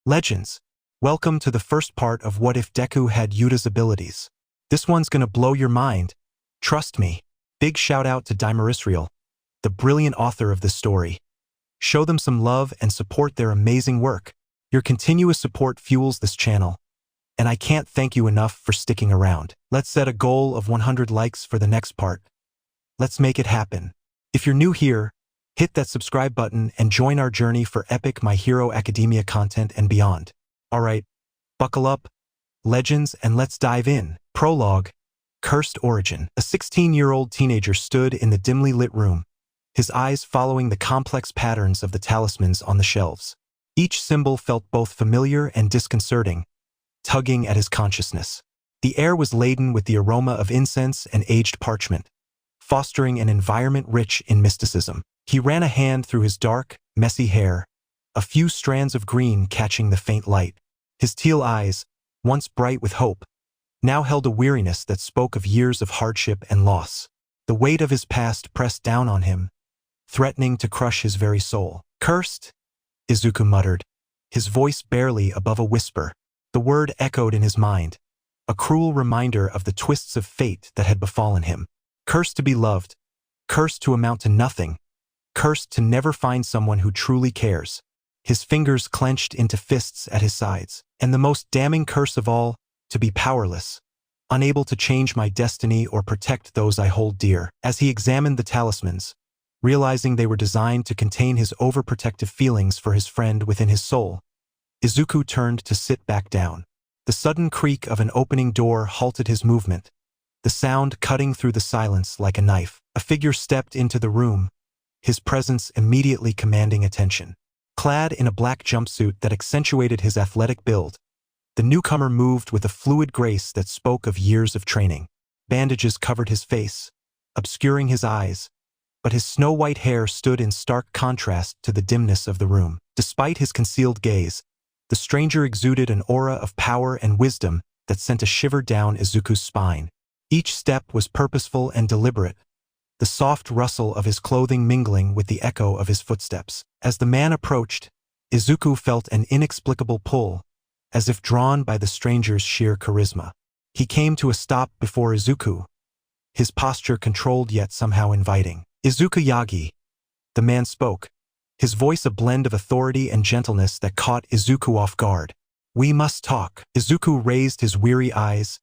Legends. Welcome to the first part of What If Deku Had Yuta's Abilities. This one's gonna blow your mind. Trust me. Big shout out to DISCLAIMER, the brilliant author of this story. Show them some love and support their amazing work. Your continuous support fuels this channel, and I can't thank you enough for sticking around. Let's set a goal of 100 likes for the next part. Let's make it happen. If you're new here, hit that subscribe button and join our journey for epic My Hero Academia content and beyond. Alright, buckle up, legends, and let's dive in. Prologue. Cursed Origin. A 16-year-old teenager stood in the dimly lit room, his eyes following the complex patterns of the talismans on the shelves. Each symbol felt both familiar and disconcerting, tugging at his consciousness. The air was laden with the aroma of incense and aged parchment, fostering an environment rich in mysticism. He ran a hand through his dark, messy hair, a few strands of green catching the faint light. His teal eyes, once bright with hope, now held a weariness that spoke of years of hardship and loss. The weight of his past pressed down on him, threatening to crush his very soul. Cursed? Izuku muttered, his voice barely above a whisper. The word echoed in his mind, a cruel reminder of the twists of fate that had befallen him. Cursed to be loved, cursed to amount to nothing, cursed to never find someone who truly cares. His fingers clenched into fists at his sides. And the most damning curse of all, to be powerless, unable to change my destiny or protect those I hold dear. As he examined the talismans, realizing they were designed to contain his overprotective feelings for his friend within his soul, Izuku turned to sit back down. The sudden creak of an opening door halted his movement, the sound cutting through the silence like a knife. A figure stepped into the room, his presence immediately commanding attention. Clad in a black jumpsuit that accentuated his athletic build, the newcomer moved with a fluid grace that spoke of years of training. Bandages covered his face, obscuring his eyes, but his snow-white hair stood in stark contrast to the dimness of the room. Despite his concealed gaze, the stranger exuded an aura of power and wisdom that sent a shiver down Izuku's spine. Each step was purposeful and deliberate, the soft rustle of his clothing mingling with the echo of his footsteps. As the man approached, Izuku felt an inexplicable pull, as if drawn by the stranger's sheer charisma. He came to a stop before Izuku, his posture controlled yet somehow inviting. "Izuku Yagi," the man spoke, his voice a blend of authority and gentleness that caught Izuku off guard. "We must talk." Izuku raised his weary eyes,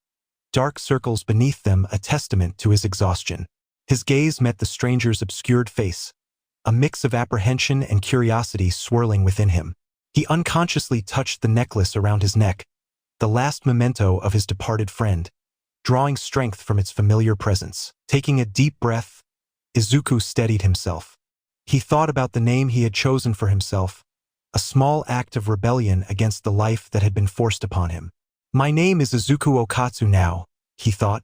dark circles beneath them a testament to his exhaustion. His gaze met the stranger's obscured face, a mix of apprehension and curiosity swirling within him. He unconsciously touched the necklace around his neck, the last memento of his departed friend, drawing strength from its familiar presence. Taking a deep breath, Izuku steadied himself. He thought about the name he had chosen for himself, a small act of rebellion against the life that had been forced upon him. "My name is Izuku Okatsu now," he thought,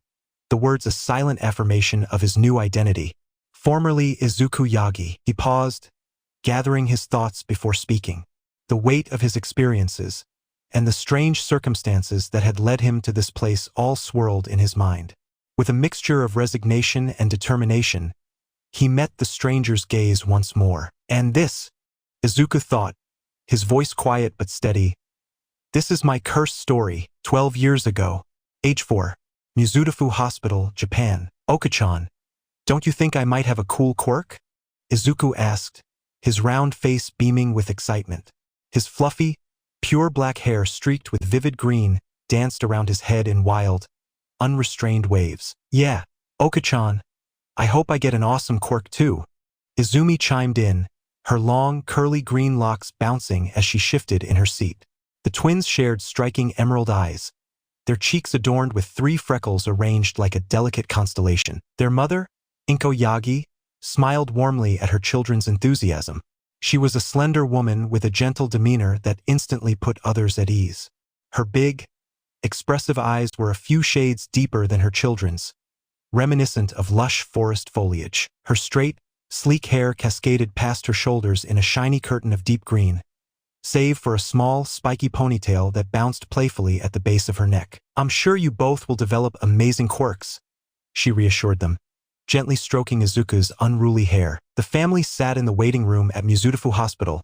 the words a silent affirmation of his new identity. Formerly Izuku Yagi. He paused, gathering his thoughts before speaking. The weight of his experiences, and the strange circumstances that had led him to this place all swirled in his mind. With a mixture of resignation and determination, he met the stranger's gaze once more. "And this," Izuku thought, his voice quiet but steady, "this is my cursed story. 12 years ago. Age 4. Mizudafu Hospital, Japan. Okachan, don't you think I might have a cool quirk?" Izuku asked, his round face beaming with excitement. His fluffy, pure black hair streaked with vivid green danced around his head in wild, unrestrained waves. "Yeah, Okachan, I hope I get an awesome quirk too." Izumi chimed in, her long, curly green locks bouncing as she shifted in her seat. The twins shared striking emerald eyes, their cheeks adorned with 3 freckles arranged like a delicate constellation. Their mother, Inko Yagi, smiled warmly at her children's enthusiasm. She was a slender woman with a gentle demeanor that instantly put others at ease. Her big, expressive eyes were a few shades deeper than her children's, reminiscent of lush forest foliage. Her straight, sleek hair cascaded past her shoulders in a shiny curtain of deep green, save for a small, spiky ponytail that bounced playfully at the base of her neck. "I'm sure you both will develop amazing quirks," she reassured them, gently stroking Izuku's unruly hair. The family sat in the waiting room at Mizudafu Hospital,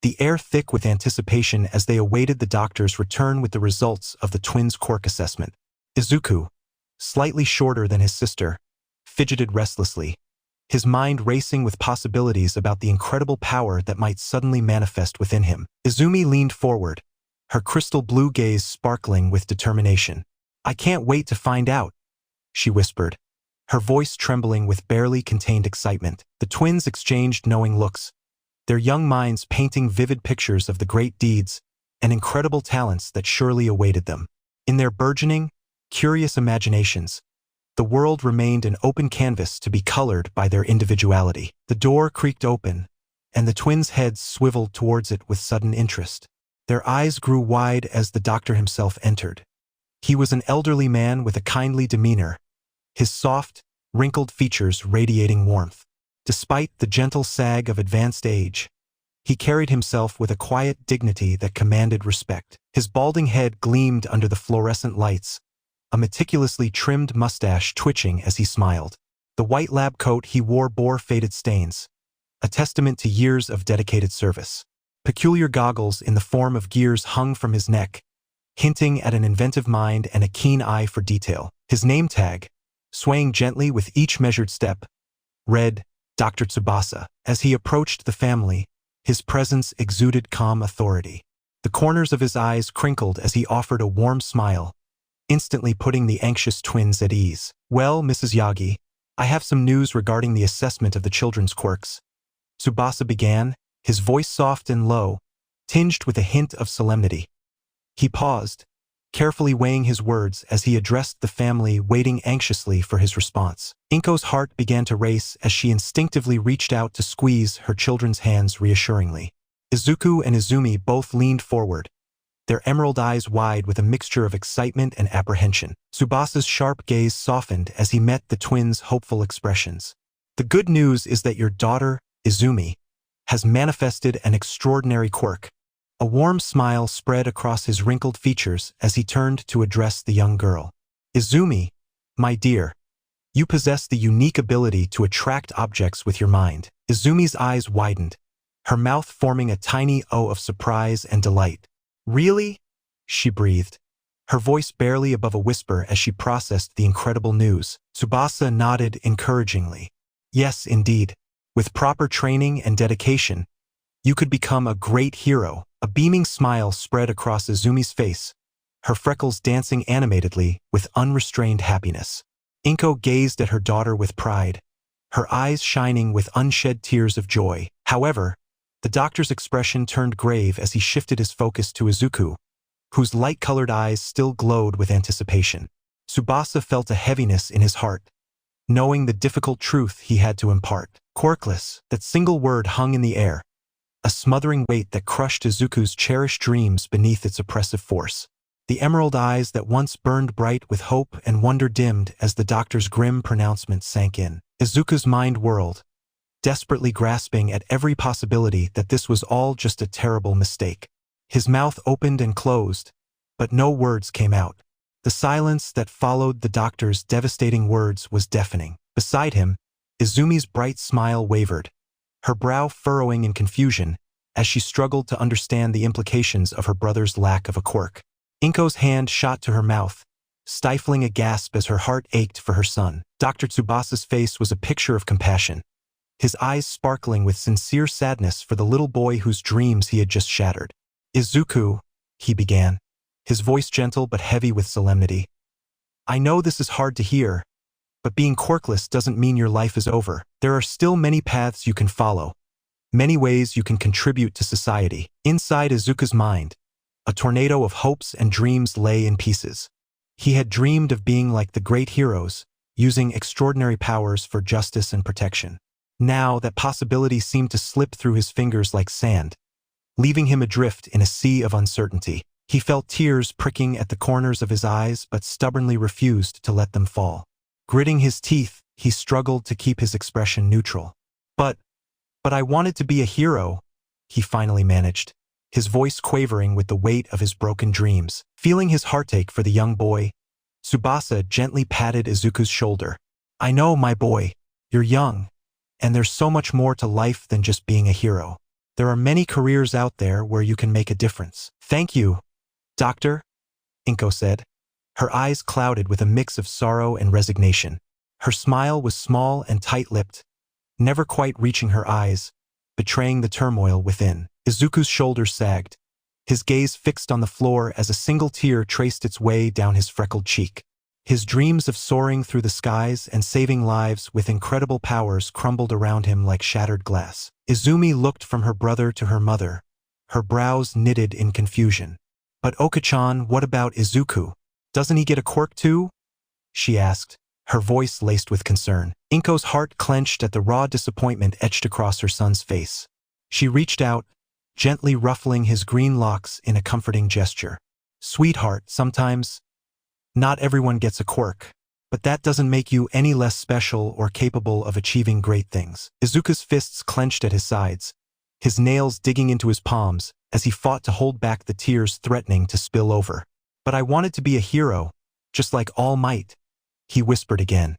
the air thick with anticipation as they awaited the doctor's return with the results of the twins' quirk assessment. Izuku, slightly shorter than his sister, fidgeted restlessly, his mind racing with possibilities about the incredible power that might suddenly manifest within him. Izumi leaned forward, her crystal blue gaze sparkling with determination. "I can't wait to find out," she whispered, her voice trembling with barely contained excitement. The twins exchanged knowing looks, their young minds painting vivid pictures of the great deeds and incredible talents that surely awaited them. In their burgeoning, curious imaginations, the world remained an open canvas to be colored by their individuality. The door creaked open, and the twins' heads swiveled towards it with sudden interest. Their eyes grew wide as the doctor himself entered. He was an elderly man with a kindly demeanor, his soft, wrinkled features radiating warmth. Despite the gentle sag of advanced age, he carried himself with a quiet dignity that commanded respect. His balding head gleamed under the fluorescent lights, a meticulously trimmed mustache twitching as he smiled. The white lab coat he wore bore faded stains, a testament to years of dedicated service. Peculiar goggles in the form of gears hung from his neck, hinting at an inventive mind and a keen eye for detail. His name tag, swaying gently with each measured step, read, Dr. Tsubasa. As he approached the family, his presence exuded calm authority. The corners of his eyes crinkled as he offered a warm smile, instantly putting the anxious twins at ease. "Well, Mrs. Yagi, I have some news regarding the assessment of the children's quirks," Tsubasa began, his voice soft and low, tinged with a hint of solemnity. He paused, carefully weighing his words as he addressed the family waiting anxiously for his response. Inko's heart began to race as she instinctively reached out to squeeze her children's hands reassuringly. Izuku and Izumi both leaned forward, their emerald eyes wide with a mixture of excitement and apprehension. Tsubasa's sharp gaze softened as he met the twins' hopeful expressions. "The good news is that your daughter, Izumi, has manifested an extraordinary quirk." A warm smile spread across his wrinkled features as he turned to address the young girl. "Izumi, my dear, you possess the unique ability to attract objects with your mind." Izumi's eyes widened, her mouth forming a tiny O of surprise and delight. "Really?" she breathed, her voice barely above a whisper as she processed the incredible news. Tsubasa nodded encouragingly. "Yes, indeed. With proper training and dedication, you could become a great hero." A beaming smile spread across Izumi's face, her freckles dancing animatedly with unrestrained happiness. Inko gazed at her daughter with pride, her eyes shining with unshed tears of joy. However, the doctor's expression turned grave as he shifted his focus to Izuku, whose light-colored eyes still glowed with anticipation. Tsubasa felt a heaviness in his heart, knowing the difficult truth he had to impart. Quirkless, that single word hung in the air, a smothering weight that crushed Izuku's cherished dreams beneath its oppressive force. The emerald eyes that once burned bright with hope and wonder dimmed as the doctor's grim pronouncement sank in. Izuku's mind whirled, desperately grasping at every possibility that this was all just a terrible mistake. His mouth opened and closed, but no words came out. The silence that followed the doctor's devastating words was deafening. Beside him, Izumi's bright smile wavered, her brow furrowing in confusion as she struggled to understand the implications of her brother's lack of a quirk. Inko's hand shot to her mouth, stifling a gasp as her heart ached for her son. Dr. Tsubasa's face was a picture of compassion, his eyes sparkling with sincere sadness for the little boy whose dreams he had just shattered. "Izuku," he began, his voice gentle but heavy with solemnity. "I know this is hard to hear, but being quirkless doesn't mean your life is over. There are still many paths you can follow, many ways you can contribute to society." Inside Izuku's mind, a tornado of hopes and dreams lay in pieces. He had dreamed of being like the great heroes, using extraordinary powers for justice and protection. Now that possibility seemed to slip through his fingers like sand, leaving him adrift in a sea of uncertainty. He felt tears pricking at the corners of his eyes but stubbornly refused to let them fall. Gritting his teeth, he struggled to keep his expression neutral. But I wanted to be a hero," he finally managed, his voice quavering with the weight of his broken dreams. Feeling his heartache for the young boy, Tsubasa gently patted Izuku's shoulder. "I know, my boy, you're young, and there's so much more to life than just being a hero. There are many careers out there where you can make a difference. Thank you, Doctor, Inko said. Her eyes clouded with a mix of sorrow and resignation. Her smile was small and tight-lipped, never quite reaching her eyes, betraying the turmoil within. Izuku's shoulders sagged, his gaze fixed on the floor as a single tear traced its way down his freckled cheek. His dreams of soaring through the skies and saving lives with incredible powers crumbled around him like shattered glass. Izumi looked from her brother to her mother, her brows knitted in confusion. But Oka-chan, what about Izuku? Doesn't he get a quirk too? She asked, her voice laced with concern. Inko's heart clenched at the raw disappointment etched across her son's face. She reached out, gently ruffling his green locks in a comforting gesture. Sweetheart, sometimes not everyone gets a quirk, but that doesn't make you any less special or capable of achieving great things. Izuku's fists clenched at his sides, his nails digging into his palms as he fought to hold back the tears threatening to spill over. But I wanted to be a hero, just like All Might, he whispered again,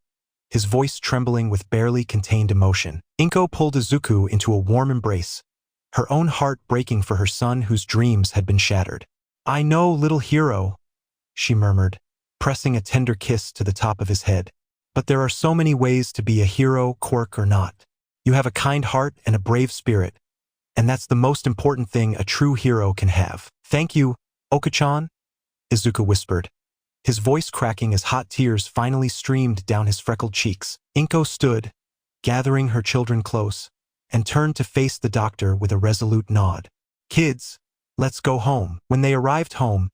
his voice trembling with barely contained emotion. Inko pulled Izuku into a warm embrace, her own heart breaking for her son whose dreams had been shattered. I know, little hero, she murmured, pressing a tender kiss to the top of his head. But there are so many ways to be a hero, quirk or not. You have a kind heart and a brave spirit, and that's the most important thing a true hero can have. Thank you, Oka-chan, Izuku whispered, his voice cracking as hot tears finally streamed down his freckled cheeks. Inko stood, gathering her children close, and turned to face the doctor with a resolute nod. Kids, let's go home. When they arrived home,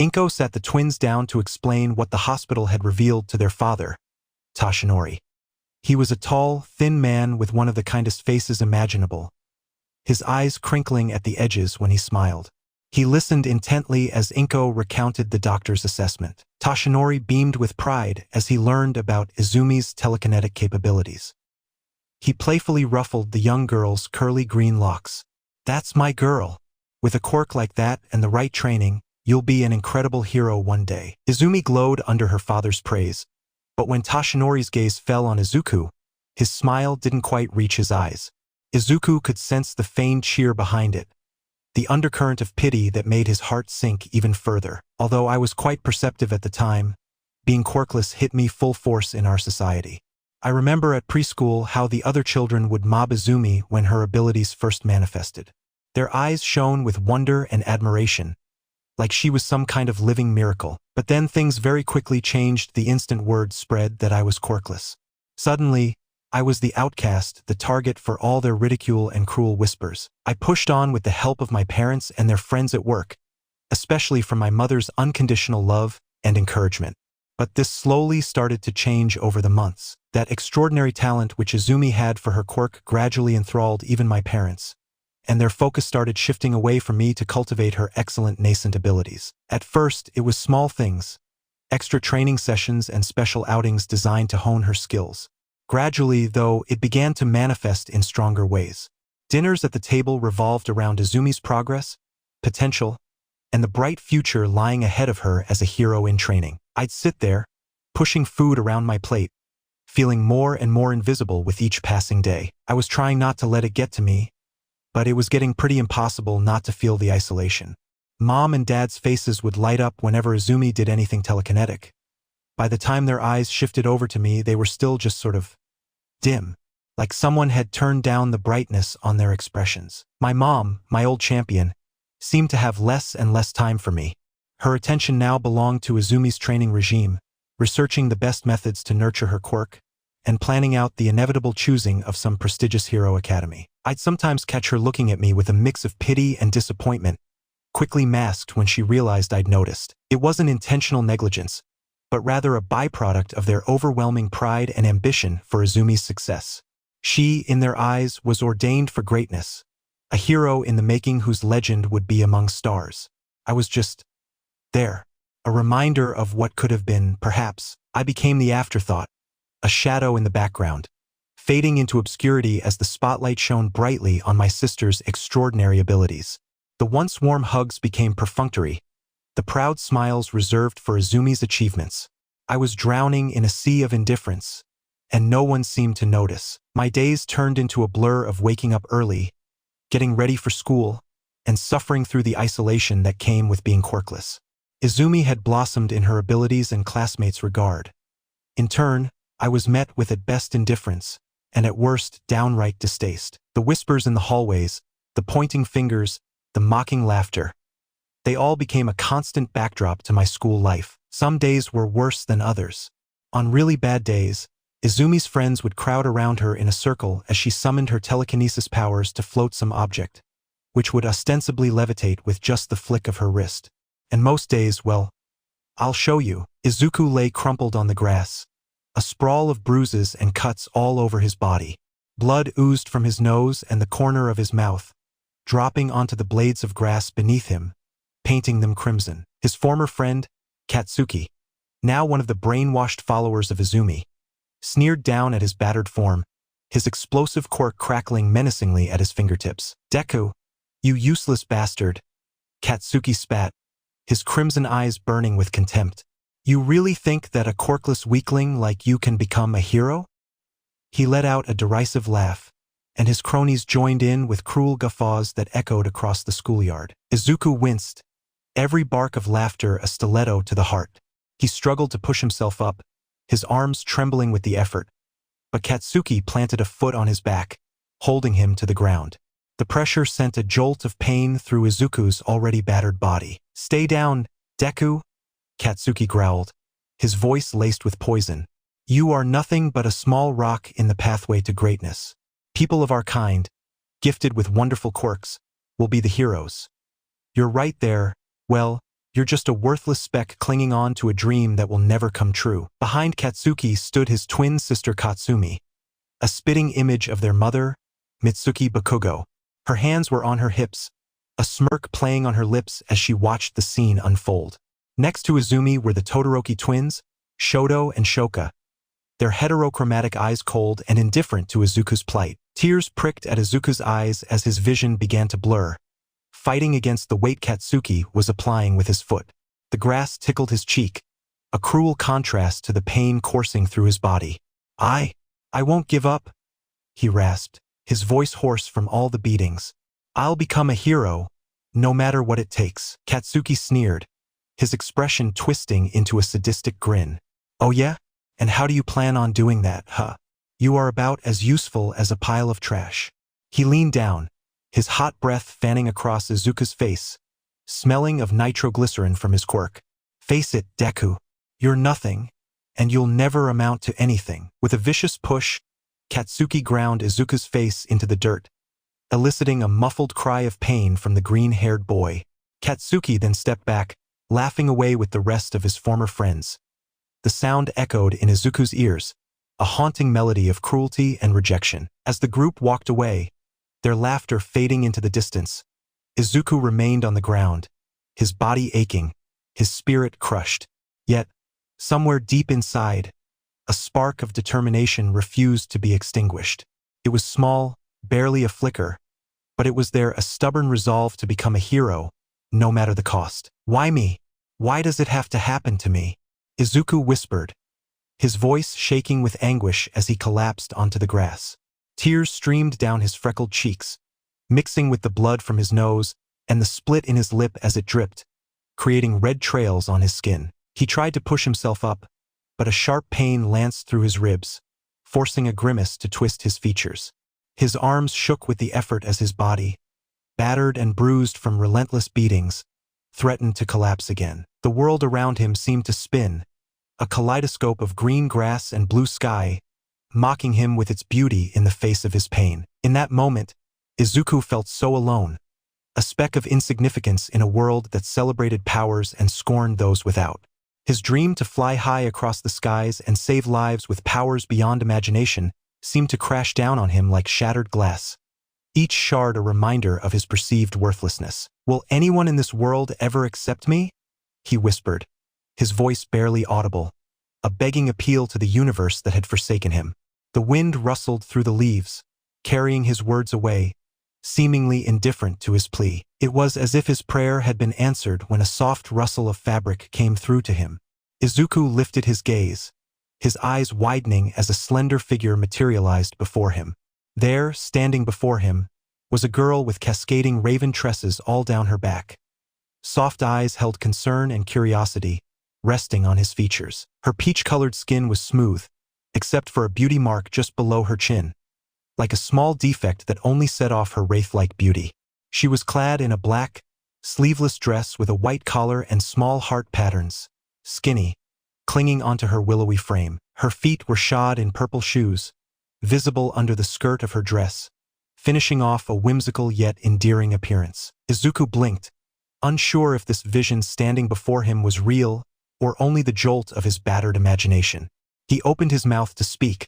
Inko sat the twins down to explain what the hospital had revealed to their father, Toshinori. He was a tall, thin man with one of the kindest faces imaginable, his eyes crinkling at the edges when he smiled. He listened intently as Inko recounted the doctor's assessment. Toshinori beamed with pride as he learned about Izumi's telekinetic capabilities. He playfully ruffled the young girl's curly green locks. That's my girl. With a quirk like that and the right training, you'll be an incredible hero one day. Izumi glowed under her father's praise, but when Toshinori's gaze fell on Izuku, his smile didn't quite reach his eyes. Izuku could sense the feigned cheer behind it, the undercurrent of pity that made his heart sink even further. Although I was quite perceptive at the time, being quirkless hit me full force in our society. I remember at preschool how the other children would mob Izumi when her abilities first manifested. Their eyes shone with wonder and admiration, like she was some kind of living miracle. But then things very quickly changed the instant word spread that I was quirkless. Suddenly, I was the outcast, the target for all their ridicule and cruel whispers. I pushed on with the help of my parents and their friends at work, especially from my mother's unconditional love and encouragement. But this slowly started to change over the months. That extraordinary talent which Izumi had for her quirk gradually enthralled even my parents, and their focus started shifting away from me to cultivate her excellent nascent abilities. At first, it was small things, extra training sessions and special outings designed to hone her skills. Gradually, though, it began to manifest in stronger ways. Dinners at the table revolved around Izumi's progress, potential, and the bright future lying ahead of her as a hero in training. I'd sit there, pushing food around my plate, feeling more and more invisible with each passing day. I was trying not to let it get to me, but it was getting pretty impossible not to feel the isolation. Mom and Dad's faces would light up whenever Izumi did anything telekinetic. By the time their eyes shifted over to me, they were still just sort of dim, like someone had turned down the brightness on their expressions. My mom, my old champion, seemed to have less and less time for me. Her attention now belonged to Izumi's training regime, researching the best methods to nurture her quirk, and planning out the inevitable choosing of some prestigious hero academy. I'd sometimes catch her looking at me with a mix of pity and disappointment, quickly masked when she realized I'd noticed. It wasn't intentional negligence, but rather a byproduct of their overwhelming pride and ambition for Izumi's success. She, in their eyes, was ordained for greatness, a hero in the making whose legend would be among stars. I was just there, a reminder of what could have been. Perhaps I became the afterthought, a shadow in the background, fading into obscurity as the spotlight shone brightly on my sister's extraordinary abilities. The once warm hugs became perfunctory, the proud smiles reserved for Izumi's achievements. I was drowning in a sea of indifference, and no one seemed to notice. My days turned into a blur of waking up early, getting ready for school, and suffering through the isolation that came with being quirkless. Izumi had blossomed in her abilities and classmates' regard. In turn, I was met with at best indifference, and at worst downright distaste. The whispers in the hallways, the pointing fingers, the mocking laughter, they all became a constant backdrop to my school life. Some days were worse than others. On really bad days, Izumi's friends would crowd around her in a circle as she summoned her telekinesis powers to float some object, which would ostensibly levitate with just the flick of her wrist. And most days, well, I'll show you. Izuku lay crumpled on the grass, a sprawl of bruises and cuts all over his body. Blood oozed from his nose and the corner of his mouth, dropping onto the blades of grass beneath him, painting them crimson. His former friend, Katsuki, now one of the brainwashed followers of Izumi, sneered down at his battered form, his explosive quirk crackling menacingly at his fingertips. "Deku, you useless bastard," Katsuki spat, his crimson eyes burning with contempt. "You really think that a quirkless weakling like you can become a hero?" He let out a derisive laugh, and his cronies joined in with cruel guffaws that echoed across the schoolyard. Izuku winced, every bark of laughter a stiletto to the heart. He struggled to push himself up, his arms trembling with the effort, but Katsuki planted a foot on his back, holding him to the ground. The pressure sent a jolt of pain through Izuku's already battered body. "Stay down, Deku," Katsuki growled, his voice laced with poison. "You are nothing but a small rock in the pathway to greatness. People of our kind, gifted with wonderful quirks, will be the heroes. You're right there, well, you're just a worthless speck clinging on to a dream that will never come true." Behind Katsuki stood his twin sister Katsumi, a spitting image of their mother, Mitsuki Bakugo. Her hands were on her hips, a smirk playing on her lips as she watched the scene unfold. Next to Izumi were the Todoroki twins, Shoto and Shoka, their heterochromatic eyes cold and indifferent to Izuku's plight. Tears pricked at Izuku's eyes as his vision began to blur, fighting against the weight Katsuki was applying with his foot. The grass tickled his cheek, a cruel contrast to the pain coursing through his body. I won't give up," he rasped, his voice hoarse from all the beatings. "I'll become a hero, no matter what it takes." Katsuki sneered, his expression twisting into a sadistic grin. "Oh yeah? And how do you plan on doing that, huh? You are about as useful as a pile of trash." He leaned down, his hot breath fanning across Izuku's face, smelling of nitroglycerin from his quirk. "Face it, Deku, you're nothing, and you'll never amount to anything." With a vicious push, Katsuki ground Izuku's face into the dirt, eliciting a muffled cry of pain from the green-haired boy. Katsuki then stepped back, laughing away with the rest of his former friends. The sound echoed in Izuku's ears, a haunting melody of cruelty and rejection. As the group walked away, their laughter fading into the distance, Izuku remained on the ground, his body aching, his spirit crushed. Yet, somewhere deep inside, a spark of determination refused to be extinguished. It was small, barely a flicker, but it was there, a stubborn resolve to become a hero, no matter the cost. "Why me? Why does it have to happen to me?" Izuku whispered, his voice shaking with anguish as he collapsed onto the grass. Tears streamed down his freckled cheeks, mixing with the blood from his nose and the split in his lip as it dripped, creating red trails on his skin. He tried to push himself up, but a sharp pain lanced through his ribs, forcing a grimace to twist his features. His arms shook with the effort as his body, battered and bruised from relentless beatings, threatened to collapse again. The world around him seemed to spin, a kaleidoscope of green grass and blue sky, mocking him with its beauty in the face of his pain. In that moment, Izuku felt so alone, a speck of insignificance in a world that celebrated powers and scorned those without. His dream to fly high across the skies and save lives with powers beyond imagination seemed to crash down on him like shattered glass, each shard a reminder of his perceived worthlessness. "Will anyone in this world ever accept me?" he whispered, his voice barely audible, a begging appeal to the universe that had forsaken him. The wind rustled through the leaves, carrying his words away, seemingly indifferent to his plea. It was as if his prayer had been answered when a soft rustle of fabric came through to him. Izuku lifted his gaze, his eyes widening as a slender figure materialized before him. There, standing before him, was a girl with cascading raven tresses all down her back. Soft eyes held concern and curiosity, resting on his features. Her peach-colored skin was smooth, except for a beauty mark just below her chin, like a small defect that only set off her wraith-like beauty. She was clad in a black, sleeveless dress with a white collar and small heart patterns, skinny, clinging onto her willowy frame. Her feet were shod in purple shoes, visible under the skirt of her dress, finishing off a whimsical yet endearing appearance. Izuku blinked, unsure if this vision standing before him was real or only the jolt of his battered imagination. He opened his mouth to speak,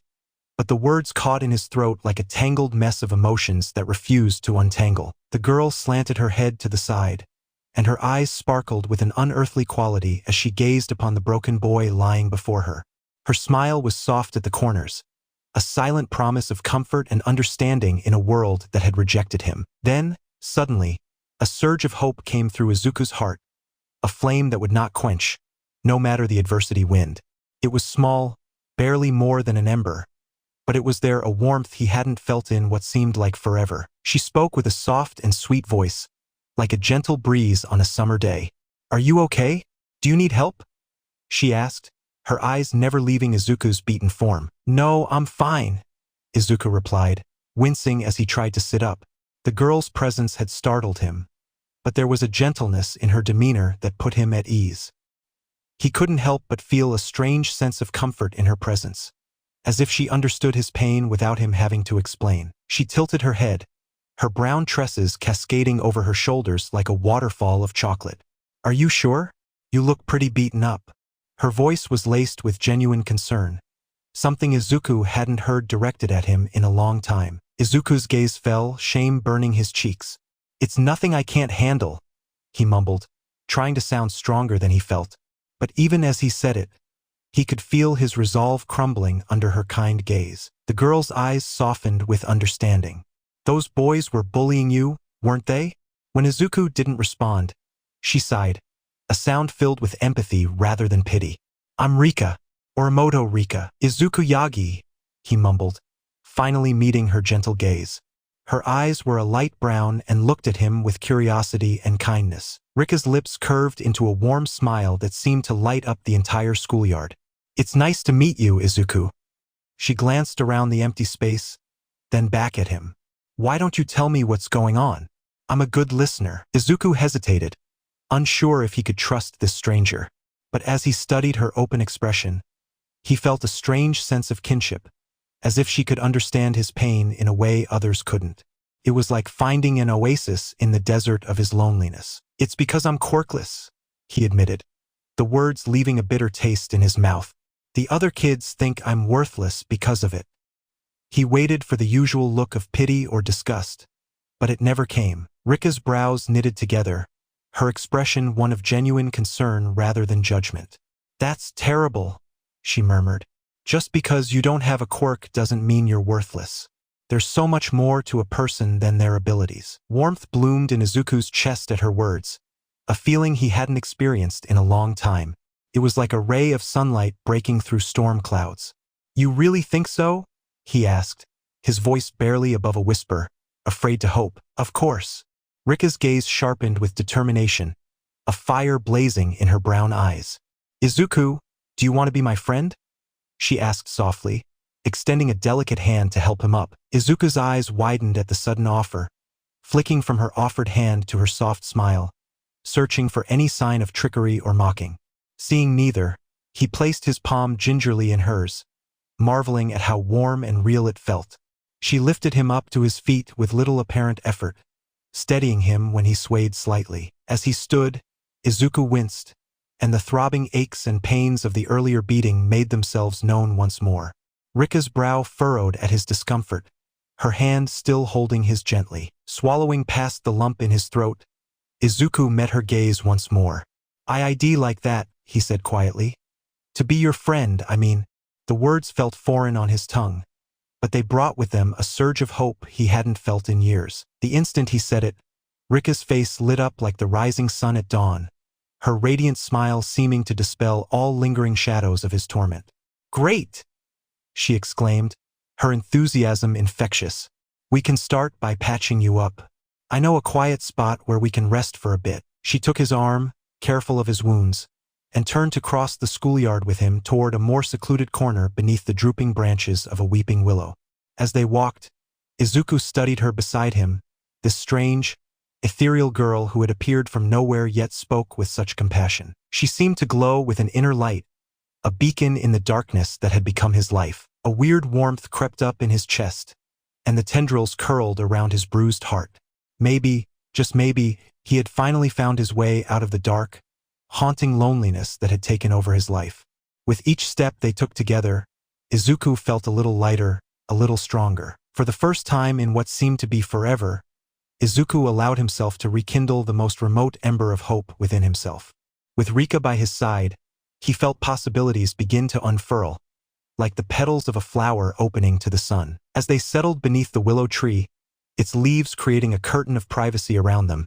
but the words caught in his throat like a tangled mess of emotions that refused to untangle. The girl slanted her head to the side, and her eyes sparkled with an unearthly quality as she gazed upon the broken boy lying before her. Her smile was soft at the corners, a silent promise of comfort and understanding in a world that had rejected him. Then, suddenly, a surge of hope came through Izuku's heart, a flame that would not quench, no matter the adversity wind. It was small, barely more than an ember, but it was there, a warmth he hadn't felt in what seemed like forever. She spoke with a soft and sweet voice, like a gentle breeze on a summer day. "Are you okay? Do you need help?" she asked, her eyes never leaving Izuku's beaten form. "No, I'm fine," Izuku replied, wincing as he tried to sit up. The girl's presence had startled him, but there was a gentleness in her demeanor that put him at ease. He couldn't help but feel a strange sense of comfort in her presence, as if she understood his pain without him having to explain. She tilted her head, her brown tresses cascading over her shoulders like a waterfall of chocolate. "Are you sure? You look pretty beaten up." Her voice was laced with genuine concern, something Izuku hadn't heard directed at him in a long time. Izuku's gaze fell, shame burning his cheeks. "It's nothing I can't handle," he mumbled, trying to sound stronger than he felt. But even as he said it, he could feel his resolve crumbling under her kind gaze. The girl's eyes softened with understanding. "Those boys were bullying you, weren't they?" When Izuku didn't respond, she sighed, a sound filled with empathy rather than pity. "I'm Rika, Orimoto Rika, Izuku Yagi," he mumbled, finally meeting her gentle gaze. Her eyes were a light brown and looked at him with curiosity and kindness. Rika's lips curved into a warm smile that seemed to light up the entire schoolyard. "It's nice to meet you, Izuku." She glanced around the empty space, then back at him. "Why don't you tell me what's going on? I'm a good listener." Izuku hesitated, unsure if he could trust this stranger. But as he studied her open expression, he felt a strange sense of kinship, as if she could understand his pain in a way others couldn't. It was like finding an oasis in the desert of his loneliness. "It's because I'm quirkless," he admitted, the words leaving a bitter taste in his mouth. "The other kids think I'm worthless because of it." He waited for the usual look of pity or disgust, but it never came. Rika's brows knitted together, her expression one of genuine concern rather than judgment. "That's terrible," she murmured. "Just because you don't have a quirk doesn't mean you're worthless. There's so much more to a person than their abilities." Warmth bloomed in Izuku's chest at her words, a feeling he hadn't experienced in a long time. It was like a ray of sunlight breaking through storm clouds. "You really think so?" he asked, his voice barely above a whisper, afraid to hope. "Of course." Rika's gaze sharpened with determination, a fire blazing in her brown eyes. "Izuku, do you want to be my friend?" she asked softly, extending a delicate hand to help him up. Izuku's eyes widened at the sudden offer, flicking from her offered hand to her soft smile, searching for any sign of trickery or mocking. Seeing neither, he placed his palm gingerly in hers, marveling at how warm and real it felt. She lifted him up to his feet with little apparent effort, steadying him when he swayed slightly. As he stood, Izuku winced, and the throbbing aches and pains of the earlier beating made themselves known once more. Rika's brow furrowed at his discomfort, her hand still holding his gently. Swallowing past the lump in his throat, Izuku met her gaze once more. "I'd like that," he said quietly. "To be your friend, I mean." The words felt foreign on his tongue, but they brought with them a surge of hope he hadn't felt in years. The instant he said it, Rika's face lit up like the rising sun at dawn, her radiant smile seeming to dispel all lingering shadows of his torment. "Great!" she exclaimed, her enthusiasm infectious. We can start by patching you up. I know a quiet spot where we can rest for a bit. She took his arm, careful of his wounds, and turned to cross the schoolyard with him toward a more secluded corner beneath the drooping branches of a weeping willow. As they walked, Izuku studied her beside him, this strange, ethereal girl who had appeared from nowhere yet spoke with such compassion. She seemed to glow with an inner light, a beacon in the darkness that had become his life. A weird warmth crept up in his chest, and the tendrils curled around his bruised heart. Maybe, just maybe, he had finally found his way out of the dark, haunting loneliness that had taken over his life. With each step they took together, Izuku felt a little lighter, a little stronger. For the first time in what seemed to be forever, Izuku allowed himself to rekindle the most remote ember of hope within himself. With Rika by his side, he felt possibilities begin to unfurl, like the petals of a flower opening to the sun. As they settled beneath the willow tree, its leaves creating a curtain of privacy around them,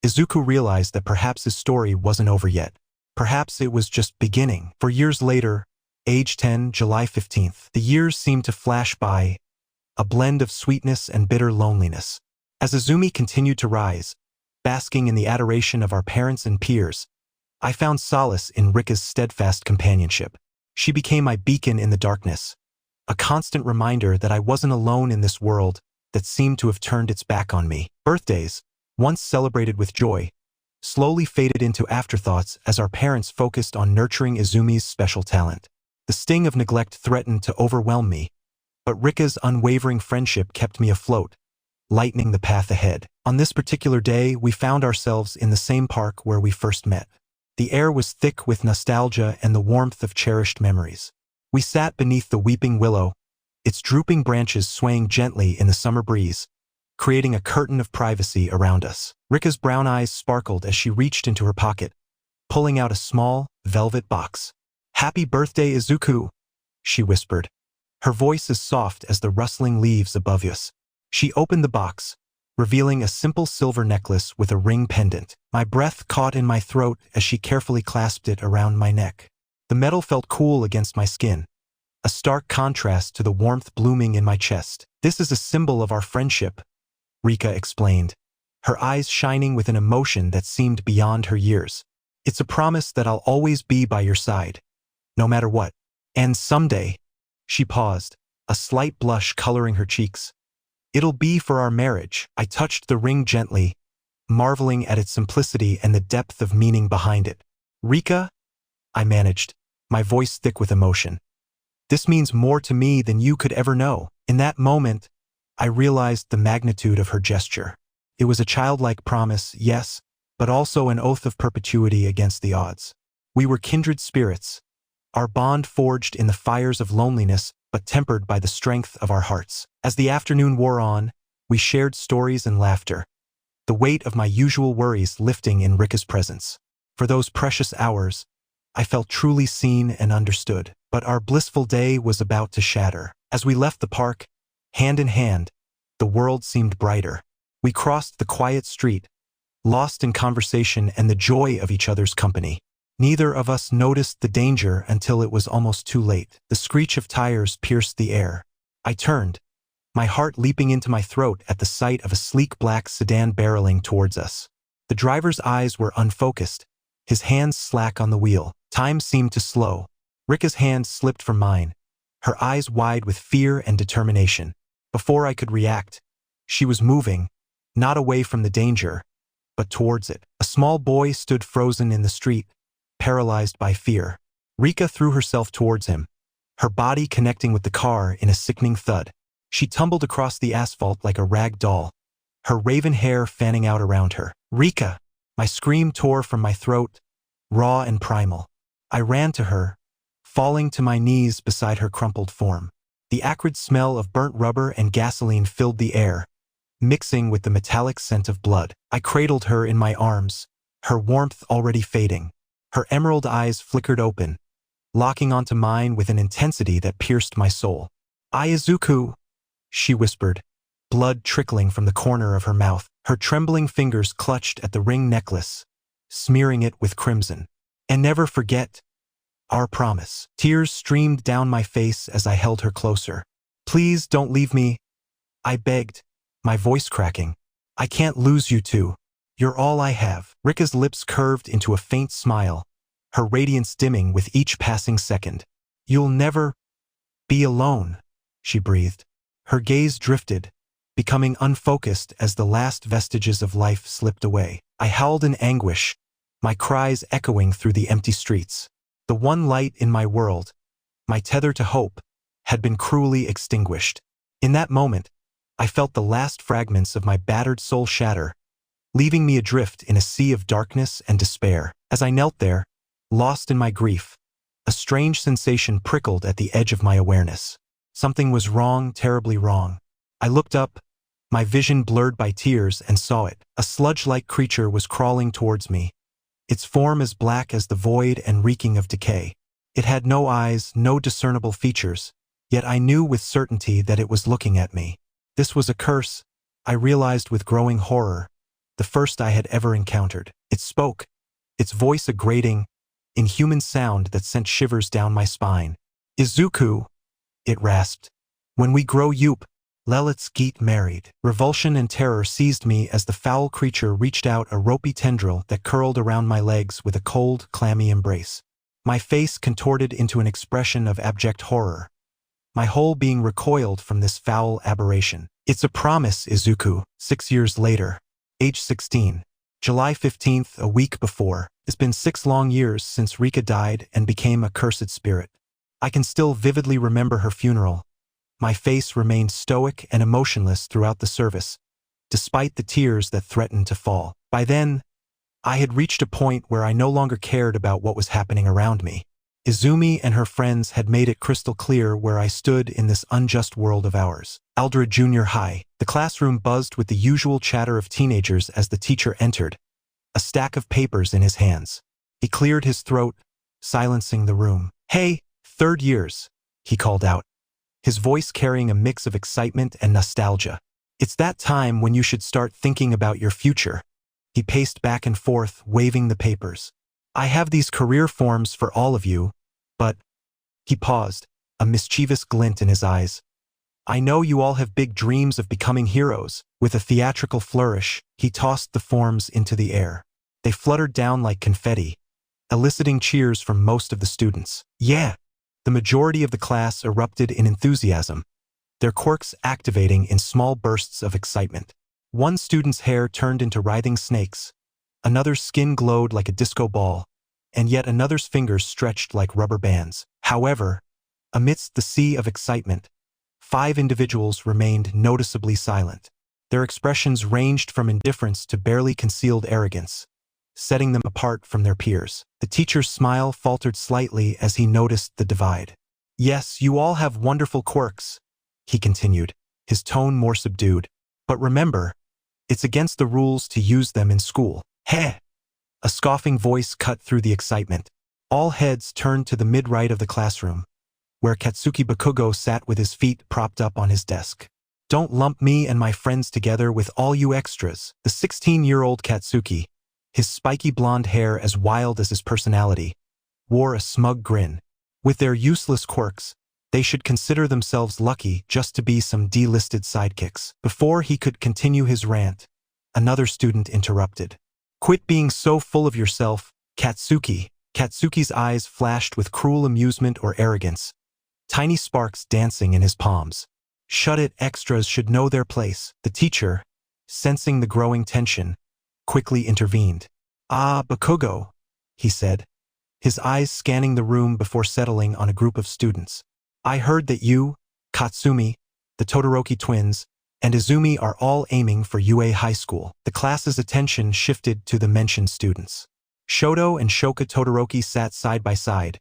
Izuku realized that perhaps his story wasn't over yet. Perhaps it was just beginning. For years later, age 10, July 15th, the years seemed to flash by, a blend of sweetness and bitter loneliness. As Izumi continued to rise, basking in the adoration of our parents and peers, I found solace in Rika's steadfast companionship. She became my beacon in the darkness, a constant reminder that I wasn't alone in this world that seemed to have turned its back on me. Birthdays, once celebrated with joy, slowly faded into afterthoughts as our parents focused on nurturing Izumi's special talent. The sting of neglect threatened to overwhelm me, but Rika's unwavering friendship kept me afloat, lightening the path ahead. On this particular day, we found ourselves in the same park where we first met. The air was thick with nostalgia and the warmth of cherished memories. We sat beneath the weeping willow, its drooping branches swaying gently in the summer breeze, creating a curtain of privacy around us. Rika's brown eyes sparkled as she reached into her pocket, pulling out a small, velvet box. "Happy birthday, Izuku," she whispered, her voice as soft as the rustling leaves above us. She opened the box, revealing a simple silver necklace with a ring pendant. My breath caught in my throat as she carefully clasped it around my neck. The metal felt cool against my skin, a stark contrast to the warmth blooming in my chest. "This is a symbol of our friendship," Rika explained, her eyes shining with an emotion that seemed beyond her years. "It's a promise that I'll always be by your side, no matter what. And someday," she paused, a slight blush coloring her cheeks, "it'll be for our marriage." I touched the ring gently, marveling at its simplicity and the depth of meaning behind it. "Rika," I managed, my voice thick with emotion, "this means more to me than you could ever know." In that moment, I realized the magnitude of her gesture. It was a childlike promise, yes, but also an oath of perpetuity against the odds. We were kindred spirits, our bond forged in the fires of loneliness but tempered by the strength of our hearts. As the afternoon wore on, we shared stories and laughter, the weight of my usual worries lifting in Rika's presence. For those precious hours, I felt truly seen and understood. But our blissful day was about to shatter. As we left the park, hand in hand, the world seemed brighter. We crossed the quiet street, lost in conversation and the joy of each other's company. Neither of us noticed the danger until it was almost too late. The screech of tires pierced the air. I turned, my heart leaping into my throat at the sight of a sleek black sedan barreling towards us. The driver's eyes were unfocused, his hands slack on the wheel. Time seemed to slow. Rika's hand slipped from mine, her eyes wide with fear and determination. Before I could react, she was moving, not away from the danger, but towards it. A small boy stood frozen in the street, paralyzed by fear. Rika threw herself towards him, her body connecting with the car in a sickening thud. She tumbled across the asphalt like a rag doll, her raven hair fanning out around her. "Rika!" My scream tore from my throat, raw and primal. I ran to her, falling to my knees beside her crumpled form. The acrid smell of burnt rubber and gasoline filled the air, mixing with the metallic scent of blood. I cradled her in my arms, her warmth already fading. Her emerald eyes flickered open, locking onto mine with an intensity that pierced my soul. "Izuku," she whispered, blood trickling from the corner of her mouth. Her trembling fingers clutched at the ring necklace, smearing it with crimson. "And never forget our promise." Tears streamed down my face as I held her closer. "Please don't leave me," I begged, my voice cracking. I can't lose you two. You're all I have. Rika's lips curved into a faint smile, her radiance dimming with each passing second. You'll never be alone, she breathed. Her gaze drifted, becoming unfocused as the last vestiges of life slipped away. I howled in anguish, my cries echoing through the empty streets. The one light in my world, my tether to hope, had been cruelly extinguished. In that moment, I felt the last fragments of my battered soul shatter, leaving me adrift in a sea of darkness and despair. As I knelt there, lost in my grief, a strange sensation prickled at the edge of my awareness. Something was wrong, terribly wrong. I looked up, my vision blurred by tears, and saw it. A sludge-like creature was crawling towards me, its form as black as the void and reeking of decay. It had no eyes, no discernible features, yet I knew with certainty that it was looking at me. This was a curse, I realized with growing horror, the first I had ever encountered. It spoke, its voice a grating, inhuman sound that sent shivers down my spine. Izuku, it rasped. When we grow up, let's get married. Revulsion and terror seized me as the foul creature reached out a ropey tendril that curled around my legs with a cold, clammy embrace. My face contorted into an expression of abject horror, my whole being recoiled from this foul aberration. It's a promise, Izuku. 6 years later. Age 16. July 15th, a week before. It's been 6 long years since Rika died and became a cursed spirit. I can still vividly remember her funeral. My face remained stoic and emotionless throughout the service, despite the tears that threatened to fall. By then, I had reached a point where I no longer cared about what was happening around me. Izumi and her friends had made it crystal clear where I stood in this unjust world of ours. Aldred Junior High. The classroom buzzed with the usual chatter of teenagers as the teacher entered, a stack of papers in his hands. He cleared his throat, silencing the room. Hey, third years, he called out, his voice carrying a mix of excitement and nostalgia. It's that time when you should start thinking about your future. He paced back and forth, waving the papers. I have these career forms for all of you, but... He paused, a mischievous glint in his eyes. I know you all have big dreams of becoming heroes. With a theatrical flourish, he tossed the forms into the air. They fluttered down like confetti, eliciting cheers from most of the students. Yeah! The majority of the class erupted in enthusiasm, their quirks activating in small bursts of excitement. One student's hair turned into writhing snakes, another's skin glowed like a disco ball, and yet another's fingers stretched like rubber bands. However, amidst the sea of excitement, 5 individuals remained noticeably silent. Their expressions ranged from indifference to barely concealed arrogance, setting them apart from their peers. The teacher's smile faltered slightly as he noticed the divide. Yes, you all have wonderful quirks, he continued, his tone more subdued. But remember, it's against the rules to use them in school. Heh! A scoffing voice cut through the excitement. All heads turned to the mid-right of the classroom, where Katsuki Bakugo sat with his feet propped up on his desk. Don't lump me and my friends together with all you extras. The 16-year-old Katsuki, his spiky blonde hair as wild as his personality, wore a smug grin. With their useless quirks, they should consider themselves lucky just to be some delisted sidekicks. Before he could continue his rant, another student interrupted. Quit being so full of yourself, Katsuki. Katsuki's eyes flashed with cruel amusement or arrogance, tiny sparks dancing in his palms. Shut it, extras should know their place. The teacher, sensing the growing tension, quickly intervened. Ah, Bakugo, he said, his eyes scanning the room before settling on a group of students. I heard that you, Katsumi, the Todoroki twins, and Izumi are all aiming for UA High School. The class's attention shifted to the mentioned students. Shoto and Shoka Todoroki sat side by side,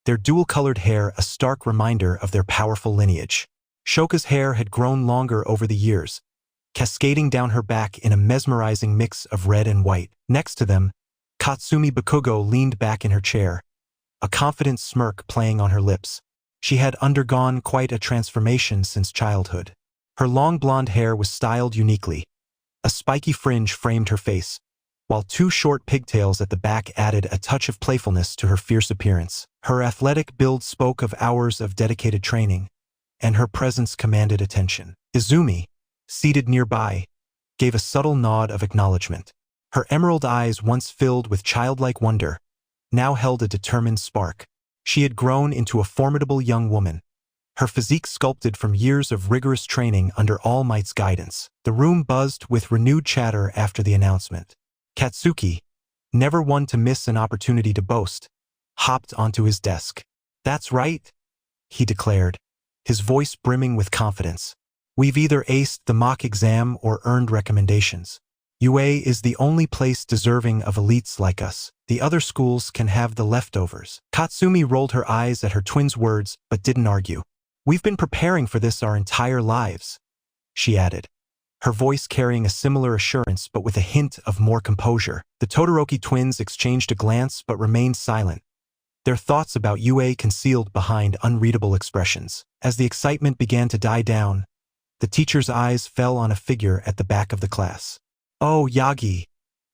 their dual-colored hair a stark reminder of their powerful lineage. Shoka's hair had grown longer over the years, cascading down her back in a mesmerizing mix of red and white. Next to them, Katsumi Bakugo leaned back in her chair, a confident smirk playing on her lips. She had undergone quite a transformation since childhood. Her long blonde hair was styled uniquely. A spiky fringe framed her face, while 2 short pigtails at the back added a touch of playfulness to her fierce appearance. Her athletic build spoke of hours of dedicated training, and her presence commanded attention. Izumi, seated nearby, gave a subtle nod of acknowledgement. Her emerald eyes, once filled with childlike wonder, now held a determined spark. She had grown into a formidable young woman, her physique sculpted from years of rigorous training under All Might's guidance. The room buzzed with renewed chatter after the announcement. Katsuki, never one to miss an opportunity to boast, hopped onto his desk. "That's right," he declared, his voice brimming with confidence. "We've either aced the mock exam or earned recommendations. UA is the only place deserving of elites like us. The other schools can have the leftovers." Katsumi rolled her eyes at her twin's words but didn't argue. "We've been preparing for this our entire lives," she added, her voice carrying a similar assurance but with a hint of more composure. The Todoroki twins exchanged a glance but remained silent, their thoughts about UA concealed behind unreadable expressions. As the excitement began to die down, the teacher's eyes fell on a figure at the back of the class. "Oh, Yagi,"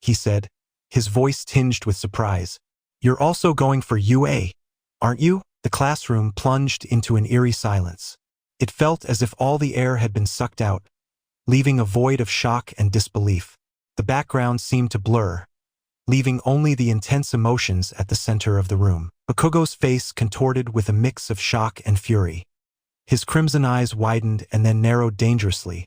he said, his voice tinged with surprise. "You're also going for UA, aren't you?" The classroom plunged into an eerie silence. It felt as if all the air had been sucked out, leaving a void of shock and disbelief. The background seemed to blur, leaving only the intense emotions at the center of the room. Bakugo's face contorted with a mix of shock and fury. His crimson eyes widened and then narrowed dangerously.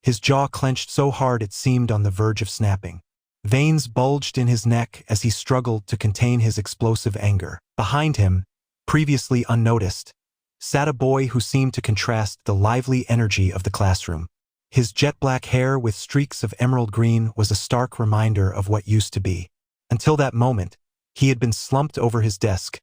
His jaw clenched so hard it seemed on the verge of snapping. Veins bulged in his neck as he struggled to contain his explosive anger. Behind him, previously unnoticed, sat a boy who seemed to contrast the lively energy of the classroom. His jet-black hair with streaks of emerald green was a stark reminder of what used to be. Until that moment, he had been slumped over his desk,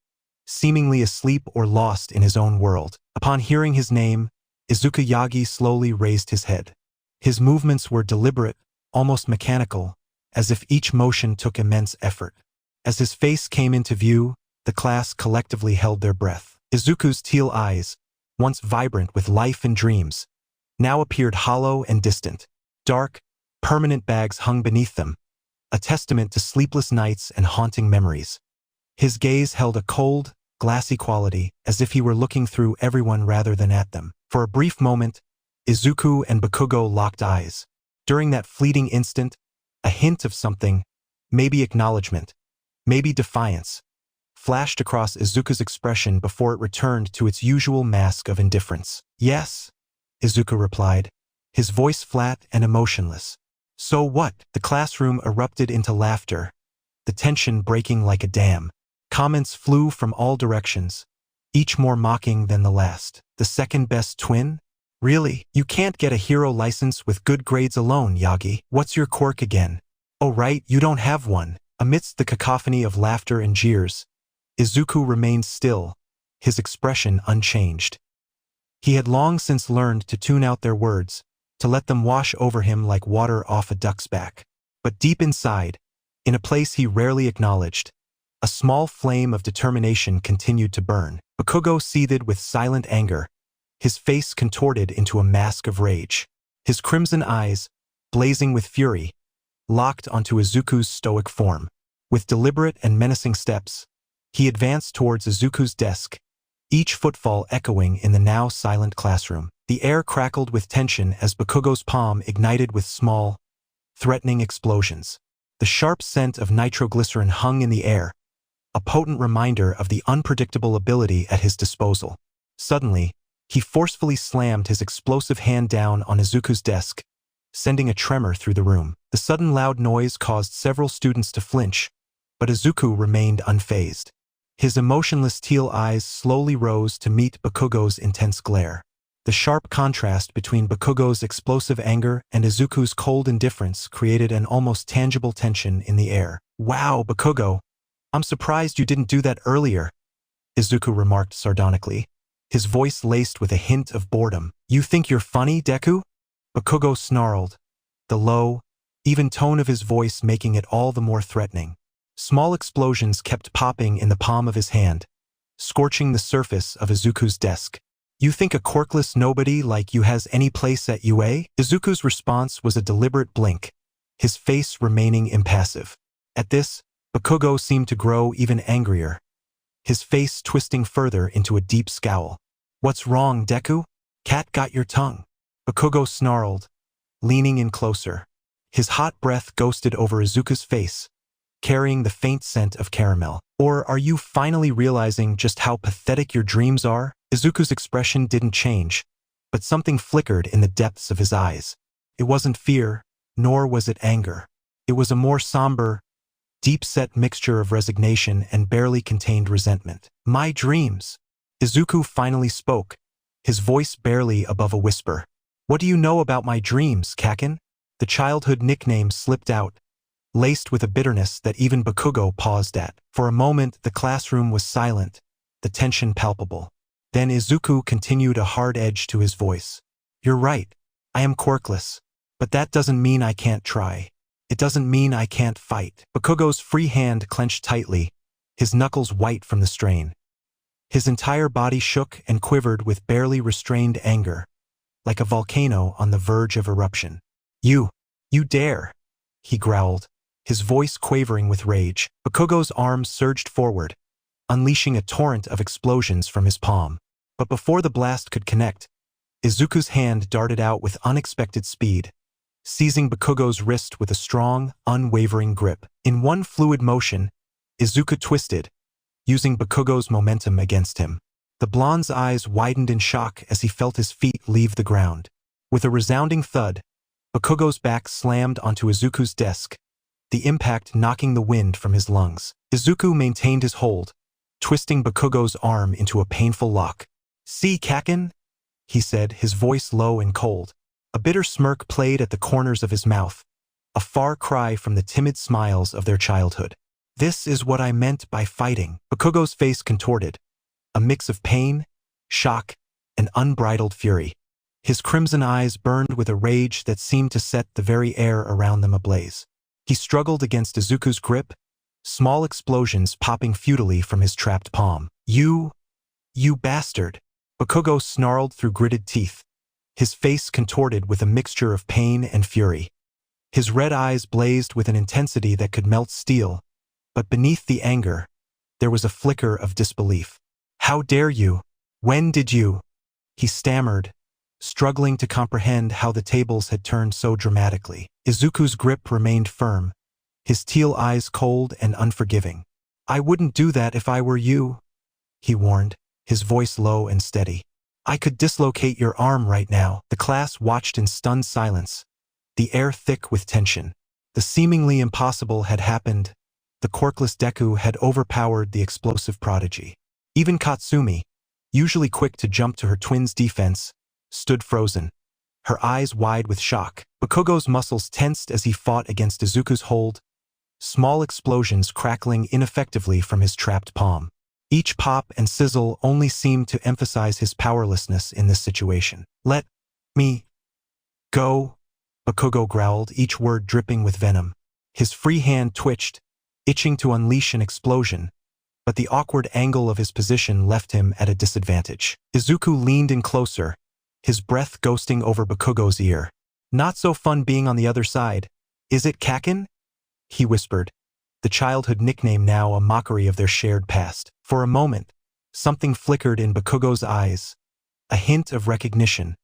seemingly asleep or lost in his own world. Upon hearing his name, Izuku Yagi slowly raised his head. His movements were deliberate, almost mechanical, as if each motion took immense effort. As his face came into view, the class collectively held their breath. Izuku's teal eyes, once vibrant with life and dreams, now appeared hollow and distant. Dark, permanent bags hung beneath them, a testament to sleepless nights and haunting memories. His gaze held a cold, glassy quality, as if he were looking through everyone rather than at them. For a brief moment, Izuku and Bakugo locked eyes. During that fleeting instant, a hint of something, maybe acknowledgement, maybe defiance, flashed across Izuku's expression before it returned to its usual mask of indifference. "Yes," Izuku replied, his voice flat and emotionless. "So what?" The classroom erupted into laughter, the tension breaking like a dam. Comments flew from all directions, each more mocking than the last. "The second-best twin? Really? You can't get a hero license with good grades alone, Yagi. What's your quirk again? Oh right, you don't have one." Amidst the cacophony of laughter and jeers, Izuku remained still, his expression unchanged. He had long since learned to tune out their words, to let them wash over him like water off a duck's back. But deep inside, in a place he rarely acknowledged, a small flame of determination continued to burn. Bakugo seethed with silent anger, his face contorted into a mask of rage. His crimson eyes, blazing with fury, locked onto Izuku's stoic form. With deliberate and menacing steps, he advanced towards Izuku's desk, each footfall echoing in the now silent classroom. The air crackled with tension as Bakugo's palm ignited with small, threatening explosions. The sharp scent of nitroglycerin hung in the air, a potent reminder of the unpredictable ability at his disposal. Suddenly, he forcefully slammed his explosive hand down on Izuku's desk, sending a tremor through the room. The sudden loud noise caused several students to flinch, but Izuku remained unfazed. His emotionless teal eyes slowly rose to meet Bakugo's intense glare. The sharp contrast between Bakugo's explosive anger and Izuku's cold indifference created an almost tangible tension in the air. "Wow, Bakugo, I'm surprised you didn't do that earlier," Izuku remarked sardonically, his voice laced with a hint of boredom. "You think you're funny, Deku?" Bakugo snarled, the low, even tone of his voice making it all the more threatening. Small explosions kept popping in the palm of his hand, scorching the surface of Izuku's desk. "You think a quirkless nobody like you has any place at UA?" Izuku's response was a deliberate blink, his face remaining impassive. At this, Bakugo seemed to grow even angrier, his face twisting further into a deep scowl. "What's wrong, Deku? Cat got your tongue?" Bakugo snarled, leaning in closer. His hot breath ghosted over Izuku's face, carrying the faint scent of caramel. Or are you finally realizing just how pathetic your dreams are? Izuku's expression didn't change, but something flickered in the depths of his eyes. It wasn't fear, nor was it anger. It was a more somber, deep-set mixture of resignation and barely contained resentment. My dreams. Izuku finally spoke, his voice barely above a whisper. What do you know about my dreams, Kaken? The childhood nickname slipped out, laced with a bitterness that even Bakugo paused at. For a moment, the classroom was silent, the tension palpable. Then Izuku continued, a hard edge to his voice. You're right. I am quirkless. But that doesn't mean I can't try. It doesn't mean I can't fight. Bakugo's free hand clenched tightly, his knuckles white from the strain. His entire body shook and quivered with barely restrained anger, like a volcano on the verge of eruption. You dare, he growled, his voice quavering with rage. Bakugo's arms surged forward, unleashing a torrent of explosions from his palm. But before the blast could connect, Izuku's hand darted out with unexpected speed, seizing Bakugo's wrist with a strong, unwavering grip. In one fluid motion, Izuku twisted, using Bakugo's momentum against him. The blonde's eyes widened in shock as he felt his feet leave the ground. With a resounding thud, Bakugo's back slammed onto Izuku's desk, the impact knocking the wind from his lungs. Izuku maintained his hold, twisting Bakugo's arm into a painful lock. See, Kaken? He said, his voice low and cold. A bitter smirk played at the corners of his mouth, a far cry from the timid smiles of their childhood. This is what I meant by fighting. Bakugo's face contorted, a mix of pain, shock, and unbridled fury. His crimson eyes burned with a rage that seemed to set the very air around them ablaze. He struggled against Izuku's grip, small explosions popping futilely from his trapped palm. You bastard! Bakugo snarled through gritted teeth, his face contorted with a mixture of pain and fury. His red eyes blazed with an intensity that could melt steel, but beneath the anger, there was a flicker of disbelief. How dare you? When did you? He stammered, struggling to comprehend how the tables had turned so dramatically. Izuku's grip remained firm, his teal eyes cold and unforgiving. I wouldn't do that if I were you, he warned, his voice low and steady. I could dislocate your arm right now. The class watched in stunned silence, the air thick with tension. The seemingly impossible had happened. The quirkless Deku had overpowered the explosive prodigy. Even Katsumi, usually quick to jump to her twin's defense, stood frozen, her eyes wide with shock. Bakugo's muscles tensed as he fought against Izuku's hold, small explosions crackling ineffectively from his trapped palm. Each pop and sizzle only seemed to emphasize his powerlessness in this situation. Let me go, Bakugo growled, each word dripping with venom. His free hand twitched, itching to unleash an explosion, but the awkward angle of his position left him at a disadvantage. Izuku leaned in closer, his breath ghosting over Bakugo's ear. Not so fun being on the other side, is it, Kaken? He whispered, the childhood nickname now a mockery of their shared past. For a moment, something flickered in Bakugo's eyes, a hint of recognition,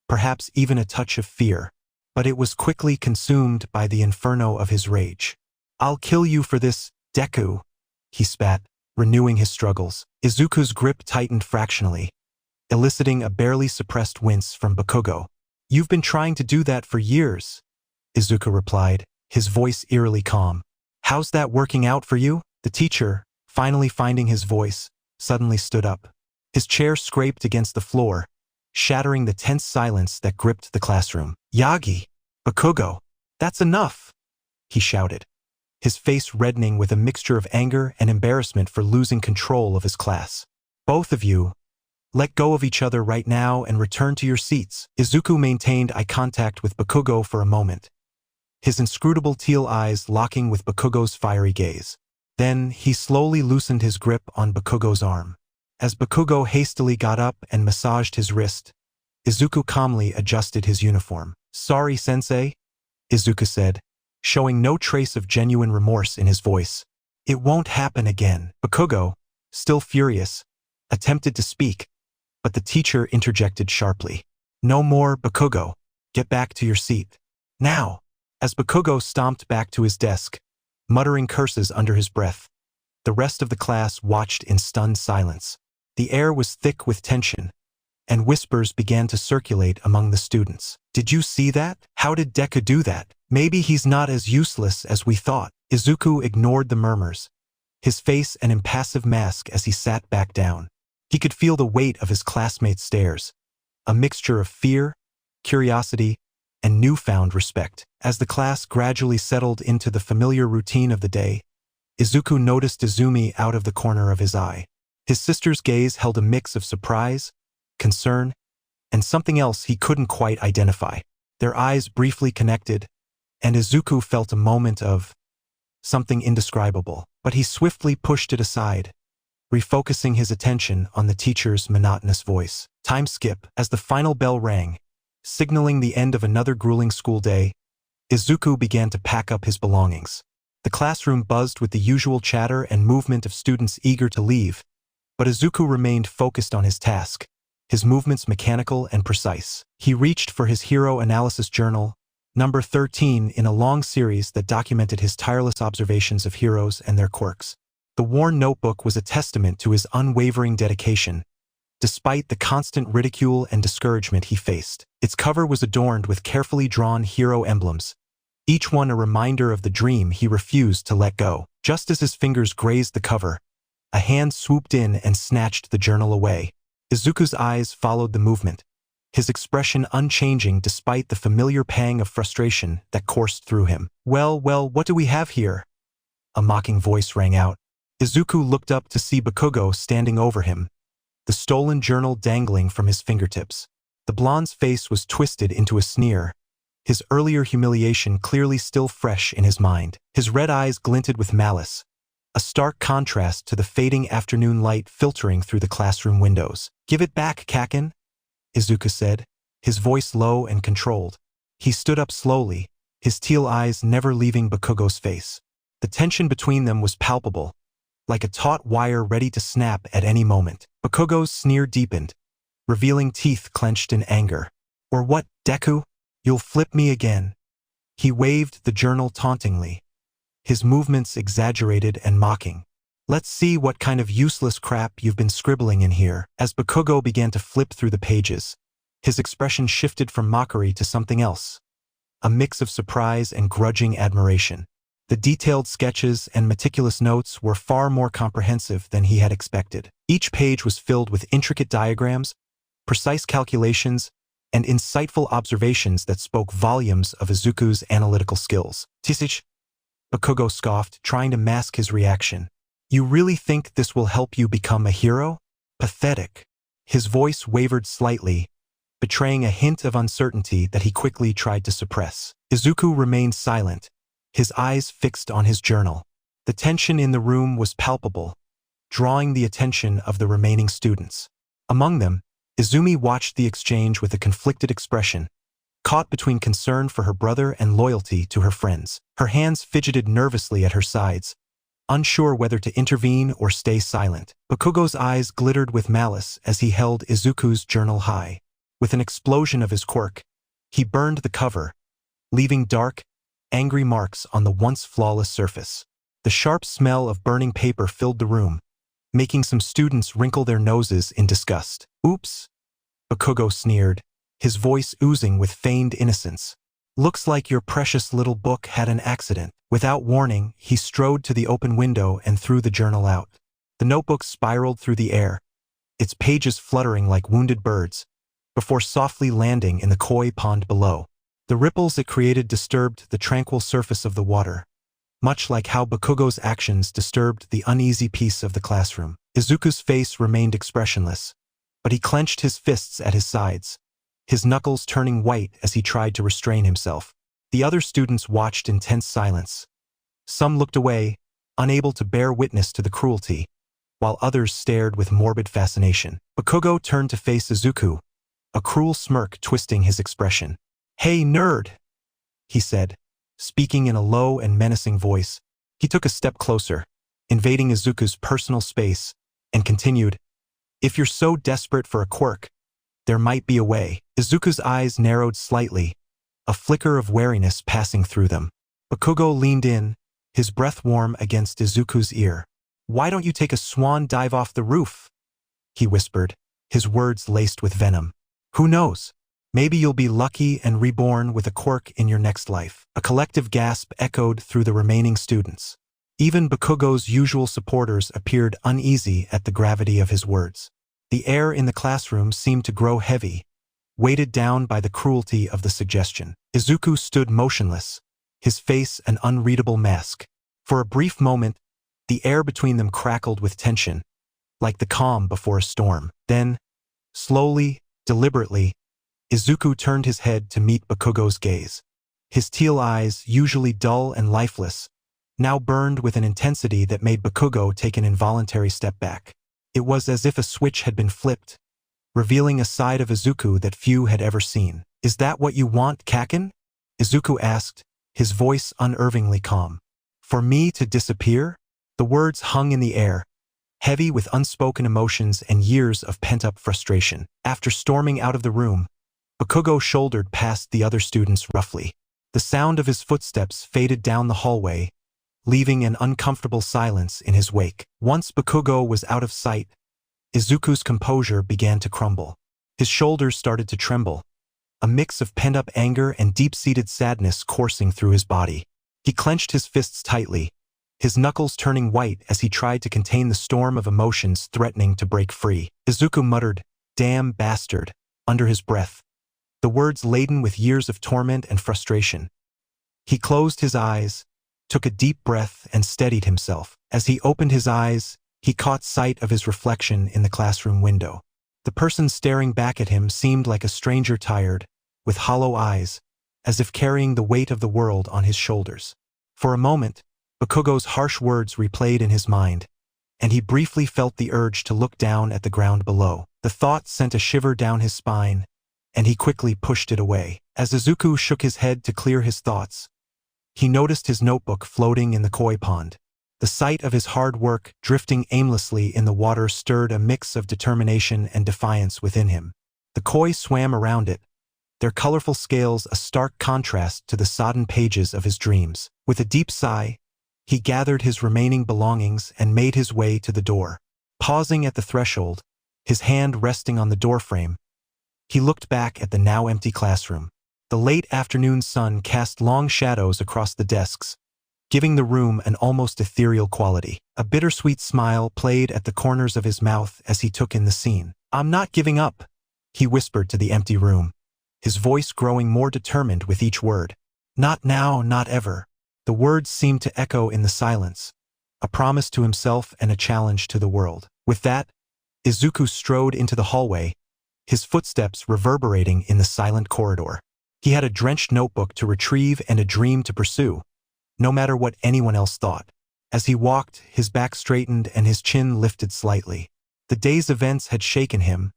perhaps even a touch of fear, but it was quickly consumed by the inferno of his rage. I'll kill you for this, Deku, he spat, renewing his struggles. Izuku's grip tightened fractionally, eliciting a barely suppressed wince from Bakugo. You've been trying to do that for years, Izuku replied, his voice eerily calm. How's that working out for you? The teacher, finally finding his voice, suddenly stood up. His chair scraped against the floor, shattering the tense silence that gripped the classroom. Yagi! Bakugo! That's enough! He shouted, his face reddening with a mixture of anger and embarrassment for losing control of his class. Both of you, let go of each other right now and return to your seats. Izuku maintained eye contact with Bakugo for a moment, his inscrutable teal eyes locking with Bakugo's fiery gaze. Then he slowly loosened his grip on Bakugo's arm. As Bakugo hastily got up and massaged his wrist, Izuku calmly adjusted his uniform. Sorry, sensei, Izuku said, showing no trace of genuine remorse in his voice. It won't happen again. Bakugo, still furious, attempted to speak, but the teacher interjected sharply. No more, Bakugo. Get back to your seat. Now, as Bakugo stomped back to his desk, muttering curses under his breath, the rest of the class watched in stunned silence. The air was thick with tension, and whispers began to circulate among the students. Did you see that? How did Deku do that? Maybe he's not as useless as we thought. Izuku ignored the murmurs, his face an impassive mask as he sat back down. He could feel the weight of his classmates' stares, a mixture of fear, curiosity, and newfound respect. As the class gradually settled into the familiar routine of the day, Izuku noticed Izumi out of the corner of his eye. His sister's gaze held a mix of surprise, concern, and something else he couldn't quite identify. Their eyes briefly connected, and Izuku felt a moment of something indescribable, but he swiftly pushed it aside, refocusing his attention on the teacher's monotonous voice. Time skip. As the final bell rang, signaling the end of another grueling school day, Izuku began to pack up his belongings. The classroom buzzed with the usual chatter and movement of students eager to leave, but Izuku remained focused on his task, his movements mechanical and precise. He reached for his hero analysis journal, number 13 in a long series that documented his tireless observations of heroes and their quirks. The worn notebook was a testament to his unwavering dedication, despite the constant ridicule and discouragement he faced. Its cover was adorned with carefully drawn hero emblems, each one a reminder of the dream he refused to let go. Just as his fingers grazed the cover, a hand swooped in and snatched the journal away. Izuku's eyes followed the movement, his expression unchanging despite the familiar pang of frustration that coursed through him. Well, what do we have here?" A mocking voice rang out. Izuku looked up to see Bakugo standing over him, the stolen journal dangling from his fingertips. The blonde's face was twisted into a sneer, his earlier humiliation clearly still fresh in his mind. His red eyes glinted with malice, a stark contrast to the fading afternoon light filtering through the classroom windows. "Give it back, Kaken," Izuku said, his voice low and controlled. He stood up slowly, his teal eyes never leaving Bakugo's face. The tension between them was palpable, like a taut wire ready to snap at any moment. Bakugo's sneer deepened, revealing teeth clenched in anger. "Or what, Deku? You'll flip me again?" He waved the journal tauntingly, his movements exaggerated and mocking. "Let's see what kind of useless crap you've been scribbling in here." As Bakugo began to flip through the pages, his expression shifted from mockery to something else, a mix of surprise and grudging admiration. The detailed sketches and meticulous notes were far more comprehensive than he had expected. Each page was filled with intricate diagrams, precise calculations, and insightful observations that spoke volumes of Izuku's analytical skills. "Tisich," Bakugo scoffed, trying to mask his reaction. "You really think this will help you become a hero? Pathetic." His voice wavered slightly, betraying a hint of uncertainty that he quickly tried to suppress. Izuku remained silent, his eyes fixed on his journal. The tension in the room was palpable, drawing the attention of the remaining students. Among them, Izumi watched the exchange with a conflicted expression, caught between concern for her brother and loyalty to her friends. Her hands fidgeted nervously at her sides, unsure whether to intervene or stay silent. Bakugo's eyes glittered with malice as he held Izuku's journal high. With an explosion of his quirk, he burned the cover, leaving dark, angry marks on the once flawless surface. The sharp smell of burning paper filled the room, making some students wrinkle their noses in disgust. "Oops," Bakugo sneered, his voice oozing with feigned innocence. "Looks like your precious little book had an accident." Without warning, he strode to the open window and threw the journal out. The notebook spiraled through the air, its pages fluttering like wounded birds, before softly landing in the koi pond below. The ripples it created disturbed the tranquil surface of the water, much like how Bakugo's actions disturbed the uneasy peace of the classroom. Izuku's face remained expressionless, but he clenched his fists at his sides, his knuckles turning white as he tried to restrain himself. The other students watched in tense silence. Some looked away, unable to bear witness to the cruelty, while others stared with morbid fascination. Bakugo turned to face Izuku, a cruel smirk twisting his expression. "Hey, nerd," he said, speaking in a low and menacing voice. He took a step closer, invading Izuku's personal space, and continued, "If you're so desperate for a quirk, there might be a way." Izuku's eyes narrowed slightly, a flicker of wariness passing through them. Bakugo leaned in, his breath warm against Izuku's ear. "Why don't you take a swan dive off the roof?" he whispered, his words laced with venom. "Who knows? Maybe you'll be lucky and reborn with a quirk in your next life." A collective gasp echoed through the remaining students. Even Bakugo's usual supporters appeared uneasy at the gravity of his words. The air in the classroom seemed to grow heavy, weighted down by the cruelty of the suggestion. Izuku stood motionless, his face an unreadable mask. For a brief moment, the air between them crackled with tension, like the calm before a storm. Then, slowly, deliberately, Izuku turned his head to meet Bakugo's gaze. His teal eyes, usually dull and lifeless, now burned with an intensity that made Bakugo take an involuntary step back. It was as if a switch had been flipped, revealing a side of Izuku that few had ever seen. "Is that what you want, Kaken?" Izuku asked, his voice unervingly calm. "For me to disappear?" The words hung in the air, heavy with unspoken emotions and years of pent-up frustration. After storming out of the room, Bakugo shouldered past the other students roughly. The sound of his footsteps faded down the hallway, leaving an uncomfortable silence in his wake. Once Bakugo was out of sight, Izuku's composure began to crumble. His shoulders started to tremble, a mix of pent-up anger and deep-seated sadness coursing through his body. He clenched his fists tightly, his knuckles turning white as he tried to contain the storm of emotions threatening to break free. Izuku muttered, "Damn bastard," under his breath, the words laden with years of torment and frustration. He closed his eyes, took a deep breath, and steadied himself. As he opened his eyes, he caught sight of his reflection in the classroom window. The person staring back at him seemed like a stranger tired, with hollow eyes, as if carrying the weight of the world on his shoulders. For a moment, Bakugo's harsh words replayed in his mind, and he briefly felt the urge to look down at the ground below. The thought sent a shiver down his spine, and he quickly pushed it away. As Izuku shook his head to clear his thoughts, he noticed his notebook floating in the koi pond. The sight of his hard work drifting aimlessly in the water stirred a mix of determination and defiance within him. The koi swam around it, their colorful scales a stark contrast to the sodden pages of his dreams. With a deep sigh, he gathered his remaining belongings and made his way to the door. Pausing at the threshold, his hand resting on the doorframe, he looked back at the now empty classroom. The late afternoon sun cast long shadows across the desks, giving the room an almost ethereal quality. A bittersweet smile played at the corners of his mouth as he took in the scene. "I'm not giving up," he whispered to the empty room, his voice growing more determined with each word. "Not now, not ever." The words seemed to echo in the silence, a promise to himself and a challenge to the world. With that, Izuku strode into the hallway, his footsteps reverberating in the silent corridor. He had a drenched notebook to retrieve and a dream to pursue, no matter what anyone else thought. As he walked, his back straightened and his chin lifted slightly. The day's events had shaken him,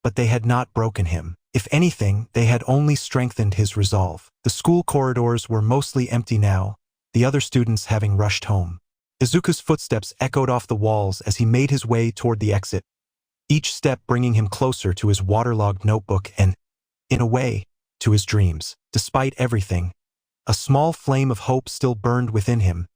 but they had not broken him. If anything, they had only strengthened his resolve. The school corridors were mostly empty now, the other students having rushed home. Izuku's footsteps echoed off the walls as he made his way toward the exit, each step bringing him closer to his waterlogged notebook and, in a way, to his dreams. Despite everything, a small flame of hope still burned within him,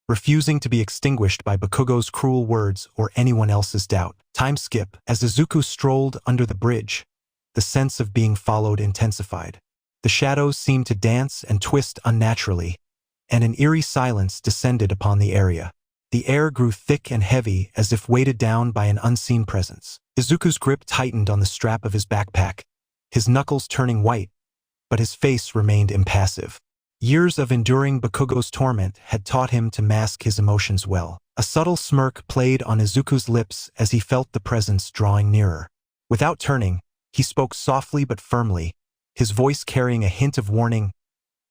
refusing to be extinguished by Bakugo's cruel words or anyone else's doubt. Time skip. As Izuku strolled under the bridge, the sense of being followed intensified. The shadows seemed to dance and twist unnaturally, and an eerie silence descended upon the area. The air grew thick and heavy as if weighted down by an unseen presence. Izuku's grip tightened on the strap of his backpack, his knuckles turning white, but his face remained impassive. Years of enduring Bakugo's torment had taught him to mask his emotions well. A subtle smirk played on Izuku's lips as he felt the presence drawing nearer. Without turning, he spoke softly but firmly, his voice carrying a hint of warning.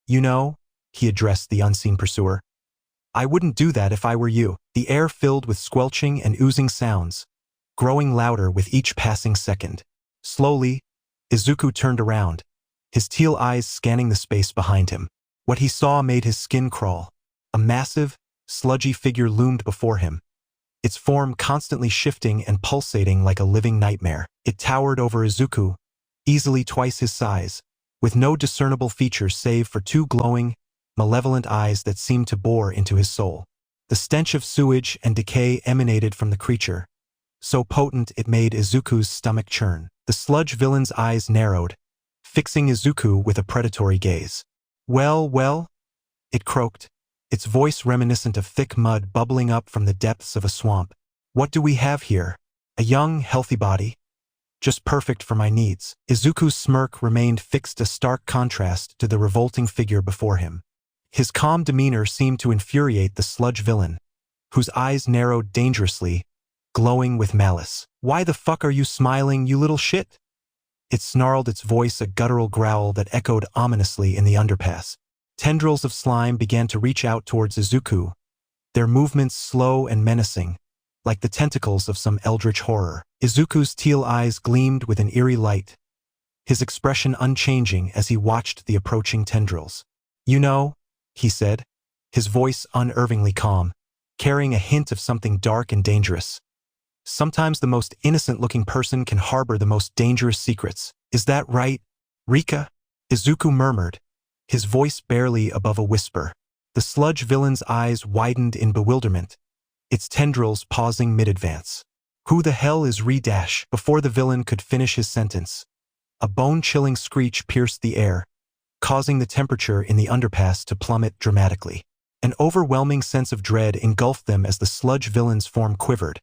"You know," he addressed the unseen pursuer, "I wouldn't do that if I were you." The air filled with squelching and oozing sounds, growing louder with each passing second. Slowly, Izuku turned around, his teal eyes scanning the space behind him. What he saw made his skin crawl. A massive, sludgy figure loomed before him, its form constantly shifting and pulsating like a living nightmare. It towered over Izuku, easily twice his size, with no discernible features save for two glowing, malevolent eyes that seemed to bore into his soul. The stench of sewage and decay emanated from the creature, so potent it made Izuku's stomach churn. The sludge villain's eyes narrowed, fixing Izuku with a predatory gaze. Well, it croaked, its voice reminiscent of thick mud bubbling up from the depths of a swamp. What do we have here? A young, healthy body? Just perfect for my needs. Izuku's smirk remained fixed, a stark contrast to the revolting figure before him. His calm demeanor seemed to infuriate the sludge villain, whose eyes narrowed dangerously, glowing with malice. Why the fuck are you smiling, you little shit? It snarled, its voice a guttural growl that echoed ominously in the underpass. Tendrils of slime began to reach out towards Izuku, their movements slow and menacing, like the tentacles of some eldritch horror. Izuku's teal eyes gleamed with an eerie light, his expression unchanging as he watched the approaching tendrils. You know, he said, his voice unervingly calm, carrying a hint of something dark and dangerous. Sometimes the most innocent-looking person can harbor the most dangerous secrets. Is that right, Rika? Izuku murmured, his voice barely above a whisper. The sludge villain's eyes widened in bewilderment, its tendrils pausing mid-advance. Who the hell is Re-? Before the villain could finish his sentence, a bone-chilling screech pierced the air, causing the temperature in the underpass to plummet dramatically. An overwhelming sense of dread engulfed them as the sludge villain's form quivered,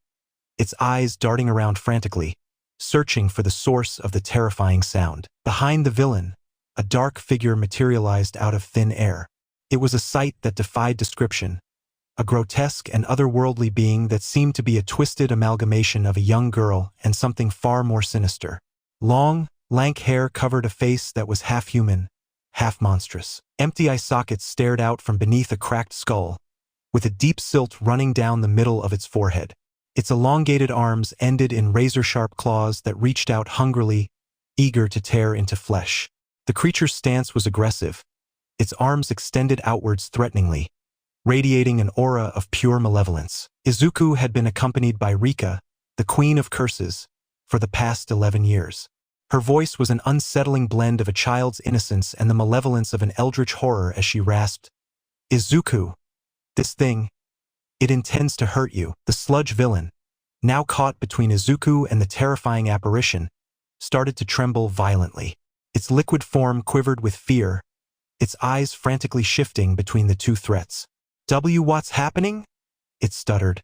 its eyes darting around frantically, searching for the source of the terrifying sound. Behind the villain, a dark figure materialized out of thin air. It was a sight that defied description, a grotesque and otherworldly being that seemed to be a twisted amalgamation of a young girl and something far more sinister. Long, lank hair covered a face that was half human, half monstrous. Empty eye sockets stared out from beneath a cracked skull, with a deep silt running down the middle of its forehead. Its elongated arms ended in razor-sharp claws that reached out hungrily, eager to tear into flesh. The creature's stance was aggressive, its arms extended outwards threateningly, radiating an aura of pure malevolence. Izuku had been accompanied by Rika, the Queen of Curses, for the past 11 years. Her voice was an unsettling blend of a child's innocence and the malevolence of an eldritch horror as she rasped, "Izuku, this thing, it intends to hurt you." The sludge villain, now caught between Izuku and the terrifying apparition, started to tremble violently. Its liquid form quivered with fear, its eyes frantically shifting between the two threats. What's happening? It stuttered,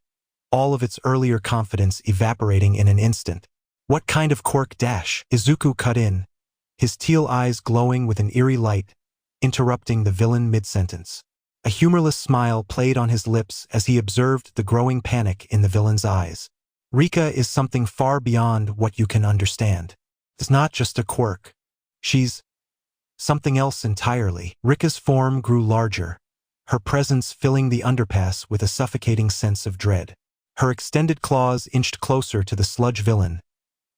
all of its earlier confidence evaporating in an instant. What kind of quirk? Izuku cut in, his teal eyes glowing with an eerie light, interrupting the villain mid-sentence. A humorless smile played on his lips as he observed the growing panic in the villain's eyes. Rika is something far beyond what you can understand. It's not just a quirk. She's something else entirely. Rika's form grew larger, her presence filling the underpass with a suffocating sense of dread. Her extended claws inched closer to the sludge villain,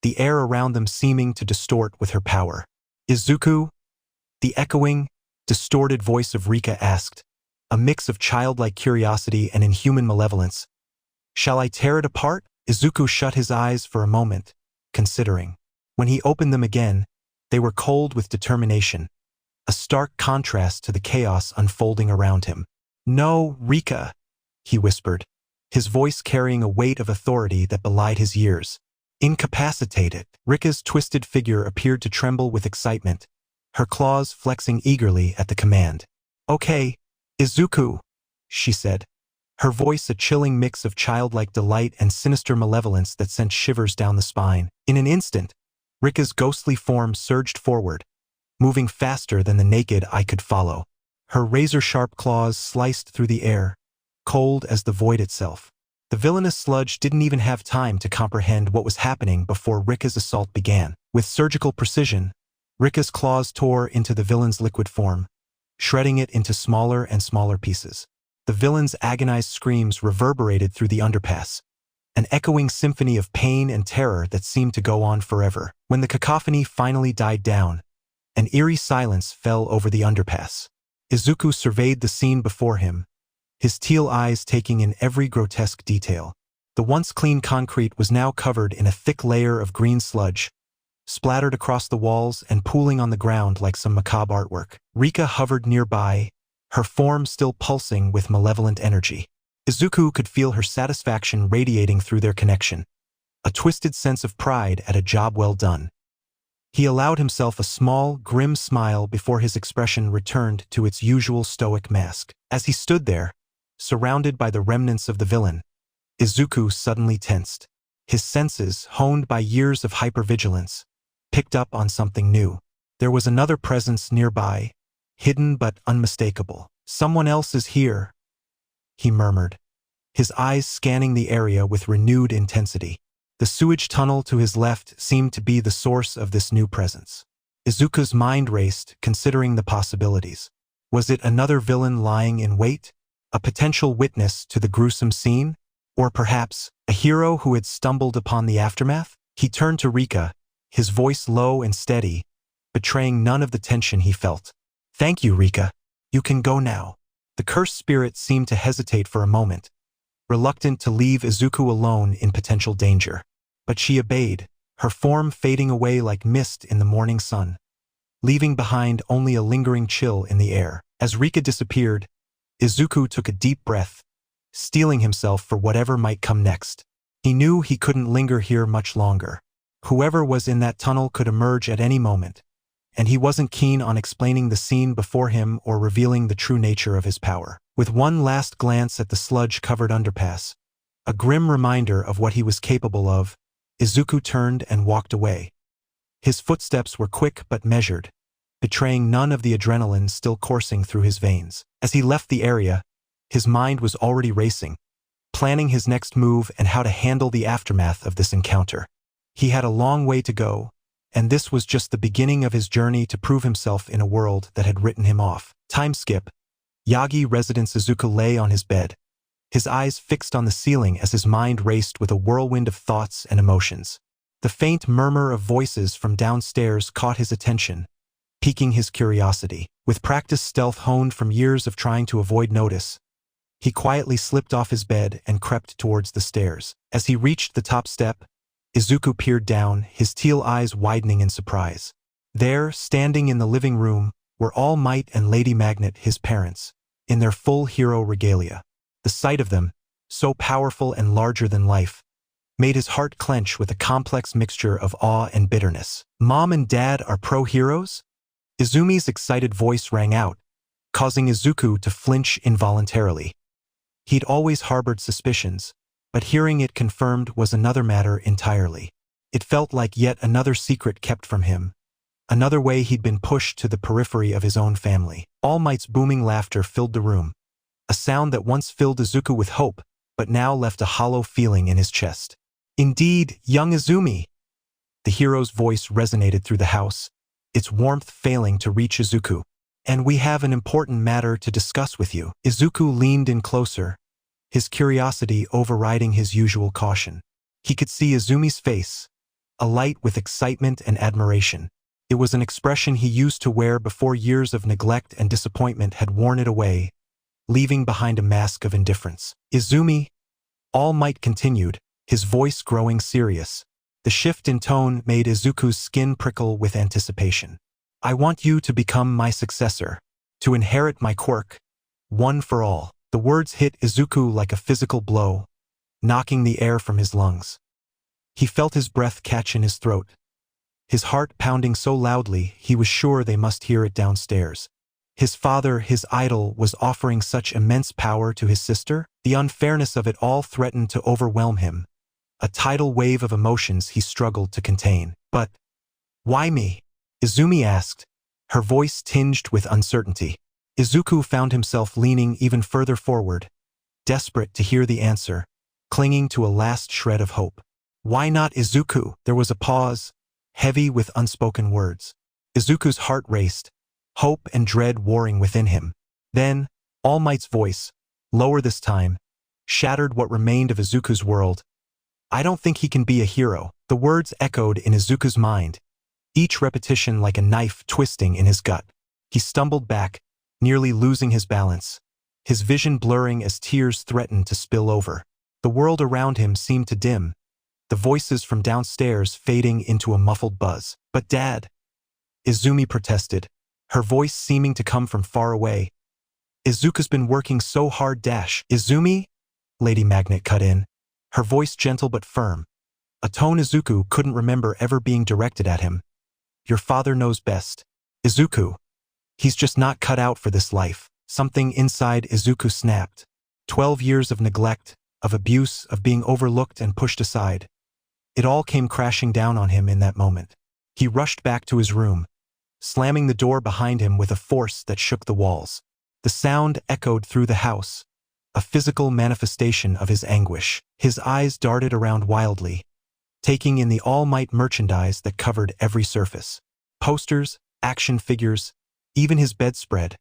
the air around them seeming to distort with her power. Izuku? The echoing, distorted voice of Rika asked, a mix of childlike curiosity and inhuman malevolence. Shall I tear it apart? Izuku shut his eyes for a moment, considering. When he opened them again, they were cold with determination, a stark contrast to the chaos unfolding around him. No, Rika, he whispered, his voice carrying a weight of authority that belied his years. Incapacitated. Rika's twisted figure appeared to tremble with excitement, her claws flexing eagerly at the command. Okay, Izuku, she said, her voice a chilling mix of childlike delight and sinister malevolence that sent shivers down the spine. In an instant, Rika's ghostly form surged forward, moving faster than the naked eye could follow. Her razor-sharp claws sliced through the air, cold as the void itself. The villainous sludge didn't even have time to comprehend what was happening before Rika's assault began. With surgical precision, Rika's claws tore into the villain's liquid form, shredding it into smaller and smaller pieces. The villain's agonized screams reverberated through the underpass, an echoing symphony of pain and terror that seemed to go on forever. When the cacophony finally died down, an eerie silence fell over the underpass. Izuku surveyed the scene before him, his teal eyes taking in every grotesque detail. The once clean concrete was now covered in a thick layer of green sludge, splattered across the walls and pooling on the ground like some macabre artwork. Rika hovered nearby, her form still pulsing with malevolent energy. Izuku could feel her satisfaction radiating through their connection, a twisted sense of pride at a job well done. He allowed himself a small, grim smile before his expression returned to its usual stoic mask. As he stood there, surrounded by the remnants of the villain, Izuku suddenly tensed. His senses, honed by years of hypervigilance, picked up on something new. There was another presence nearby, hidden but unmistakable. "Someone else is here," he murmured, his eyes scanning the area with renewed intensity. The sewage tunnel to his left seemed to be the source of this new presence. Izuku's mind raced, considering the possibilities. Was it another villain lying in wait? A potential witness to the gruesome scene? Or perhaps a hero who had stumbled upon the aftermath? He turned to Rika, his voice low and steady, betraying none of the tension he felt. "Thank you, Rika. You can go now." The cursed spirit seemed to hesitate for a moment, reluctant to leave Izuku alone in potential danger. But she obeyed, her form fading away like mist in the morning sun, leaving behind only a lingering chill in the air. As Rika disappeared, Izuku took a deep breath, steeling himself for whatever might come next. He knew he couldn't linger here much longer. Whoever was in that tunnel could emerge at any moment, and he wasn't keen on explaining the scene before him or revealing the true nature of his power. With one last glance at the sludge-covered underpass, a grim reminder of what he was capable of, Izuku turned and walked away. His footsteps were quick but measured, betraying none of the adrenaline still coursing through his veins. As he left the area, his mind was already racing, planning his next move and how to handle the aftermath of this encounter. He had a long way to go, and this was just the beginning of his journey to prove himself in a world that had written him off. Time skip. Yagi resident Izuku lay on his bed, his eyes fixed on the ceiling as his mind raced with a whirlwind of thoughts and emotions. The faint murmur of voices from downstairs caught his attention, piquing his curiosity. With practiced stealth honed from years of trying to avoid notice, he quietly slipped off his bed and crept towards the stairs. As he reached the top step, Izuku peered down, his teal eyes widening in surprise. There, standing in the living room, were All Might and Lady Magnet, his parents, in their full hero regalia. The sight of them, so powerful and larger than life, made his heart clench with a complex mixture of awe and bitterness. "Mom and Dad are pro-heroes?" Izumi's excited voice rang out, causing Izuku to flinch involuntarily. He'd always harbored suspicions, but hearing it confirmed was another matter entirely. It felt like yet another secret kept from him, another way he'd been pushed to the periphery of his own family. All Might's booming laughter filled the room, a sound that once filled Izuku with hope, but now left a hollow feeling in his chest. "Indeed, young Izumi!" The hero's voice resonated through the house, its warmth failing to reach Izuku. "And we have an important matter to discuss with you." Izuku leaned in closer, his curiosity overriding his usual caution. He could see Izumi's face, alight with excitement and admiration. It was an expression he used to wear before years of neglect and disappointment had worn it away, leaving behind a mask of indifference. "Izumi," All Might continued, his voice growing serious. The shift in tone made Izuku's skin prickle with anticipation. "I want you to become my successor, to inherit my quirk, one for all." The words hit Izuku like a physical blow, knocking the air from his lungs. He felt his breath catch in his throat, his heart pounding so loudly he was sure they must hear it downstairs. His father, his idol, was offering such immense power to his sister? The unfairness of it all threatened to overwhelm him, a tidal wave of emotions he struggled to contain. "But why me?" Izumi asked, her voice tinged with uncertainty. Izuku found himself leaning even further forward, desperate to hear the answer, clinging to a last shred of hope. "Why not Izuku?" There was a pause, heavy with unspoken words. Izuku's heart raced, hope and dread warring within him. Then, All Might's voice, lower this time, shattered what remained of Izuku's world. "I don't think he can be a hero." The words echoed in Izuku's mind, each repetition like a knife twisting in his gut. He stumbled back, nearly losing his balance, his vision blurring as tears threatened to spill over. The world around him seemed to dim, the voices from downstairs fading into a muffled buzz. "But Dad," Izumi protested, her voice seeming to come from far away. "Izuku's been working so hard. Izumi?" Lady Magnet cut in, her voice gentle but firm, a tone Izuku couldn't remember ever being directed at him. "Your father knows best. Izuku. He's just not cut out for this life." Something inside Izuku snapped. 12 years of neglect, of abuse, of being overlooked and pushed aside. It all came crashing down on him in that moment. He rushed back to his room, slamming the door behind him with a force that shook the walls. The sound echoed through the house, a physical manifestation of his anguish. His eyes darted around wildly, taking in the all-might merchandise that covered every surface. Posters, action figures, even his bedspread,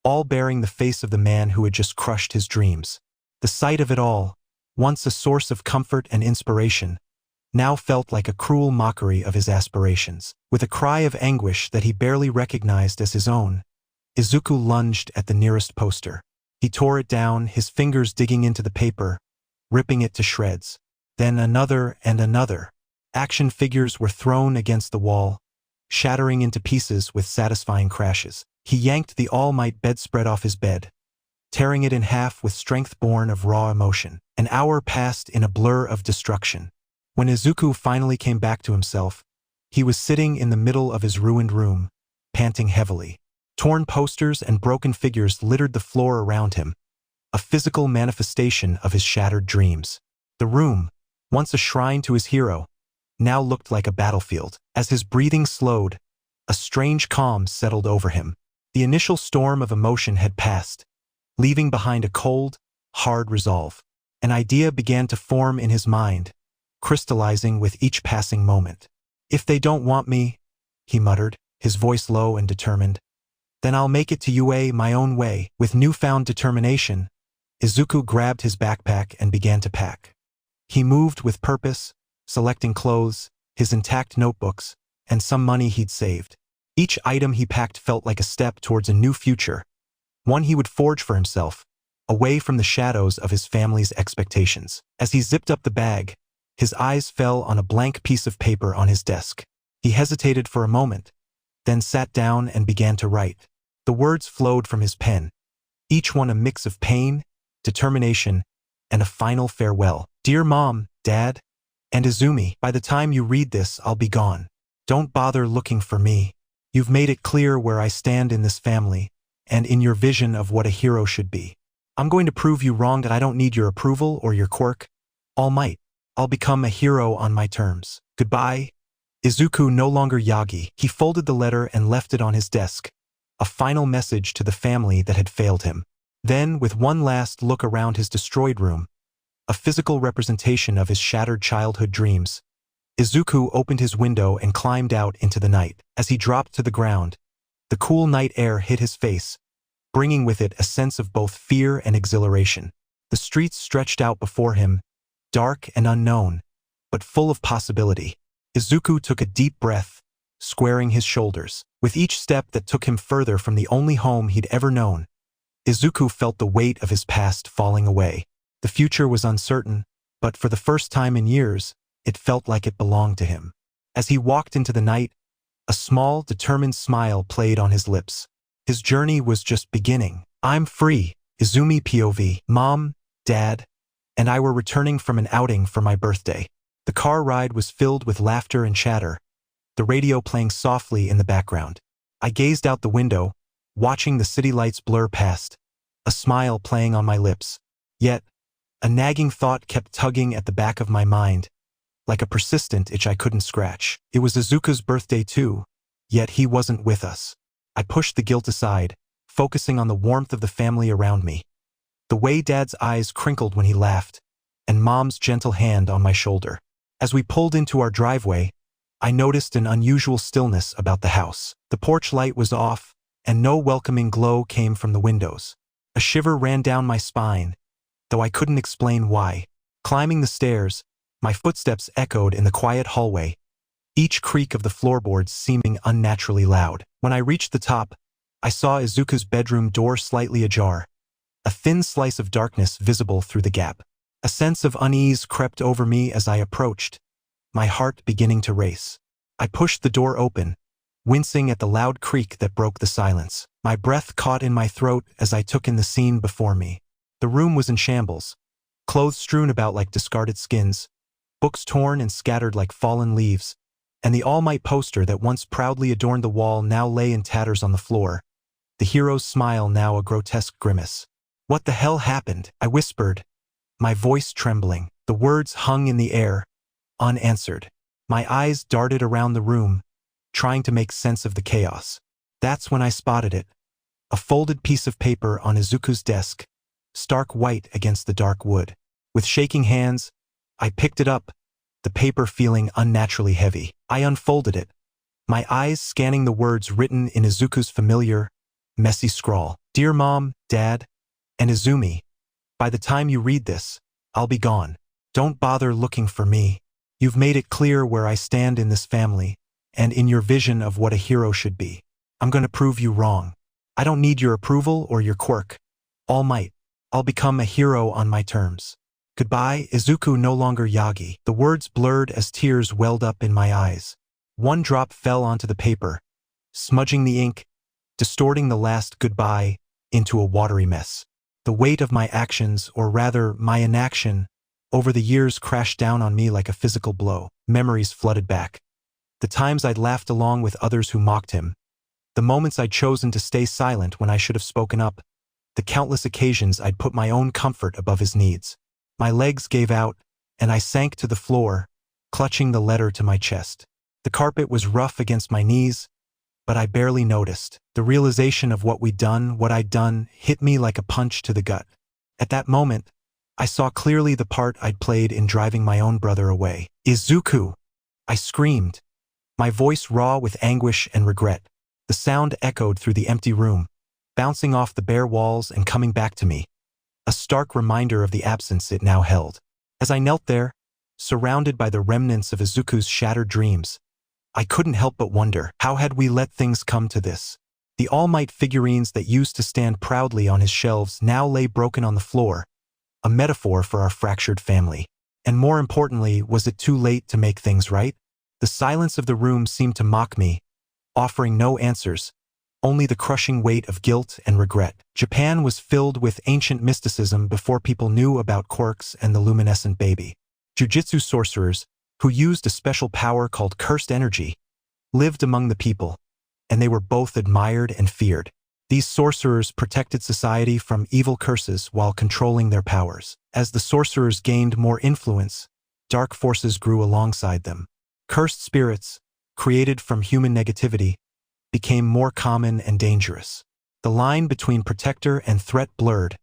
all bearing the face of the man who had just crushed his dreams. The sight of it all, once a source of comfort and inspiration, now felt like a cruel mockery of his aspirations. With a cry of anguish that he barely recognized as his own, Izuku lunged at the nearest poster. He tore it down, his fingers digging into the paper, ripping it to shreds. Then another and another. Action figures were thrown against the wall, shattering into pieces with satisfying crashes. He yanked the all-might bedspread off his bed, tearing it in half with strength born of raw emotion. An hour passed in a blur of destruction. When Izuku finally came back to himself, he was sitting in the middle of his ruined room, panting heavily. Torn posters and broken figures littered the floor around him, a physical manifestation of his shattered dreams. The room, once a shrine to his hero, now looked like a battlefield. As his breathing slowed, a strange calm settled over him. The initial storm of emotion had passed, leaving behind a cold, hard resolve. An idea began to form in his mind, crystallizing with each passing moment. "If they don't want me," he muttered, his voice low and determined, "then I'll make it to UA my own way." With newfound determination, Izuku grabbed his backpack and began to pack. He moved with purpose, selecting clothes, his intact notebooks, and some money he'd saved. Each item he packed felt like a step towards a new future, one he would forge for himself, away from the shadows of his family's expectations. As he zipped up the bag, his eyes fell on a blank piece of paper on his desk. He hesitated for a moment, then sat down and began to write. The words flowed from his pen, each one a mix of pain, determination, and a final farewell. "Dear Mom, Dad, and Izumi, by the time you read this, I'll be gone. Don't bother looking for me. You've made it clear where I stand in this family, and in your vision of what a hero should be. I'm going to prove you wrong that I don't need your approval or your quirk. All might. I'll become a hero on my terms. Goodbye." Izuku no longer Yagi. He folded the letter and left it on his desk, a final message to the family that had failed him. Then, with one last look around his destroyed room, a physical representation of his shattered childhood dreams, Izuku opened his window and climbed out into the night. As he dropped to the ground, the cool night air hit his face, bringing with it a sense of both fear and exhilaration. The streets stretched out before him, dark and unknown, but full of possibility. Izuku took a deep breath, squaring his shoulders. With each step that took him further from the only home he'd ever known, Izuku felt the weight of his past falling away. The future was uncertain, but for the first time in years, it felt like it belonged to him. As he walked into the night, a small, determined smile played on his lips. His journey was just beginning. "I'm free." Izumi POV. Mom, Dad, and I were returning from an outing for my birthday. The car ride was filled with laughter and chatter, the radio playing softly in the background. I gazed out the window, watching the city lights blur past, a smile playing on my lips. Yet, a nagging thought kept tugging at the back of my mind, like a persistent itch I couldn't scratch. It was Izuku's birthday too, yet he wasn't with us. I pushed the guilt aside, focusing on the warmth of the family around me. The way Dad's eyes crinkled when he laughed, and Mom's gentle hand on my shoulder. As we pulled into our driveway, I noticed an unusual stillness about the house. The porch light was off, and no welcoming glow came from the windows. A shiver ran down my spine, though I couldn't explain why. Climbing the stairs, my footsteps echoed in the quiet hallway, each creak of the floorboards seeming unnaturally loud. When I reached the top, I saw Izuku's bedroom door slightly ajar, a thin slice of darkness visible through the gap. A sense of unease crept over me as I approached, my heart beginning to race. I pushed the door open, wincing at the loud creak that broke the silence. My breath caught in my throat as I took in the scene before me. The room was in shambles, clothes strewn about like discarded skins, books torn and scattered like fallen leaves, and the All Might poster that once proudly adorned the wall now lay in tatters on the floor, the hero's smile now a grotesque grimace. "What the hell happened?" I whispered, my voice trembling. The words hung in the air, unanswered. My eyes darted around the room, trying to make sense of the chaos. That's when I spotted it. A folded piece of paper on Izuku's desk, stark white against the dark wood. With shaking hands, I picked it up, the paper feeling unnaturally heavy. I unfolded it, my eyes scanning the words written in Izuku's familiar, messy scrawl. "Dear Mom, Dad, and Izumi, by the time you read this, I'll be gone. Don't bother looking for me. You've made it clear where I stand in this family, and in your vision of what a hero should be. I'm gonna prove you wrong. I don't need your approval or your quirk. All Might. I'll become a hero on my terms. Goodbye, Izuku no longer Yagi." The words blurred as tears welled up in my eyes. One drop fell onto the paper, smudging the ink, distorting the last goodbye into a watery mess. The weight of my actions, or rather my inaction, over the years crashed down on me like a physical blow. Memories flooded back. The times I'd laughed along with others who mocked him, the moments I'd chosen to stay silent when I should have spoken up, the countless occasions I'd put my own comfort above his needs. My legs gave out, and I sank to the floor, clutching the letter to my chest. The carpet was rough against my knees, but I barely noticed. The realization of what I'd done, hit me like a punch to the gut. At that moment, I saw clearly the part I'd played in driving my own brother away. "Izuku!" I screamed, my voice raw with anguish and regret. The sound echoed through the empty room, bouncing off the bare walls and coming back to me, a stark reminder of the absence it now held. As I knelt there, surrounded by the remnants of Izuku's shattered dreams, I couldn't help but wonder, how had we let things come to this? The All Might figurines that used to stand proudly on his shelves now lay broken on the floor, a metaphor for our fractured family. And more importantly, was it too late to make things right? The silence of the room seemed to mock me, offering no answers, only the crushing weight of guilt and regret. Japan was filled with ancient mysticism before people knew about quirks and the luminescent baby. Jujutsu sorcerers, who used a special power called cursed energy, lived among the people, and they were both admired and feared. These sorcerers protected society from evil curses while controlling their powers. As the sorcerers gained more influence, dark forces grew alongside them. Cursed spirits, created from human negativity, became more common and dangerous. The line between protector and threat blurred,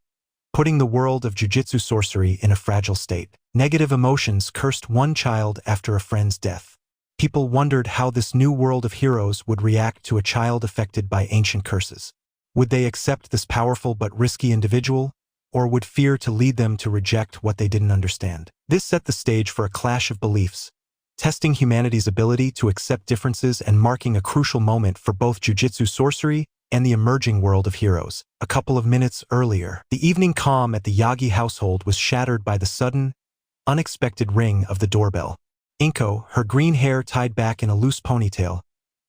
putting the world of jujutsu sorcery in a fragile state. Negative emotions cursed one child after a friend's death. People wondered how this new world of heroes would react to a child affected by ancient curses. Would they accept this powerful but risky individual, or would fear to lead them to reject what they didn't understand? This set the stage for a clash of beliefs, testing humanity's ability to accept differences and marking a crucial moment for both jujutsu sorcery and the emerging world of heroes. A couple of minutes earlier, the evening calm at the Yagi household was shattered by the sudden, unexpected ring of the doorbell. Inko, her green hair tied back in a loose ponytail,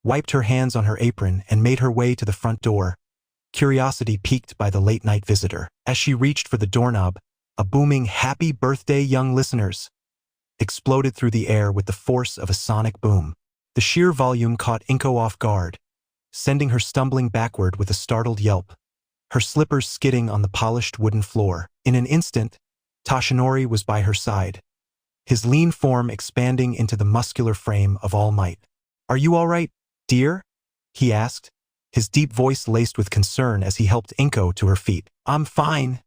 wiped her hands on her apron and made her way to the front door, curiosity piqued by the late-night visitor. As she reached for the doorknob, a booming "Happy Birthday, young listeners!" exploded through the air with the force of a sonic boom. The sheer volume caught Inko off guard, sending her stumbling backward with a startled yelp, her slippers skidding on the polished wooden floor. In an instant, Toshinori was by her side, his lean form expanding into the muscular frame of All Might. "Are you all right, dear?" he asked, his deep voice laced with concern as he helped Inko to her feet. "I'm fine,"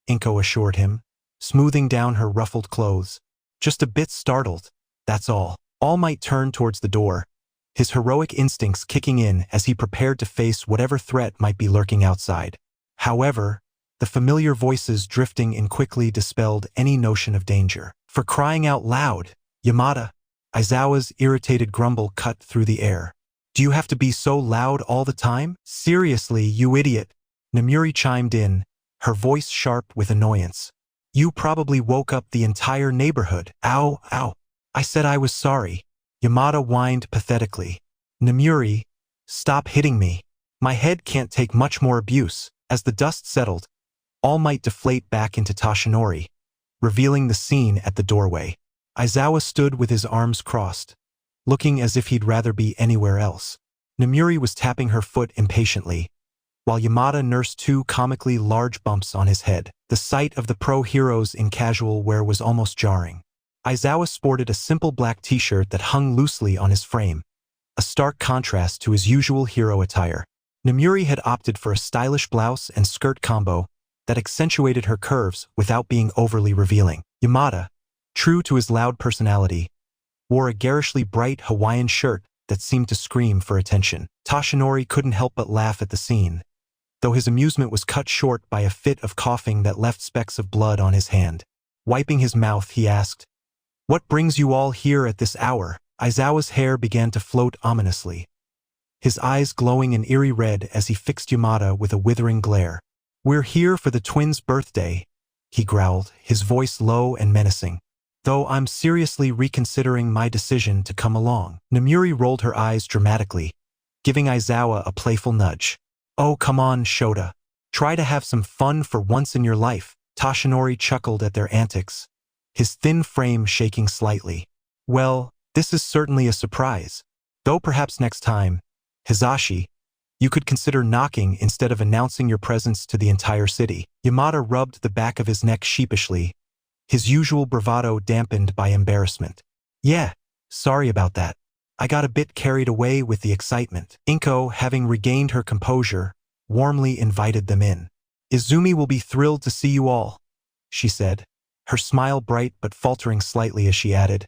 Inko assured him, smoothing down her ruffled clothes. "Just a bit startled, that's all." All Might turned towards the door, his heroic instincts kicking in as he prepared to face whatever threat might be lurking outside. However, the familiar voices drifting in quickly dispelled any notion of danger. "For crying out loud, Yamada!" Aizawa's irritated grumble cut through the air. "Do you have to be so loud all the time? Seriously, you idiot!" Namuri chimed in, her voice sharp with annoyance. You probably woke up the entire neighborhood. Ow, ow. I said I was sorry. Yamada whined pathetically. Namuri, stop hitting me. My head can't take much more abuse. As the dust settled, All Might deflate back into Toshinori, revealing the scene at the doorway. Aizawa stood with his arms crossed, looking as if he'd rather be anywhere else. Namuri was tapping her foot impatiently, while Yamada nursed two comically large bumps on his head. The sight of the pro-heroes in casual wear was almost jarring. Aizawa sported a simple black t-shirt that hung loosely on his frame, a stark contrast to his usual hero attire. Namuri had opted for a stylish blouse and skirt combo that accentuated her curves without being overly revealing. Yamada, true to his loud personality, wore a garishly bright Hawaiian shirt that seemed to scream for attention. Toshinori couldn't help but laugh at the scene, though his amusement was cut short by a fit of coughing that left specks of blood on his hand. Wiping his mouth, he asked, "What brings you all here at this hour?" Aizawa's hair began to float ominously, his eyes glowing an eerie red as he fixed Yamada with a withering glare. "We're here for the twins' birthday," he growled, his voice low and menacing. "Though I'm seriously reconsidering my decision to come along." Namuri rolled her eyes dramatically, giving Aizawa a playful nudge. "Oh, come on, Shota. Try to have some fun for once in your life." Toshinori chuckled at their antics, his thin frame shaking slightly. "Well, this is certainly a surprise. Though perhaps next time, Hizashi, you could consider knocking instead of announcing your presence to the entire city." Yamada rubbed the back of his neck sheepishly, his usual bravado dampened by embarrassment. "Yeah, sorry about that. I got a bit carried away with the excitement." Inko, having regained her composure, warmly invited them in. "Izumi will be thrilled to see you all," she said, her smile bright but faltering slightly as she added,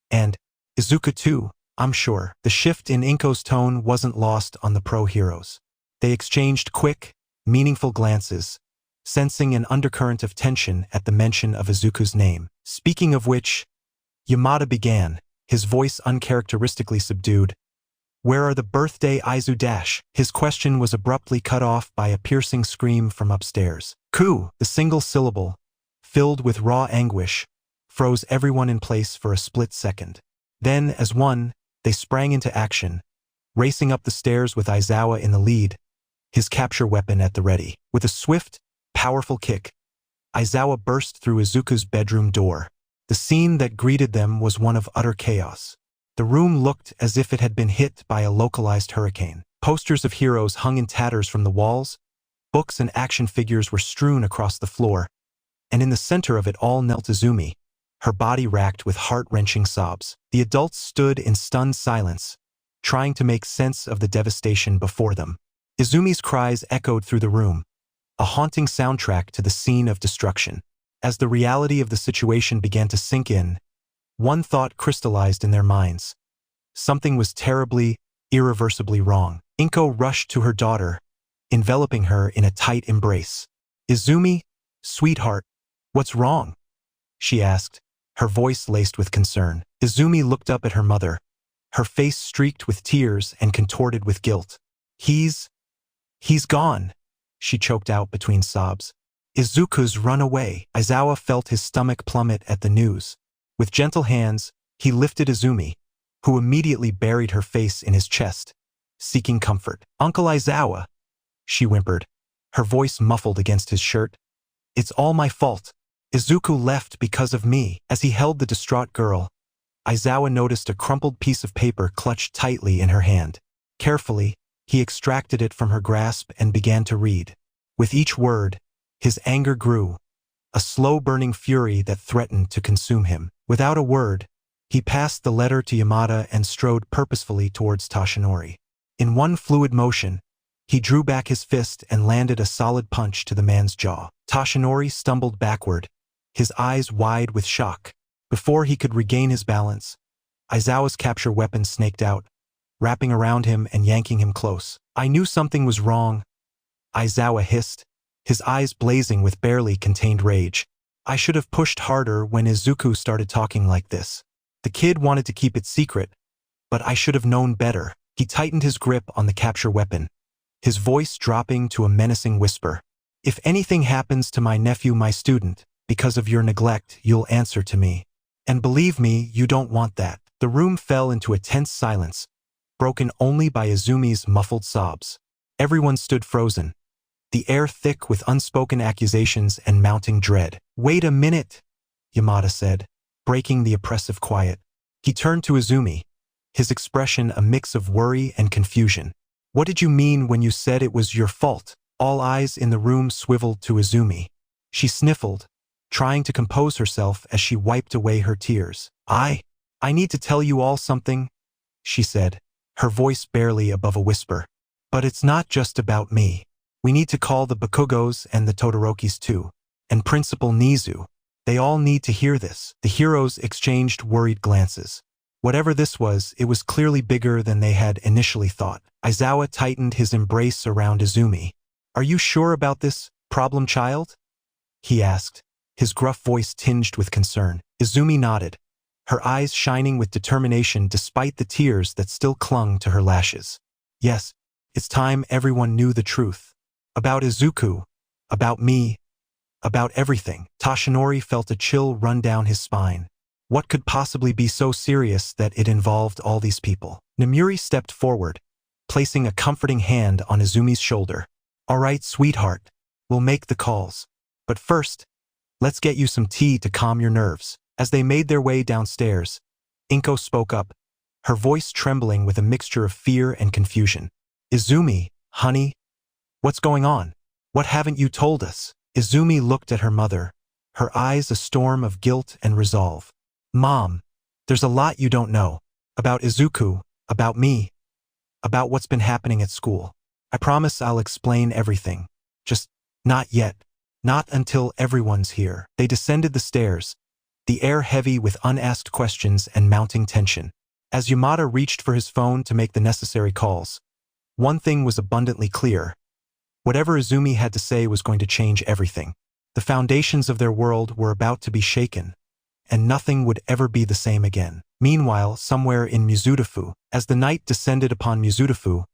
"And Izuku too, I'm sure." The shift in Inko's tone wasn't lost on the pro-heroes. They exchanged quick, meaningful glances, sensing an undercurrent of tension at the mention of Izuku's name. Speaking of which, Yamada began, his voice uncharacteristically subdued. "Where are the birthday Aizu dash?" His question was abruptly cut off by a piercing scream from upstairs. "Ku!" The single syllable, filled with raw anguish, froze everyone in place for a split second. Then, as one, they sprang into action, racing up the stairs with Aizawa in the lead, his capture weapon at the ready. With a swift, powerful kick, Aizawa burst through Izuku's bedroom door. The scene that greeted them was one of utter chaos. The room looked as if it had been hit by a localized hurricane. Posters of heroes hung in tatters from the walls, books and action figures were strewn across the floor, and in the center of it all knelt Izumi, her body racked with heart-wrenching sobs. The adults stood in stunned silence, trying to make sense of the devastation before them. Izumi's cries echoed through the room, a haunting soundtrack to the scene of destruction. As the reality of the situation began to sink in, one thought crystallized in their minds. Something was terribly, irreversibly wrong. Inko rushed to her daughter, enveloping her in a tight embrace. "Izumi, sweetheart, what's wrong?" she asked, her voice laced with concern. Izumi looked up at her mother, her face streaked with tears and contorted with guilt. He's gone," she choked out between sobs. "Izuku's run away." Aizawa felt his stomach plummet at the news. With gentle hands, he lifted Izumi, who immediately buried her face in his chest, seeking comfort. "Uncle Aizawa," she whimpered, her voice muffled against his shirt. "It's all my fault. Izuku left because of me." As he held the distraught girl, Aizawa noticed a crumpled piece of paper clutched tightly in her hand. Carefully, he extracted it from her grasp and began to read. With each word, his anger grew, a slow-burning fury that threatened to consume him. Without a word, he passed the letter to Yamada and strode purposefully towards Toshinori. In one fluid motion, he drew back his fist and landed a solid punch to the man's jaw. Toshinori stumbled backward, his eyes wide with shock. Before he could regain his balance, Aizawa's capture weapon snaked out, wrapping around him and yanking him close. "I knew something was wrong," Aizawa hissed, his eyes blazing with barely contained rage. "I should have pushed harder when Izuku started talking like this. The kid wanted to keep it secret, but I should have known better." He tightened his grip on the capture weapon, his voice dropping to a menacing whisper. "If anything happens to my nephew, my student, Because of your neglect, you'll answer to me. And believe me, you don't want that. The room fell into a tense silence, broken only by Izumi's muffled sobs. Everyone stood frozen, the air thick with unspoken accusations and mounting dread. "Wait a minute," Yamada said, breaking the oppressive quiet. He turned to Izumi, his expression a mix of worry and confusion. "What did you mean when you said it was your fault?" All eyes in the room swiveled to Izumi. She sniffled, trying to compose herself as she wiped away her tears. I need to tell you all something," she said, her voice barely above a whisper. "But it's not just about me. We need to call the Bakugos and the Todorokis too. And Principal Nizu. They all need to hear this." The heroes exchanged worried glances. Whatever this was, it was clearly bigger than they had initially thought. Aizawa tightened his embrace around Izumi. "Are you sure about this, problem child?" he asked, his gruff voice tinged with concern. Izumi nodded, her eyes shining with determination despite the tears that still clung to her lashes. "Yes, it's time everyone knew the truth. About Izuku, about me, about everything." Toshinori felt a chill run down his spine. What could possibly be so serious that it involved all these people? Namuri stepped forward, placing a comforting hand on Izumi's shoulder. "All right, sweetheart, we'll make the calls. But first, let's get you some tea to calm your nerves." As they made their way downstairs, Inko spoke up, her voice trembling with a mixture of fear and confusion. "Izumi, honey, what's going on? What haven't you told us?" Izumi looked at her mother, her eyes a storm of guilt and resolve. "Mom, there's a lot you don't know. About Izuku, about me, about what's been happening at school. I promise I'll explain everything. Just not yet. Not until everyone's here." They descended the stairs, the air heavy with unasked questions and mounting tension. As Yamada reached for his phone to make the necessary calls, one thing was abundantly clear. Whatever Izumi had to say was going to change everything. The foundations of their world were about to be shaken, and nothing would ever be the same again. Meanwhile, somewhere in Mizudafu, as the night descended upon Mizudafu,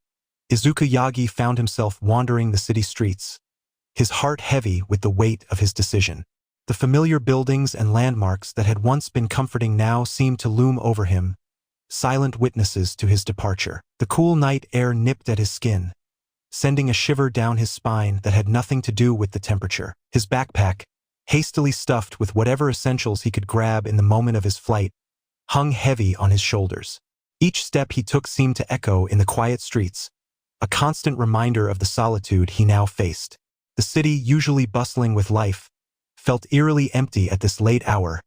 Izuku Yagi found himself wandering the city streets, his heart heavy with the weight of his decision. The familiar buildings and landmarks that had once been comforting now seemed to loom over him, silent witnesses to his departure. The cool night air nipped at his skin, sending a shiver down his spine that had nothing to do with the temperature. His backpack, hastily stuffed with whatever essentials he could grab in the moment of his flight, hung heavy on his shoulders. Each step he took seemed to echo in the quiet streets, a constant reminder of the solitude he now faced. The city, usually bustling with life, felt eerily empty at this late hour,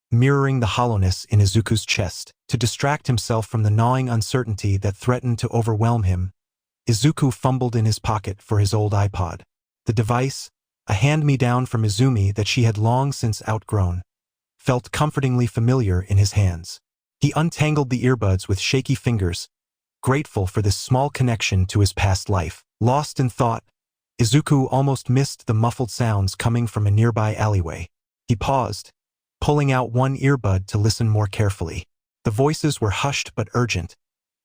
mirroring the hollowness in Izuku's chest. To distract himself from the gnawing uncertainty that threatened to overwhelm him, Izuku fumbled in his pocket for his old iPod. The device, a hand-me-down from Izumi that she had long since outgrown, felt comfortingly familiar in his hands. He untangled the earbuds with shaky fingers, grateful for this small connection to his past life. Lost in thought, Izuku almost missed the muffled sounds coming from a nearby alleyway. He paused, pulling out one earbud to listen more carefully. The voices were hushed but urgent,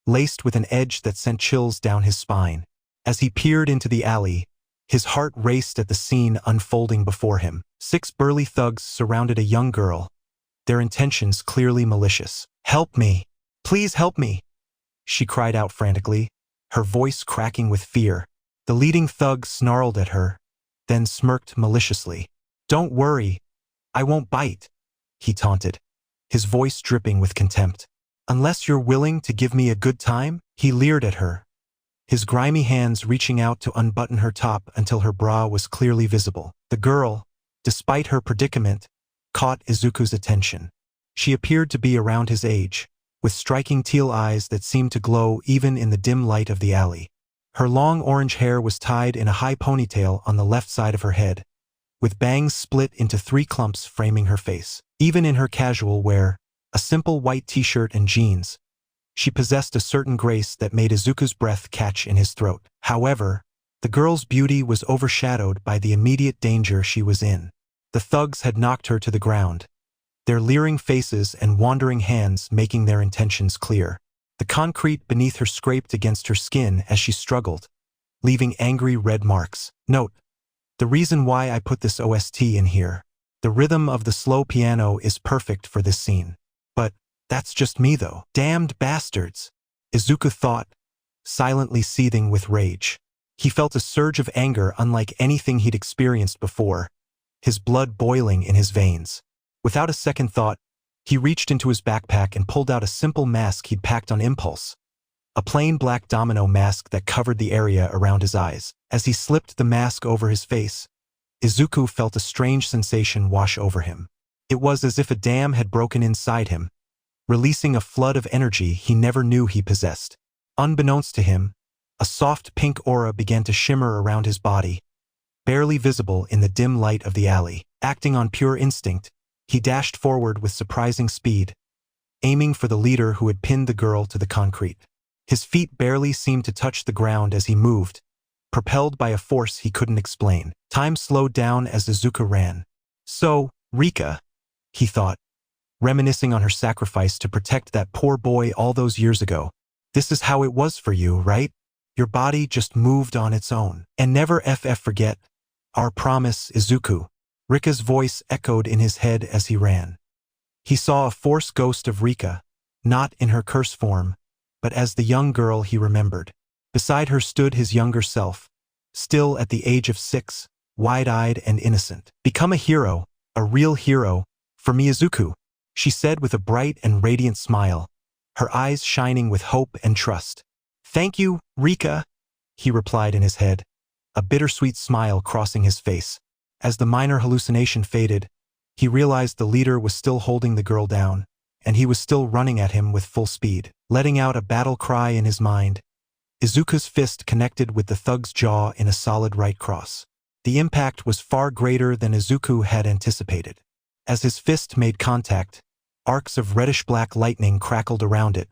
laced with an edge that sent chills down his spine. As he peered into the alley, his heart raced at the scene unfolding before him. 6 burly thugs surrounded a young girl, their intentions clearly malicious. "Help me! Please help me!" she cried out frantically, her voice cracking with fear. The leading thug snarled at her, then smirked maliciously. "Don't worry, I won't bite," he taunted, his voice dripping with contempt. "Unless you're willing to give me a good time?" He leered at her, his grimy hands reaching out to unbutton her top until her bra was clearly visible. The girl, despite her predicament, caught Izuku's attention. She appeared to be around his age, with striking teal eyes that seemed to glow even in the dim light of the alley. Her long orange hair was tied in a high ponytail on the left side of her head, with bangs split into 3 clumps framing her face. Even in her casual wear, a simple white t-shirt and jeans, she possessed a certain grace that made Izuku's breath catch in his throat. However, the girl's beauty was overshadowed by the immediate danger she was in. The thugs had knocked her to the ground, their leering faces and wandering hands making their intentions clear. The concrete beneath her scraped against her skin as she struggled, leaving angry red marks. Note: the reason why I put this OST in here. The rhythm of the slow piano is perfect for this scene. But that's just me though. Damned bastards, Izuku thought, silently seething with rage. He felt a surge of anger unlike anything he'd experienced before, his blood boiling in his veins. Without a second thought, he reached into his backpack and pulled out a simple mask he'd packed on impulse. A plain black domino mask that covered the area around his eyes. As he slipped the mask over his face, Izuku felt a strange sensation wash over him. It was as if a dam had broken inside him, releasing a flood of energy he never knew he possessed. Unbeknownst to him, a soft pink aura began to shimmer around his body, barely visible in the dim light of the alley. Acting on pure instinct, he dashed forward with surprising speed, aiming for the leader who had pinned the girl to the concrete. His feet barely seemed to touch the ground as he moved, propelled by a force he couldn't explain. Time slowed down as Izuku ran. So, Rika, he thought, reminiscing on her sacrifice to protect that poor boy all those years ago. This is how it was for you, right? Your body just moved on its own. And never forget our promise, Izuku. Rika's voice echoed in his head as he ran. He saw a force ghost of Rika, not in her curse form, but as the young girl he remembered. Beside her stood his younger self, still at the age of 6, wide-eyed and innocent. Become a hero, a real hero, for me, Izuku, she said with a bright and radiant smile, her eyes shining with hope and trust. Thank you, Rika, he replied in his head, a bittersweet smile crossing his face. As the minor hallucination faded, he realized the leader was still holding the girl down, and he was still running at him with full speed. Letting out a battle cry in his mind, Izuku's fist connected with the thug's jaw in a solid right cross. The impact was far greater than Izuku had anticipated. As his fist made contact, arcs of reddish-black lightning crackled around it,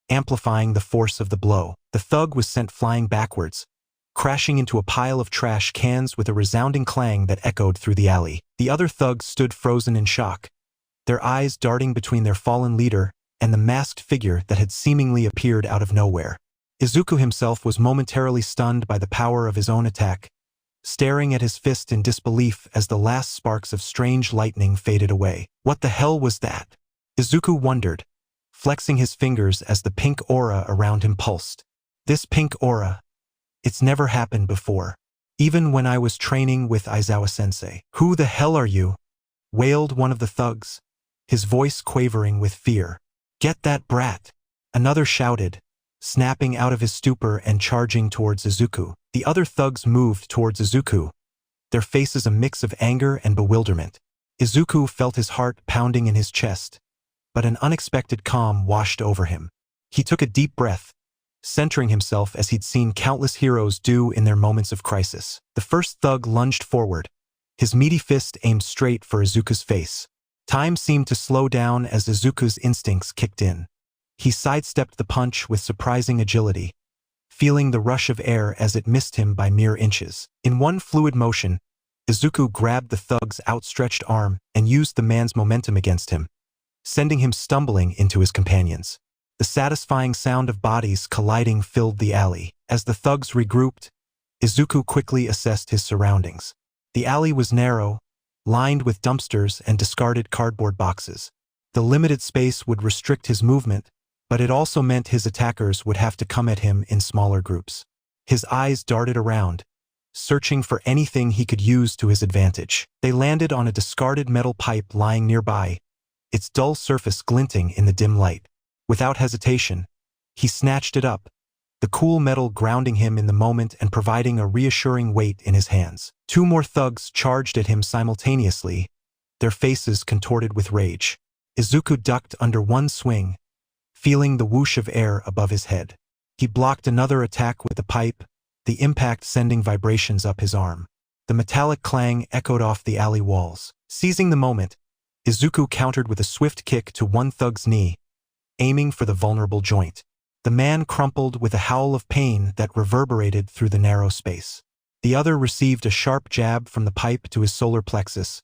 amplifying the force of the blow. The thug was sent flying backwards, crashing into a pile of trash cans with a resounding clang that echoed through the alley. The other thugs stood frozen in shock, their eyes darting between their fallen leader and the masked figure that had seemingly appeared out of nowhere. Izuku himself was momentarily stunned by the power of his own attack, staring at his fist in disbelief as the last sparks of strange lightning faded away. What the hell was that? Izuku wondered, flexing his fingers as the pink aura around him pulsed. This pink aura, it's never happened before, even when I was training with Aizawa-sensei. Who the hell are you? Wailed one of the thugs, his voice quavering with fear. Get that brat! Another shouted, snapping out of his stupor and charging towards Izuku. The other thugs moved towards Izuku, their faces a mix of anger and bewilderment. Izuku felt his heart pounding in his chest, but an unexpected calm washed over him. He took a deep breath, centering himself as he'd seen countless heroes do in their moments of crisis. The first thug lunged forward, his meaty fist aimed straight for Izuku's face. Time seemed to slow down as Izuku's instincts kicked in. He sidestepped the punch with surprising agility, feeling the rush of air as it missed him by mere inches. In one fluid motion, Izuku grabbed the thug's outstretched arm and used the man's momentum against him, sending him stumbling into his companions. The satisfying sound of bodies colliding filled the alley. As the thugs regrouped, Izuku quickly assessed his surroundings. The alley was narrow, lined with dumpsters and discarded cardboard boxes. The limited space would restrict his movement, but it also meant his attackers would have to come at him in smaller groups. His eyes darted around, searching for anything he could use to his advantage. They landed on a discarded metal pipe lying nearby, its dull surface glinting in the dim light. Without hesitation, he snatched it up, the cool metal grounding him in the moment and providing a reassuring weight in his hands. Two more thugs charged at him simultaneously, their faces contorted with rage. Izuku ducked under one swing, feeling the whoosh of air above his head. He blocked another attack with the pipe, the impact sending vibrations up his arm. The metallic clang echoed off the alley walls. Seizing the moment, Izuku countered with a swift kick to one thug's knee, aiming for the vulnerable joint. The man crumpled with a howl of pain that reverberated through the narrow space. The other received a sharp jab from the pipe to his solar plexus,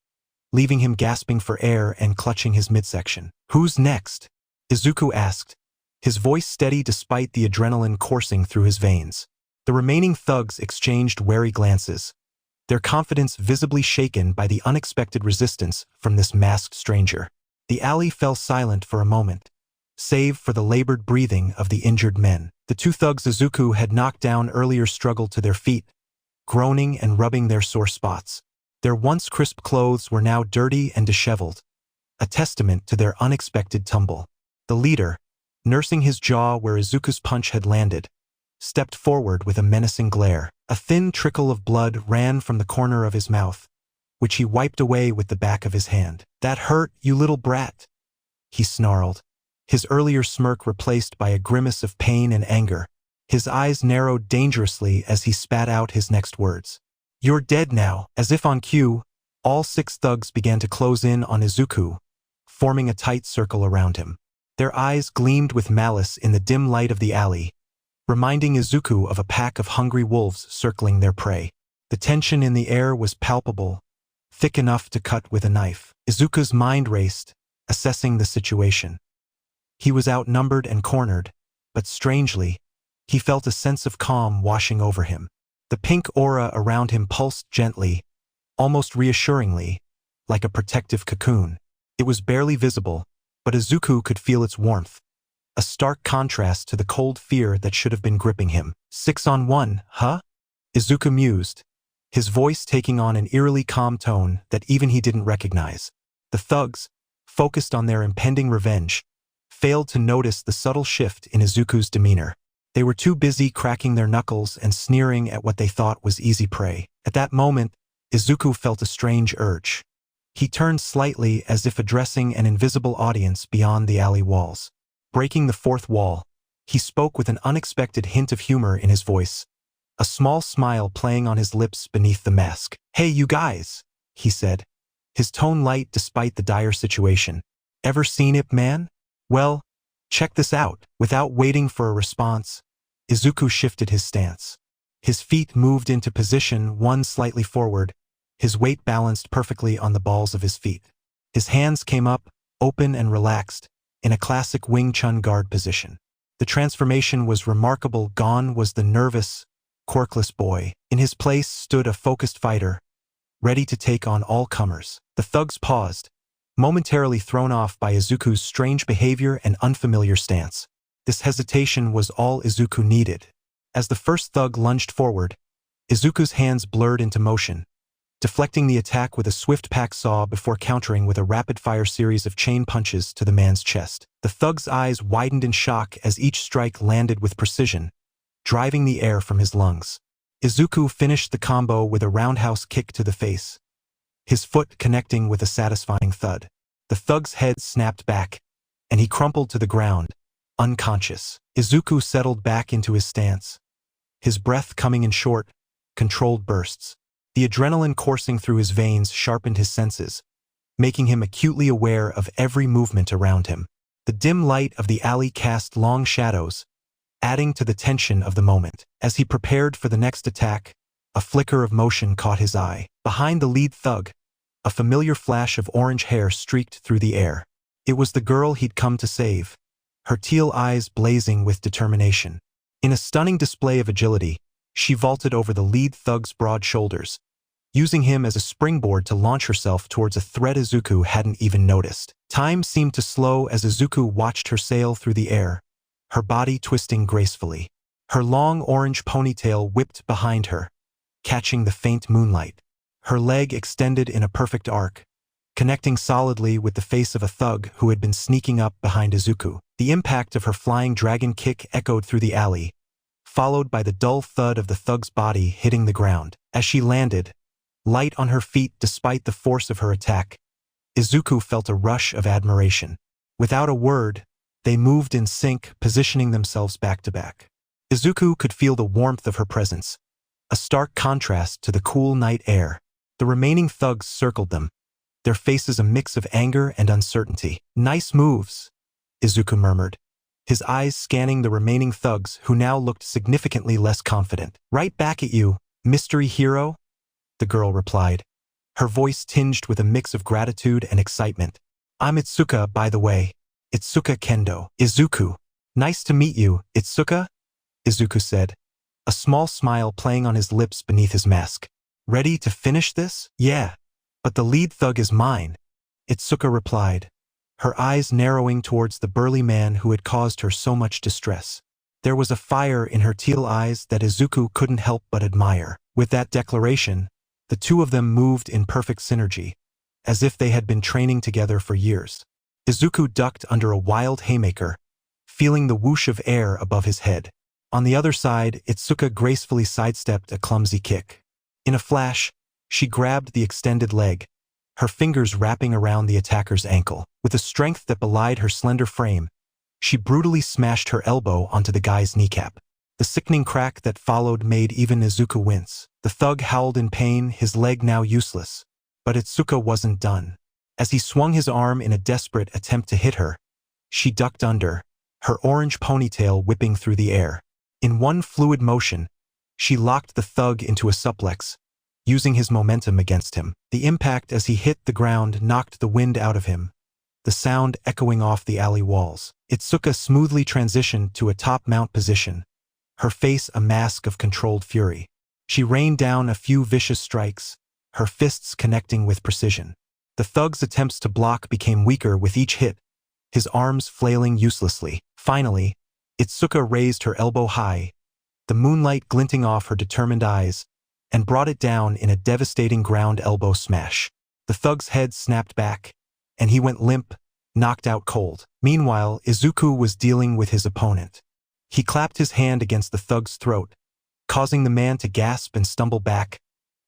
leaving him gasping for air and clutching his midsection. Who's next? Izuku asked, his voice steady despite the adrenaline coursing through his veins. The remaining thugs exchanged wary glances, their confidence visibly shaken by the unexpected resistance from this masked stranger. The alley fell silent for a moment, save for the labored breathing of the injured men. The two thugs Izuku had knocked down earlier struggled to their feet, groaning and rubbing their sore spots. Their once crisp clothes were now dirty and disheveled, a testament to their unexpected tumble. The leader, nursing his jaw where Izuku's punch had landed, stepped forward with a menacing glare. A thin trickle of blood ran from the corner of his mouth, which he wiped away with the back of his hand. "That hurt, you little brat," he snarled, his earlier smirk replaced by a grimace of pain and anger. His eyes narrowed dangerously as he spat out his next words. "You're dead now." As if on cue, all 6 thugs began to close in on Izuku, forming a tight circle around him. Their eyes gleamed with malice in the dim light of the alley, reminding Izuku of a pack of hungry wolves circling their prey. The tension in the air was palpable, thick enough to cut with a knife. Izuku's mind raced, assessing the situation. He was outnumbered and cornered, but strangely, he felt a sense of calm washing over him. The pink aura around him pulsed gently, almost reassuringly, like a protective cocoon. It was barely visible, but Izuku could feel its warmth, a stark contrast to the cold fear that should have been gripping him. 6 on 1, huh? Izuku mused, his voice taking on an eerily calm tone that even he didn't recognize. The thugs, focused on their impending revenge, failed to notice the subtle shift in Izuku's demeanor. They were too busy cracking their knuckles and sneering at what they thought was easy prey. At that moment, Izuku felt a strange urge. He turned slightly as if addressing an invisible audience beyond the alley walls. Breaking the 4th wall, he spoke with an unexpected hint of humor in his voice, a small smile playing on his lips beneath the mask. "Hey, you guys," he said, his tone light despite the dire situation. "Ever seen Ip Man? Well, check this out." Without waiting for a response, Izuku shifted his stance. His feet moved into position, one slightly forward, his weight balanced perfectly on the balls of his feet. His hands came up, open and relaxed, in a classic Wing Chun guard position. The transformation was remarkable. Gone was the nervous, quirkless boy. In his place stood a focused fighter, ready to take on all comers. The thugs paused, momentarily thrown off by Izuku's strange behavior and unfamiliar stance. This hesitation was all Izuku needed. As the first thug lunged forward, Izuku's hands blurred into motion, deflecting the attack with a swift pack saw before countering with a rapid-fire series of chain punches to the man's chest. The thug's eyes widened in shock as each strike landed with precision, driving the air from his lungs. Izuku finished the combo with a roundhouse kick to the face, his foot connecting with a satisfying thud. The thug's head snapped back, and he crumpled to the ground, unconscious. Izuku settled back into his stance, his breath coming in short, controlled bursts. The adrenaline coursing through his veins sharpened his senses, making him acutely aware of every movement around him. The dim light of the alley cast long shadows, adding to the tension of the moment. As he prepared for the next attack, a flicker of motion caught his eye. Behind the lead thug, a familiar flash of orange hair streaked through the air. It was the girl he'd come to save, her teal eyes blazing with determination. In a stunning display of agility, she vaulted over the lead thug's broad shoulders, using him as a springboard to launch herself towards a threat Izuku hadn't even noticed. Time seemed to slow as Izuku watched her sail through the air, her body twisting gracefully. Her long orange ponytail whipped behind her, catching the faint moonlight. Her leg extended in a perfect arc, connecting solidly with the face of a thug who had been sneaking up behind Izuku. The impact of her flying dragon kick echoed through the alley, followed by the dull thud of the thug's body hitting the ground. As she landed, light on her feet despite the force of her attack, Izuku felt a rush of admiration. Without a word, they moved in sync, positioning themselves back to back. Izuku could feel the warmth of her presence, a stark contrast to the cool night air. The remaining thugs circled them, their faces a mix of anger and uncertainty. "Nice moves," Izuku murmured, his eyes scanning the remaining thugs who now looked significantly less confident. "Right back at you, mystery hero," the girl replied, her voice tinged with a mix of gratitude and excitement. "I'm Itsuka, by the way. Itsuka Kendo." "Izuku. Nice to meet you, Itsuka," Izuku said, a small smile playing on his lips beneath his mask. Ready to finish this? Yeah, but the lead thug is mine, Itsuka replied, her eyes narrowing towards the burly man who had caused her so much distress. There was a fire in her teal eyes that Izuku couldn't help but admire. With that declaration, the two of them moved in perfect synergy, as if they had been training together for years. Izuku ducked under a wild haymaker, feeling the whoosh of air above his head. On the other side, Itsuka gracefully sidestepped a clumsy kick. In a flash, she grabbed the extended leg, her fingers wrapping around the attacker's ankle. With a strength that belied her slender frame, she brutally smashed her elbow onto the guy's kneecap. The sickening crack that followed made even Izuku wince. The thug howled in pain, his leg now useless. But Itsuka wasn't done. As he swung his arm in a desperate attempt to hit her, she ducked under, her orange ponytail whipping through the air. In one fluid motion, she locked the thug into a suplex, using his momentum against him. The impact as he hit the ground knocked the wind out of him, the sound echoing off the alley walls. Itsuka smoothly transitioned to a top mount position, her face a mask of controlled fury. She rained down a few vicious strikes, her fists connecting with precision. The thug's attempts to block became weaker with each hit, his arms flailing uselessly. Finally, Itsuka raised her elbow high, the moonlight glinting off her determined eyes, and brought it down in a devastating ground elbow smash. The thug's head snapped back, and he went limp, knocked out cold. Meanwhile, Izuku was dealing with his opponent. He clapped his hand against the thug's throat, causing the man to gasp and stumble back,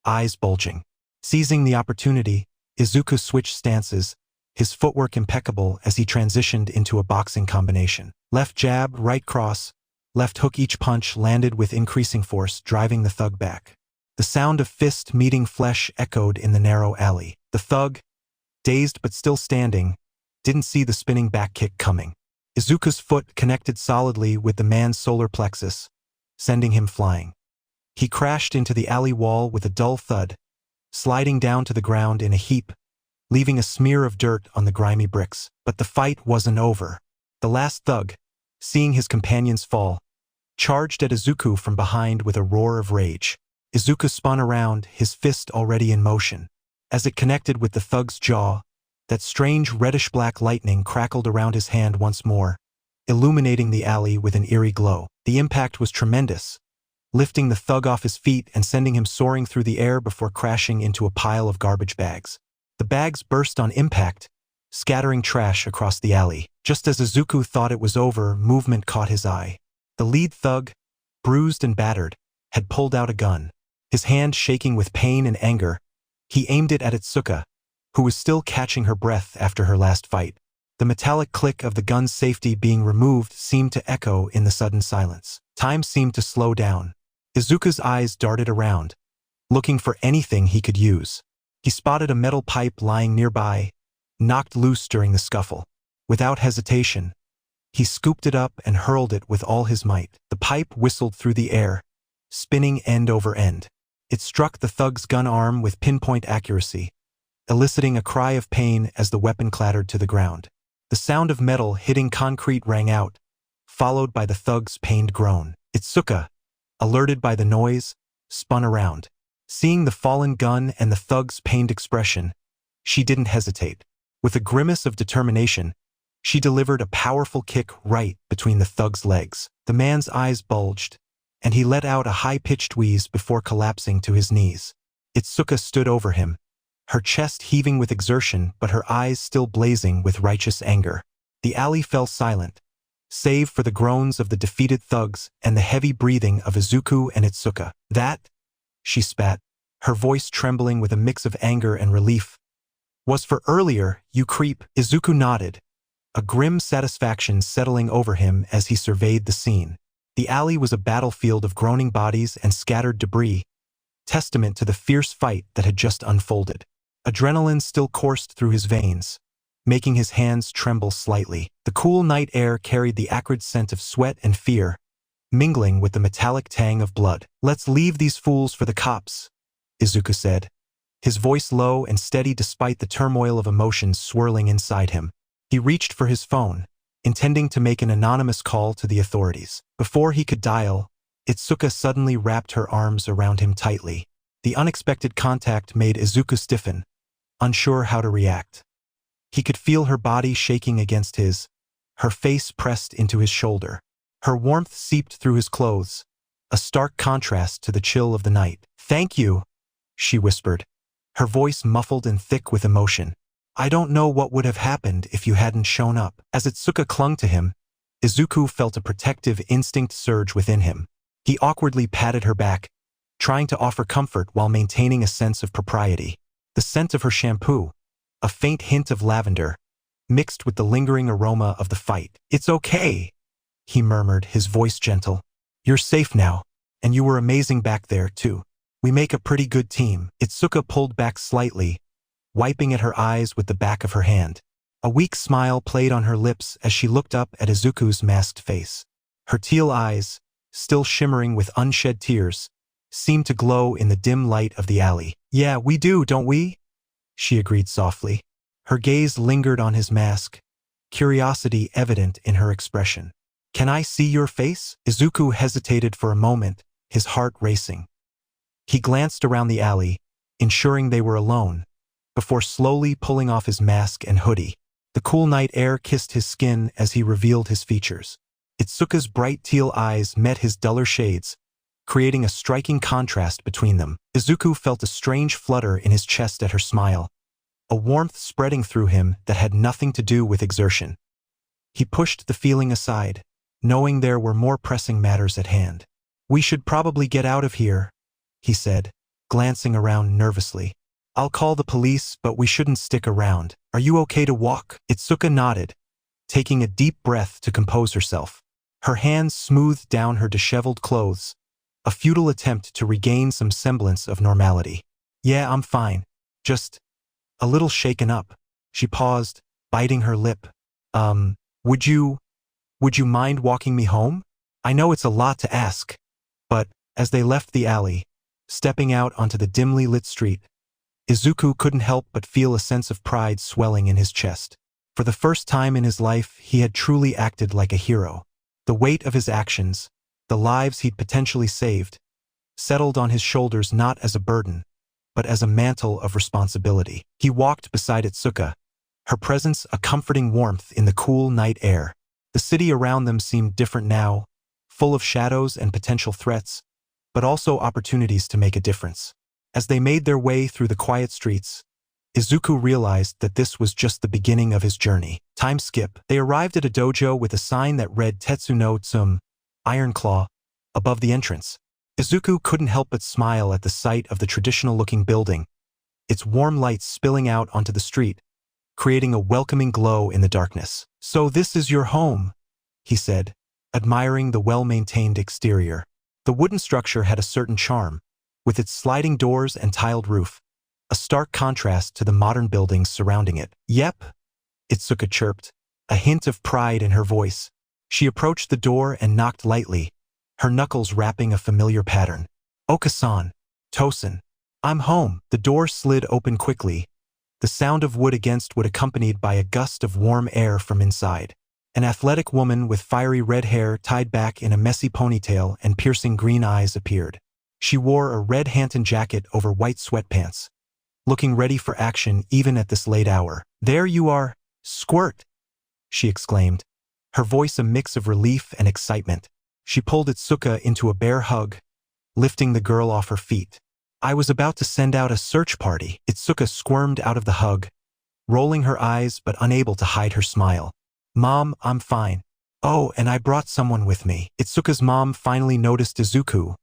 eyes bulging. Seizing the opportunity, Izuku switched stances, his footwork impeccable as he transitioned into a boxing combination. Left jab, right cross, left hook. Each punch landed with increasing force, driving the thug back. The sound of fist meeting flesh echoed in the narrow alley. The thug, dazed but still standing, didn't see the spinning back kick coming. Izuku's foot connected solidly with the man's solar plexus, sending him flying. He crashed into the alley wall with a dull thud, sliding down to the ground in a heap, leaving a smear of dirt on the grimy bricks. But the fight wasn't over. The last thug, seeing his companions fall, charged at Izuku from behind with a roar of rage. Izuku spun around, his fist already in motion. As it connected with the thug's jaw, that strange reddish-black lightning crackled around his hand once more, illuminating the alley with an eerie glow. The impact was tremendous, lifting the thug off his feet and sending him soaring through the air before crashing into a pile of garbage bags. The bags burst on impact, scattering trash across the alley. Just as Izuku thought it was over, movement caught his eye. The lead thug, bruised and battered, had pulled out a gun. His hand shaking with pain and anger, he aimed it at Itsuka, who was still catching her breath after her last fight. The metallic click of the gun's safety being removed seemed to echo in the sudden silence. Time seemed to slow down. Izuku's eyes darted around, looking for anything he could use. He spotted a metal pipe lying nearby, knocked loose during the scuffle. Without hesitation, he scooped it up and hurled it with all his might. The pipe whistled through the air, spinning end over end. It struck the thug's gun arm with pinpoint accuracy, eliciting a cry of pain as the weapon clattered to the ground. The sound of metal hitting concrete rang out, followed by the thug's pained groan. Itsuka, alerted by the noise, spun around. Seeing the fallen gun and the thug's pained expression, she didn't hesitate. With a grimace of determination, she delivered a powerful kick right between the thug's legs. The man's eyes bulged, and he let out a high-pitched wheeze before collapsing to his knees. Itsuka stood over him, her chest heaving with exertion but her eyes still blazing with righteous anger. The alley fell silent, save for the groans of the defeated thugs and the heavy breathing of Izuku and Itsuka. "That," she spat, her voice trembling with a mix of anger and relief, "was for earlier, you creep." Izuku nodded, a grim satisfaction settling over him as he surveyed the scene. The alley was a battlefield of groaning bodies and scattered debris, testament to the fierce fight that had just unfolded. Adrenaline still coursed through his veins, making his hands tremble slightly. The cool night air carried the acrid scent of sweat and fear, mingling with the metallic tang of blood. "Let's leave these fools for the cops," Izuku said, his voice low and steady despite the turmoil of emotions swirling inside him. He reached for his phone, intending to make an anonymous call to the authorities. Before he could dial, Itsuka suddenly wrapped her arms around him tightly. The unexpected contact made Izuku stiffen, unsure how to react. He could feel her body shaking against his, her face pressed into his shoulder. Her warmth seeped through his clothes, a stark contrast to the chill of the night. "Thank you," she whispered, her voice muffled and thick with emotion. "I don't know what would have happened if you hadn't shown up." As Itsuka clung to him, Izuku felt a protective instinct surge within him. He awkwardly patted her back, trying to offer comfort while maintaining a sense of propriety. The scent of her shampoo, a faint hint of lavender, mixed with the lingering aroma of the fight. "It's okay," he murmured, his voice gentle. "You're safe now, and you were amazing back there, too. We make a pretty good team." Itsuka pulled back slightly, wiping at her eyes with the back of her hand. A weak smile played on her lips as she looked up at Izuku's masked face. Her teal eyes, still shimmering with unshed tears, seemed to glow in the dim light of the alley. "Yeah, we do, don't we?" she agreed softly. Her gaze lingered on his mask, curiosity evident in her expression. "Can I see your face?" Izuku hesitated for a moment, his heart racing. He glanced around the alley, ensuring they were alone, before slowly pulling off his mask and hoodie. The cool night air kissed his skin as he revealed his features. Itsuka's bright teal eyes met his duller shades, creating a striking contrast between them. Izuku felt a strange flutter in his chest at her smile, a warmth spreading through him that had nothing to do with exertion. He pushed the feeling aside, knowing there were more pressing matters at hand. "We should probably get out of here," he said, glancing around nervously. "I'll call the police, but we shouldn't stick around. Are you okay to walk?" Itsuka nodded, taking a deep breath to compose herself. Her hands smoothed down her disheveled clothes, a futile attempt to regain some semblance of normality. "Yeah, I'm fine. Just a little shaken up." She paused, biting her lip. Would you mind walking me home? I know it's a lot to ask." But, as they left the alley, stepping out onto the dimly lit street, Izuku couldn't help but feel a sense of pride swelling in his chest. For the first time in his life, he had truly acted like a hero. The weight of his actions, the lives he'd potentially saved, settled on his shoulders not as a burden, but as a mantle of responsibility. He walked beside Itsuka, her presence a comforting warmth in the cool night air. The city around them seemed different now, full of shadows and potential threats, but also opportunities to make a difference. As they made their way through the quiet streets, Izuku realized that this was just the beginning of his journey. Time skip. They arrived at a dojo with a sign that read Tetsu no Tsum, Iron Claw, above the entrance. Izuku couldn't help but smile at the sight of the traditional-looking building, its warm lights spilling out onto the street, creating a welcoming glow in the darkness. "So this is your home," he said, admiring the well-maintained exterior. The wooden structure had a certain charm, with its sliding doors and tiled roof, a stark contrast to the modern buildings surrounding it. "Yep," Itsuka chirped, a hint of pride in her voice. She approached the door and knocked lightly, her knuckles rapping a familiar pattern. "Okasan, Tosin, I'm home." The door slid open quickly, the sound of wood against wood accompanied by a gust of warm air from inside. An athletic woman with fiery red hair tied back in a messy ponytail and piercing green eyes appeared. She wore a red Hanton jacket over white sweatpants, looking ready for action even at this late hour. "There you are, Squirt," she exclaimed, her voice a mix of relief and excitement. She pulled Itsuka into a bear hug, lifting the girl off her feet. "I was about to send out a search party." Itsuka squirmed out of the hug, rolling her eyes but unable to hide her smile. "Mom, I'm fine. Oh, and I brought someone with me." Itsuka's mom finally noticed Izuku,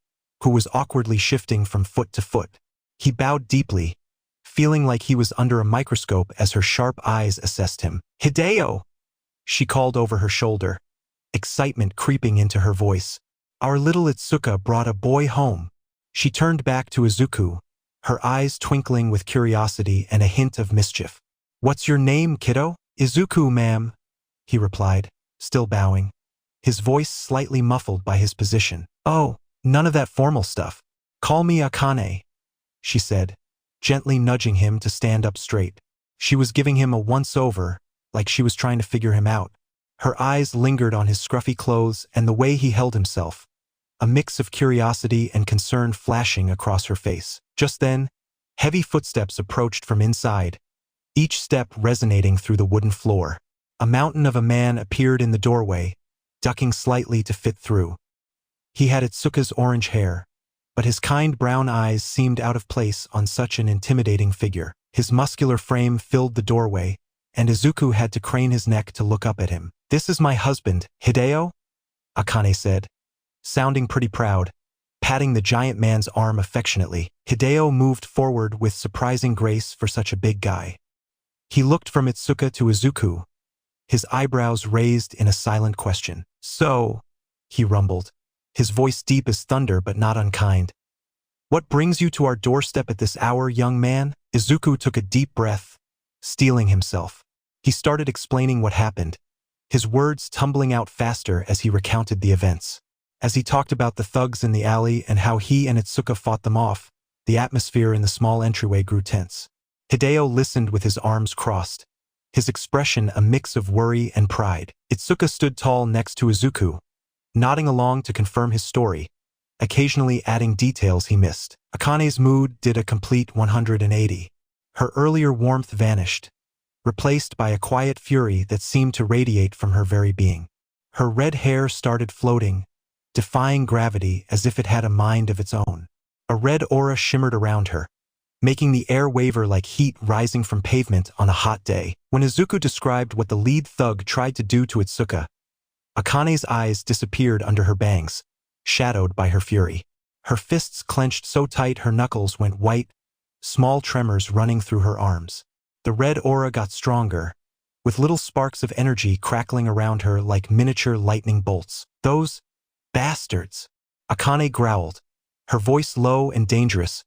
who was awkwardly shifting from foot to foot. He bowed deeply, feeling like he was under a microscope as her sharp eyes assessed him. "Hideo!" she called over her shoulder, excitement creeping into her voice. "Our little Itsuka brought a boy home." She turned back to Izuku, her eyes twinkling with curiosity and a hint of mischief. "What's your name, kiddo?" "Izuku, ma'am," he replied, still bowing, his voice slightly muffled by his position. "Oh, none of that formal stuff. Call me Akane," she said, gently nudging him to stand up straight. She was giving him a once-over, like she was trying to figure him out. Her eyes lingered on his scruffy clothes and the way he held himself, a mix of curiosity and concern flashing across her face. Just then, heavy footsteps approached from inside, each step resonating through the wooden floor. A mountain of a man appeared in the doorway, ducking slightly to fit through. He had Itsuka's orange hair, but his kind brown eyes seemed out of place on such an intimidating figure. His muscular frame filled the doorway, and Izuku had to crane his neck to look up at him. "This is my husband, Hideo," Akane said, sounding pretty proud, patting the giant man's arm affectionately. Hideo moved forward with surprising grace for such a big guy. He looked from Itsuka to Izuku, his eyebrows raised in a silent question. "So," he rumbled, his voice deep as thunder but not unkind. "What brings you to our doorstep at this hour, young man?" Izuku took a deep breath, steeling himself. He started explaining what happened, his words tumbling out faster as he recounted the events. As he talked about the thugs in the alley and how he and Itsuka fought them off, the atmosphere in the small entryway grew tense. Hideo listened with his arms crossed, his expression a mix of worry and pride. Itsuka stood tall next to Izuku, nodding along to confirm his story, occasionally adding details he missed. Akane's mood did a complete 180. Her earlier warmth vanished, replaced by a quiet fury that seemed to radiate from her very being. Her red hair started floating, defying gravity as if it had a mind of its own. A red aura shimmered around her, making the air waver like heat rising from pavement on a hot day. When Izuku described what the lead thug tried to do to Itsuka, Akane's eyes disappeared under her bangs, shadowed by her fury. Her fists clenched so tight her knuckles went white, small tremors running through her arms. The red aura got stronger, with little sparks of energy crackling around her like miniature lightning bolts. "Those bastards!" Akane growled, her voice low and dangerous,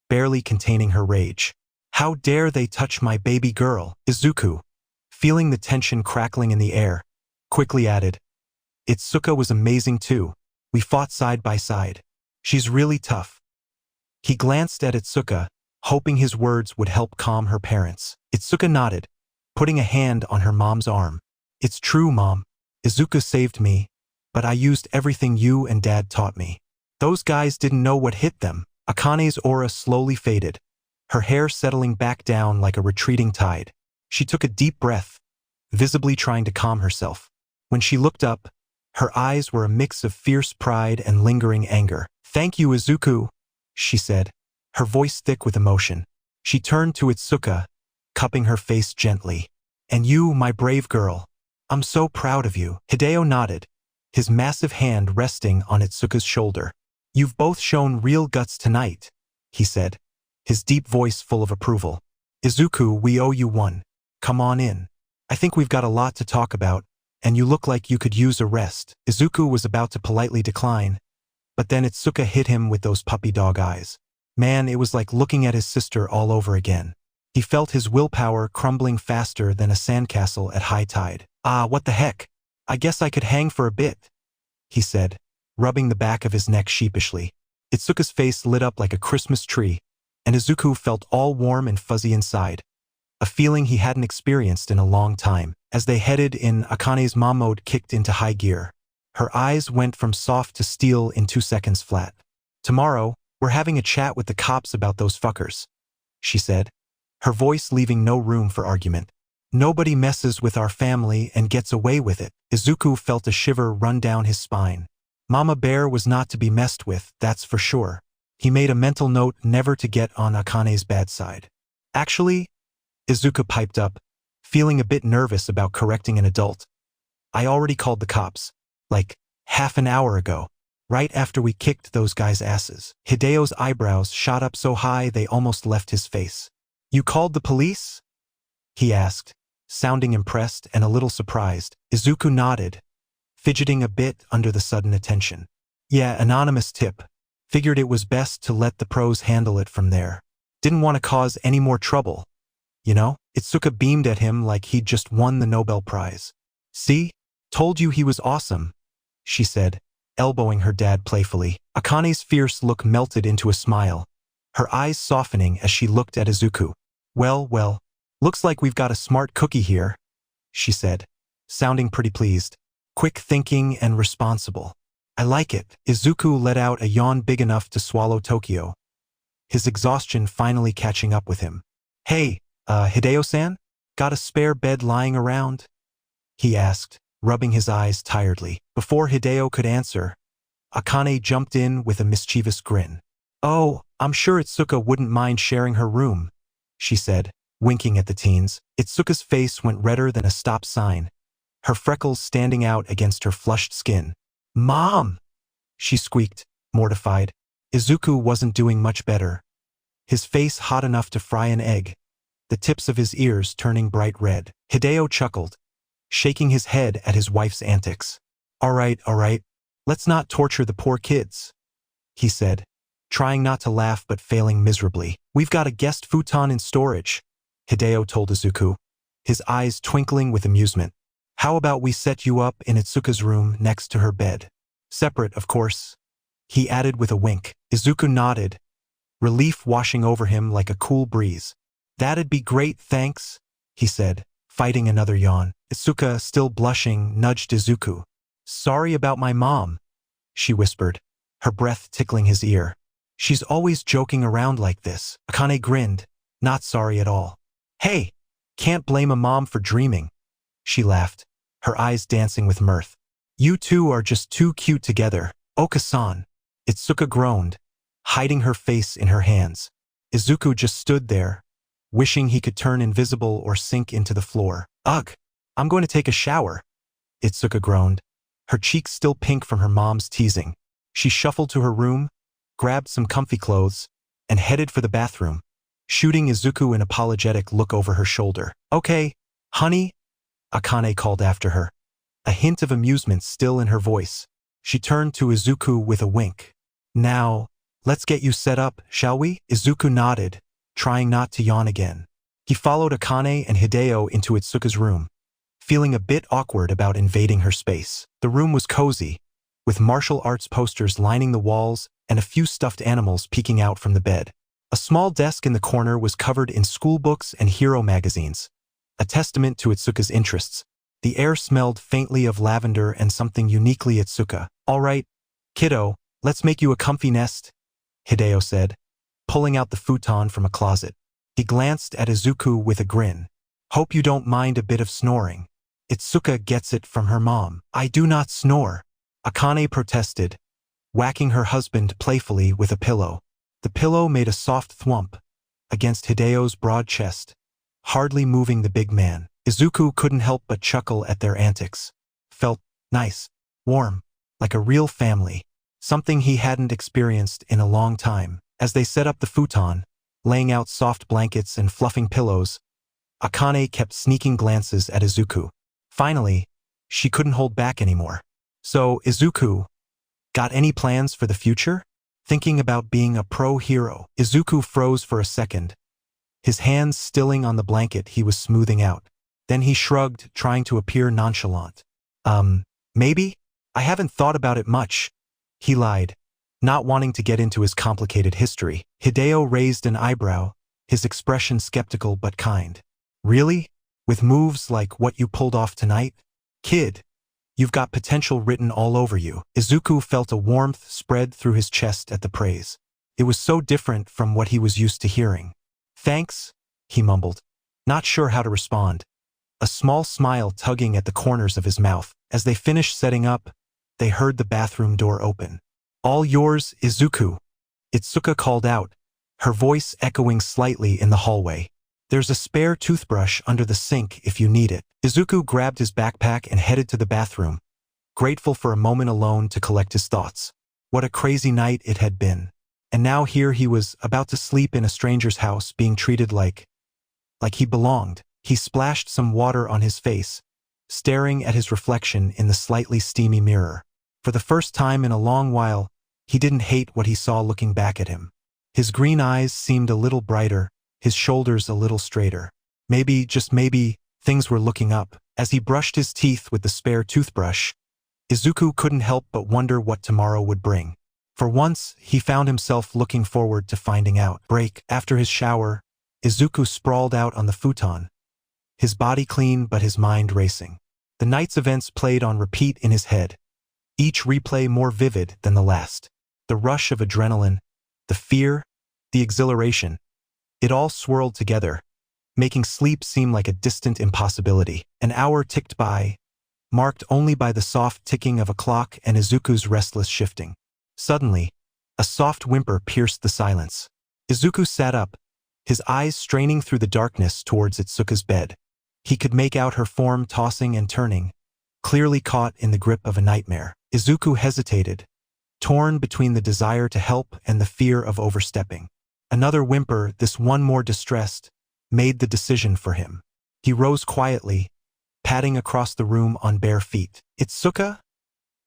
barely containing her rage. "How dare they touch my baby girl?" Izuku, feeling the tension crackling in the air, quickly added, "Itsuka was amazing too. We fought side by side. She's really tough." He glanced at Itsuka, hoping his words would help calm her parents. Itsuka nodded, putting a hand on her mom's arm. "It's true, Mom. Izuku saved me, but I used everything you and Dad taught me. Those guys didn't know what hit them." Akane's aura slowly faded, her hair settling back down like a retreating tide. She took a deep breath, visibly trying to calm herself. When she looked up, her eyes were a mix of fierce pride and lingering anger. "Thank you, Izuku," she said, her voice thick with emotion. She turned to Itsuka, cupping her face gently. "And you, my brave girl. I'm so proud of you." Hideo nodded, his massive hand resting on Itsuka's shoulder. "You've both shown real guts tonight," he said, his deep voice full of approval. "Izuku, we owe you one. Come on in. I think we've got a lot to talk about, and you look like you could use a rest." Izuku was about to politely decline, but then Itsuka hit him with those puppy dog eyes. Man, it was like looking at his sister all over again. He felt his willpower crumbling faster than a sandcastle at high tide. "Ah, what the heck? I guess I could hang for a bit," he said, rubbing the back of his neck sheepishly. Itsuka's face lit up like a Christmas tree, and Izuku felt all warm and fuzzy inside, a feeling he hadn't experienced in a long time. As they headed in, Akane's mom mode kicked into high gear. Her eyes went from soft to steel in 2 seconds flat. "Tomorrow, we're having a chat with the cops about those fuckers," she said, her voice leaving no room for argument. "Nobody messes with our family and gets away with it." Izuku felt a shiver run down his spine. Mama Bear was not to be messed with, that's for sure. He made a mental note never to get on Akane's bad side. "Actually," Izuku piped up, feeling a bit nervous about correcting an adult, "I already called the cops, like, half an hour ago, right after we kicked those guys' asses." Hideo's eyebrows shot up so high they almost left his face. "You called the police?" he asked, sounding impressed and a little surprised. Izuku nodded, fidgeting a bit under the sudden attention. "Yeah, anonymous tip. Figured it was best to let the pros handle it from there. Didn't want to cause any more trouble, you know?" Itsuka beamed at him like he'd just won the Nobel Prize. "See? Told you he was awesome," she said, elbowing her dad playfully. Akane's fierce look melted into a smile, her eyes softening as she looked at Izuku. Well, looks like we've got a smart cookie here," she said, sounding pretty pleased. "Quick thinking and responsible." I like it. Izuku let out a yawn big enough to swallow Tokyo, his exhaustion finally catching up with him. Hey, Hideo-san? Got a spare bed lying around? He asked, rubbing his eyes tiredly. Before Hideo could answer, Akane jumped in with a mischievous grin. Oh, I'm sure Itsuka wouldn't mind sharing her room, she said, winking at the teens. Itsuka's face went redder than a stop sign, her freckles standing out against her flushed skin. Mom! She squeaked, mortified. Izuku wasn't doing much better. His face hot enough to fry an egg, the tips of his ears turning bright red. Hideo chuckled, shaking his head at his wife's antics. All right, let's not torture the poor kids, he said, trying not to laugh but failing miserably. We've got a guest futon in storage, Hideo told Izuku, his eyes twinkling with amusement. How about we set you up in Itsuka's room next to her bed? Separate, of course, he added with a wink. Izuku nodded, relief washing over him like a cool breeze. That'd be great, thanks, he said, fighting another yawn. Itsuka, still blushing, nudged Izuku. Sorry about my mom, she whispered, her breath tickling his ear. She's always joking around like this. Akane grinned, not sorry at all. Hey, can't blame a mom for dreaming, she laughed, her eyes dancing with mirth. You two are just too cute together, Oka-san. Itsuka groaned, hiding her face in her hands. Izuku just stood there, wishing he could turn invisible or sink into the floor. Ugh, I'm going to take a shower, Itsuka groaned, her cheeks still pink from her mom's teasing. She shuffled to her room, grabbed some comfy clothes, and headed for the bathroom, shooting Izuku an apologetic look over her shoulder. Okay, honey, Akane called after her, a hint of amusement still in her voice. She turned to Izuku with a wink. Now, let's get you set up, shall we? Izuku nodded, trying not to yawn again. He followed Akane and Hideo into Itsuka's room, feeling a bit awkward about invading her space. The room was cozy, with martial arts posters lining the walls and a few stuffed animals peeking out from the bed. A small desk in the corner was covered in schoolbooks and hero magazines, a testament to Itsuka's interests. The air smelled faintly of lavender and something uniquely Itsuka. All right, kiddo, let's make you a comfy nest, Hideo said, pulling out the futon from a closet. He glanced at Izuku with a grin. Hope you don't mind a bit of snoring. Itsuka gets it from her mom. I do not snore, Akane protested, whacking her husband playfully with a pillow. The pillow made a soft thwump against Hideo's broad chest, hardly moving the big man. Izuku couldn't help but chuckle at their antics. Felt nice, warm, like a real family, something he hadn't experienced in a long time. As they set up the futon, laying out soft blankets and fluffing pillows, Akane kept sneaking glances at Izuku. Finally, she couldn't hold back anymore. So, Izuku, got any plans for the future? Thinking about being a pro hero? Izuku froze for a second, his hands stilling on the blanket he was smoothing out. Then he shrugged, trying to appear nonchalant. Maybe? I haven't thought about it much, he lied, not wanting to get into his complicated history. Hideo raised an eyebrow, his expression skeptical but kind. Really? With moves like what you pulled off tonight? Kid, you've got potential written all over you. Izuku felt a warmth spread through his chest at the praise. It was so different from what he was used to hearing. Thanks, he mumbled, not sure how to respond, a small smile tugging at the corners of his mouth. As they finished setting up, they heard the bathroom door open. All yours, Izuku, Itsuka called out, her voice echoing slightly in the hallway. There's a spare toothbrush under the sink if you need it. Izuku grabbed his backpack and headed to the bathroom, grateful for a moment alone to collect his thoughts. What a crazy night it had been. And now here he was, about to sleep in a stranger's house, being treated like he belonged. He splashed some water on his face, staring at his reflection in the slightly steamy mirror. For the first time in a long while, he didn't hate what he saw looking back at him. His green eyes seemed a little brighter, his shoulders a little straighter. Maybe, just maybe, things were looking up. As he brushed his teeth with the spare toothbrush, Izuku couldn't help but wonder what tomorrow would bring. For once, he found himself looking forward to finding out. After his shower, Izuku sprawled out on the futon, his body clean but his mind racing. The night's events played on repeat in his head, each replay more vivid than the last. The rush of adrenaline, the fear, the exhilaration, it all swirled together, making sleep seem like a distant impossibility. An hour ticked by, marked only by the soft ticking of a clock and Izuku's restless shifting. Suddenly, a soft whimper pierced the silence. Izuku sat up, his eyes straining through the darkness towards Itsuka's bed. He could make out her form tossing and turning, clearly caught in the grip of a nightmare. Izuku hesitated, torn between the desire to help and the fear of overstepping. Another whimper, this one more distressed, made the decision for him. He rose quietly, padding across the room on bare feet. "Itsuka?"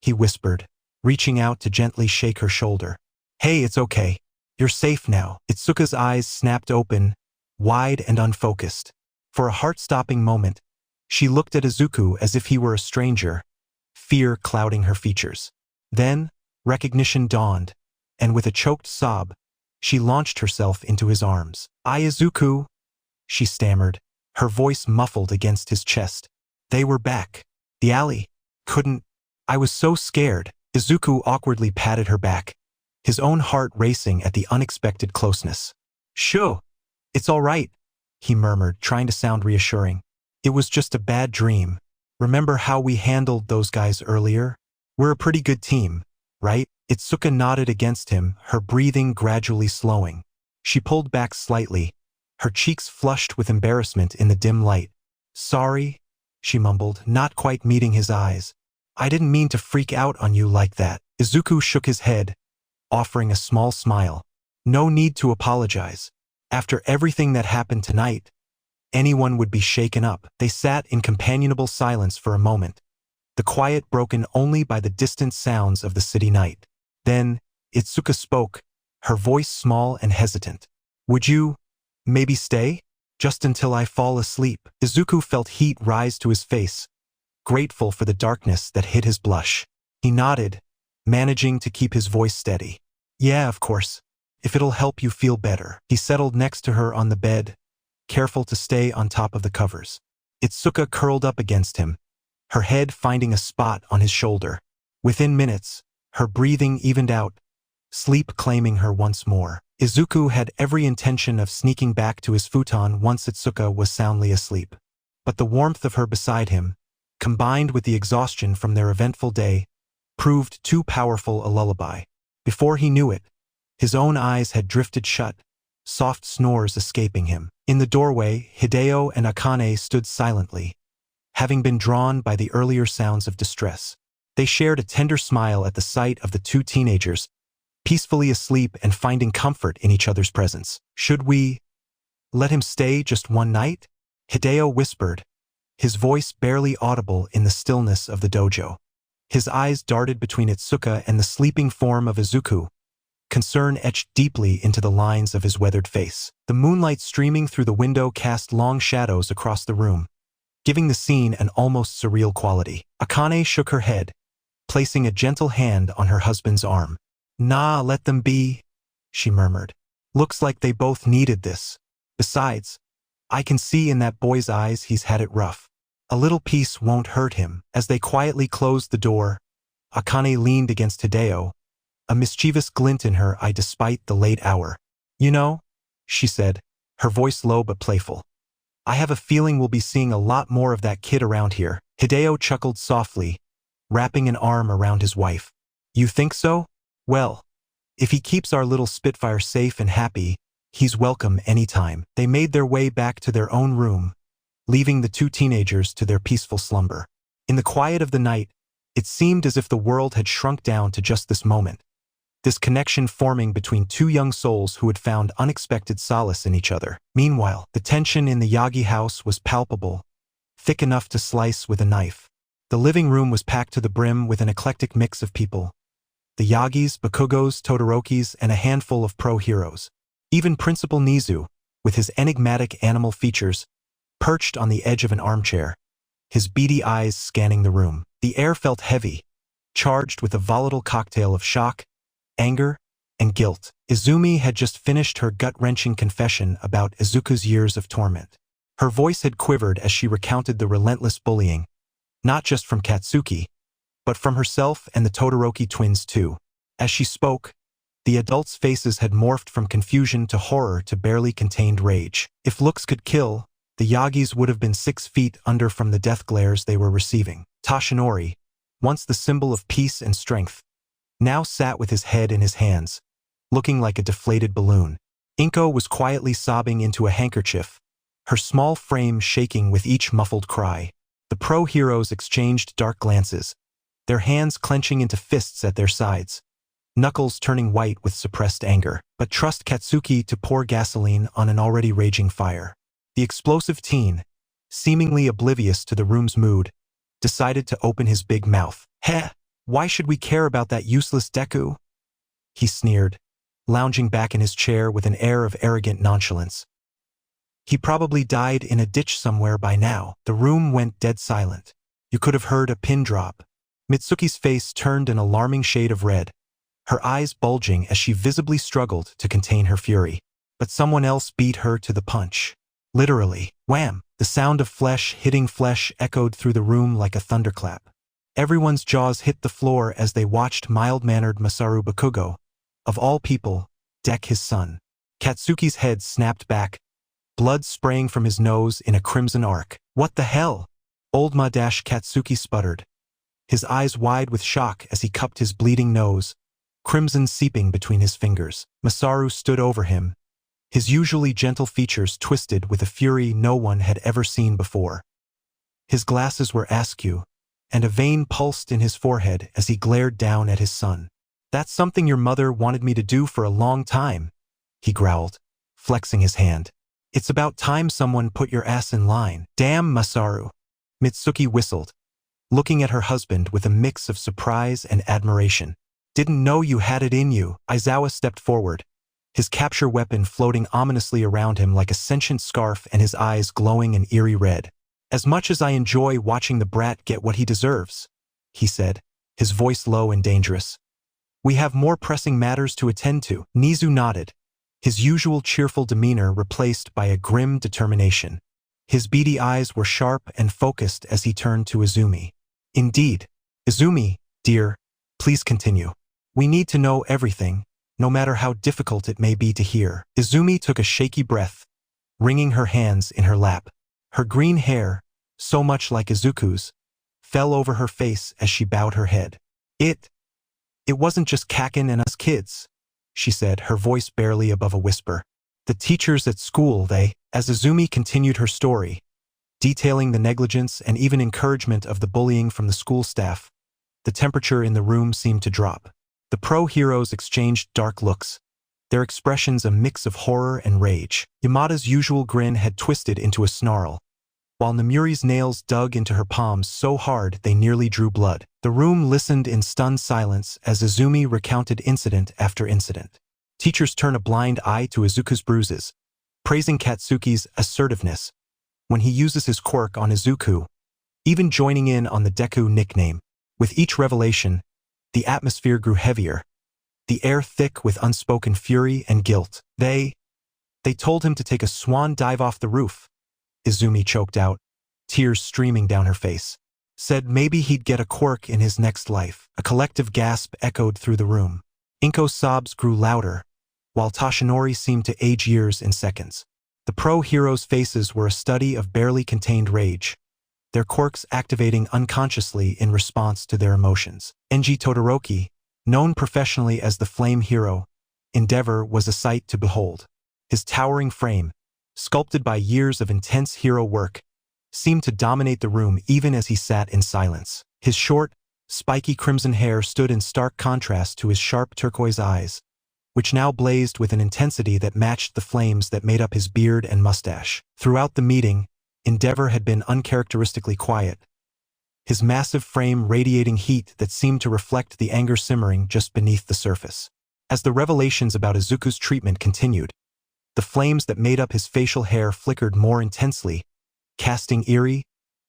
he whispered, reaching out to gently shake her shoulder. "Hey, it's okay. You're safe now." Itsuka's eyes snapped open, wide and unfocused. For a heart-stopping moment, she looked at Izuku as if he were a stranger, fear clouding her features. Then, recognition dawned, and with a choked sob, she launched herself into his arms. Izuku," she stammered, her voice muffled against his chest. "They were back. The alley. Couldn't. I was so scared." Izuku awkwardly patted her back, his own heart racing at the unexpected closeness. "Shoo. It's all right," he murmured, trying to sound reassuring. "It was just a bad dream. Remember how we handled those guys earlier? We're a pretty good team, right?" Itsuka nodded against him, her breathing gradually slowing. She pulled back slightly, her cheeks flushed with embarrassment in the dim light. "Sorry," she mumbled, not quite meeting his eyes. "I didn't mean to freak out on you like that." Izuku shook his head, offering a small smile. "No need to apologize. After everything that happened tonight, anyone would be shaken up." They sat in companionable silence for a moment, the quiet broken only by the distant sounds of the city night. Then, Itsuka spoke, her voice small and hesitant. "Would you, maybe stay? Just until I fall asleep?" Izuku felt heat rise to his face, grateful for the darkness that hid his blush. He nodded, managing to keep his voice steady. "Yeah, of course. If it'll help you feel better." He settled next to her on the bed, careful to stay on top of the covers. Itsuka curled up against him, her head finding a spot on his shoulder. Within minutes, her breathing evened out, sleep claiming her once more. Izuku had every intention of sneaking back to his futon once Itsuka was soundly asleep. But the warmth of her beside him, combined with the exhaustion from their eventful day, proved too powerful a lullaby. Before he knew it, his own eyes had drifted shut, soft snores escaping him. In the doorway, Hideo and Akane stood silently, having been drawn by the earlier sounds of distress. They shared a tender smile at the sight of the two teenagers, peacefully asleep and finding comfort in each other's presence. "Should we let him stay just one night?" Hideo whispered, his voice barely audible in the stillness of the dojo. His eyes darted between Itsuka and the sleeping form of Izuku, concern etched deeply into the lines of his weathered face. The moonlight streaming through the window cast long shadows across the room, giving the scene an almost surreal quality. Akane shook her head, placing a gentle hand on her husband's arm. "Nah, let them be," she murmured. "Looks like they both needed this. Besides, I can see in that boy's eyes he's had it rough. A little peace won't hurt him." As they quietly closed the door, Akane leaned against Hideo, a mischievous glint in her eye despite the late hour. "You know," she said, her voice low but playful, "I have a feeling we'll be seeing a lot more of that kid around here." Hideo chuckled softly, wrapping an arm around his wife. "You think so? Well, if he keeps our little Spitfire safe and happy, he's welcome anytime." They made their way back to their own room, leaving the two teenagers to their peaceful slumber. In the quiet of the night, it seemed as if the world had shrunk down to just this moment, this connection forming between two young souls who had found unexpected solace in each other. Meanwhile, the tension in the Yagi house was palpable, thick enough to slice with a knife. The living room was packed to the brim with an eclectic mix of people: the Yagis, Bakugos, Todorokis, and a handful of pro-heroes. Even Principal Nizu, with his enigmatic animal features, perched on the edge of an armchair, his beady eyes scanning the room. The air felt heavy, charged with a volatile cocktail of shock, anger, and guilt. Izumi had just finished her gut-wrenching confession about Izuku's years of torment. Her voice had quivered as she recounted the relentless bullying, not just from Katsuki, but from herself and the Todoroki twins too. As she spoke, the adults' faces had morphed from confusion to horror to barely contained rage. If looks could kill, the Yagis would have been 6 feet under from the death glares they were receiving. Tashinori, once the symbol of peace and strength, now sat with his head in his hands, looking like a deflated balloon. Inko was quietly sobbing into a handkerchief, her small frame shaking with each muffled cry. The pro-heroes exchanged dark glances, their hands clenching into fists at their sides, knuckles turning white with suppressed anger. But trust Katsuki to pour gasoline on an already raging fire. The explosive teen, seemingly oblivious to the room's mood, decided to open his big mouth. Heh, why should we care about that useless Deku? He sneered, lounging back in his chair with an air of arrogant nonchalance. He probably died in a ditch somewhere by now. The room went dead silent. You could have heard a pin drop. Mitsuki's face turned an alarming shade of red, her eyes bulging as she visibly struggled to contain her fury. But someone else beat her to the punch. Literally, wham! The sound of flesh hitting flesh echoed through the room like a thunderclap. Everyone's jaws hit the floor as they watched mild-mannered Masaru Bakugo, of all people, deck his son. Katsuki's head snapped back, blood spraying from his nose in a crimson arc. What the hell? Old Katsuki sputtered, his eyes wide with shock as he cupped his bleeding nose, crimson seeping between his fingers. Masaru stood over him, his usually gentle features twisted with a fury no one had ever seen before. His glasses were askew, and a vein pulsed in his forehead as he glared down at his son. That's something your mother wanted me to do for a long time, he growled, flexing his hand. It's about time someone put your ass in line. Damn, Masaru. Mitsuki whistled, looking at her husband with a mix of surprise and admiration. Didn't know you had it in you. Aizawa stepped forward, his capture weapon floating ominously around him like a sentient scarf and his eyes glowing an eerie red. As much as I enjoy watching the brat get what he deserves, he said, his voice low and dangerous, we have more pressing matters to attend to. Nizu nodded, his usual cheerful demeanor replaced by a grim determination. His beady eyes were sharp and focused as he turned to Izumi. Indeed. Izumi, dear, please continue. We need to know everything, no matter how difficult it may be to hear. Izumi took a shaky breath, wringing her hands in her lap. Her green hair, so much like Izuku's, fell over her face as she bowed her head. It wasn't just Kakin and us kids, she said, her voice barely above a whisper. The teachers at school, as Izumi continued her story, detailing the negligence and even encouragement of the bullying from the school staff, the temperature in the room seemed to drop. The pro-heroes exchanged dark looks, their expressions a mix of horror and rage. Yamada's usual grin had twisted into a snarl, while Namuri's nails dug into her palms so hard they nearly drew blood. The room listened in stunned silence as Izumi recounted incident after incident. Teachers turn a blind eye to Izuku's bruises, praising Katsuki's assertiveness when he uses his quirk on Izuku, even joining in on the Deku nickname. With each revelation, the atmosphere grew heavier, the air thick with unspoken fury and guilt. They told him to take a swan dive off the roof, Izumi choked out, tears streaming down her face. Said maybe he'd get a quirk in his next life. A collective gasp echoed through the room. Inko's sobs grew louder, while Tashinori seemed to age years in seconds. The pro-heroes' faces were a study of barely contained rage, their quirks activating unconsciously in response to their emotions. Enji Todoroki, known professionally as the Flame Hero, Endeavor was a sight to behold. His towering frame, sculpted by years of intense hero work, seemed to dominate the room even as he sat in silence. His short, spiky crimson hair stood in stark contrast to his sharp turquoise eyes, which now blazed with an intensity that matched the flames that made up his beard and mustache. Throughout the meeting, Endeavor had been uncharacteristically quiet, his massive frame radiating heat that seemed to reflect the anger simmering just beneath the surface. As the revelations about Izuku's treatment continued, the flames that made up his facial hair flickered more intensely, casting eerie,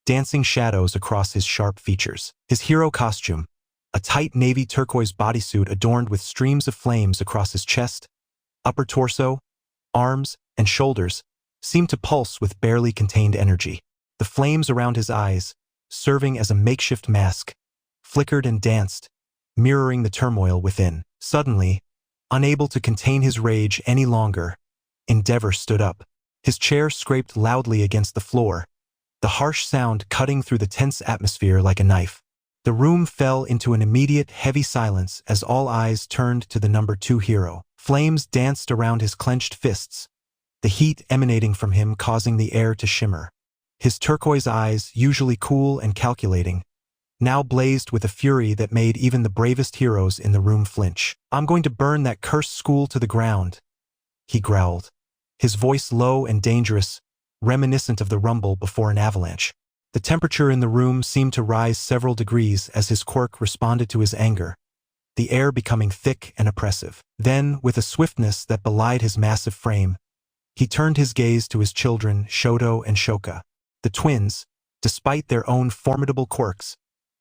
dancing shadows across his sharp features. His hero costume, a tight navy turquoise bodysuit adorned with streams of flames across his chest, upper torso, arms, and shoulders, seemed to pulse with barely contained energy. The flames around his eyes, serving as a makeshift mask, flickered and danced, mirroring the turmoil within. Suddenly, unable to contain his rage any longer, Endeavor stood up. His chair scraped loudly against the floor, the harsh sound cutting through the tense atmosphere like a knife. The room fell into an immediate, heavy silence as all eyes turned to the number 2 hero. Flames danced around his clenched fists, the heat emanating from him causing the air to shimmer. His turquoise eyes, usually cool and calculating, now blazed with a fury that made even the bravest heroes in the room flinch. "I'm going to burn that cursed school to the ground," he growled, his voice low and dangerous, reminiscent of the rumble before an avalanche. The temperature in the room seemed to rise several degrees as his quirk responded to his anger, the air becoming thick and oppressive. Then, with a swiftness that belied his massive frame, he turned his gaze to his children, Shoto and Shoka. The twins, despite their own formidable quirks,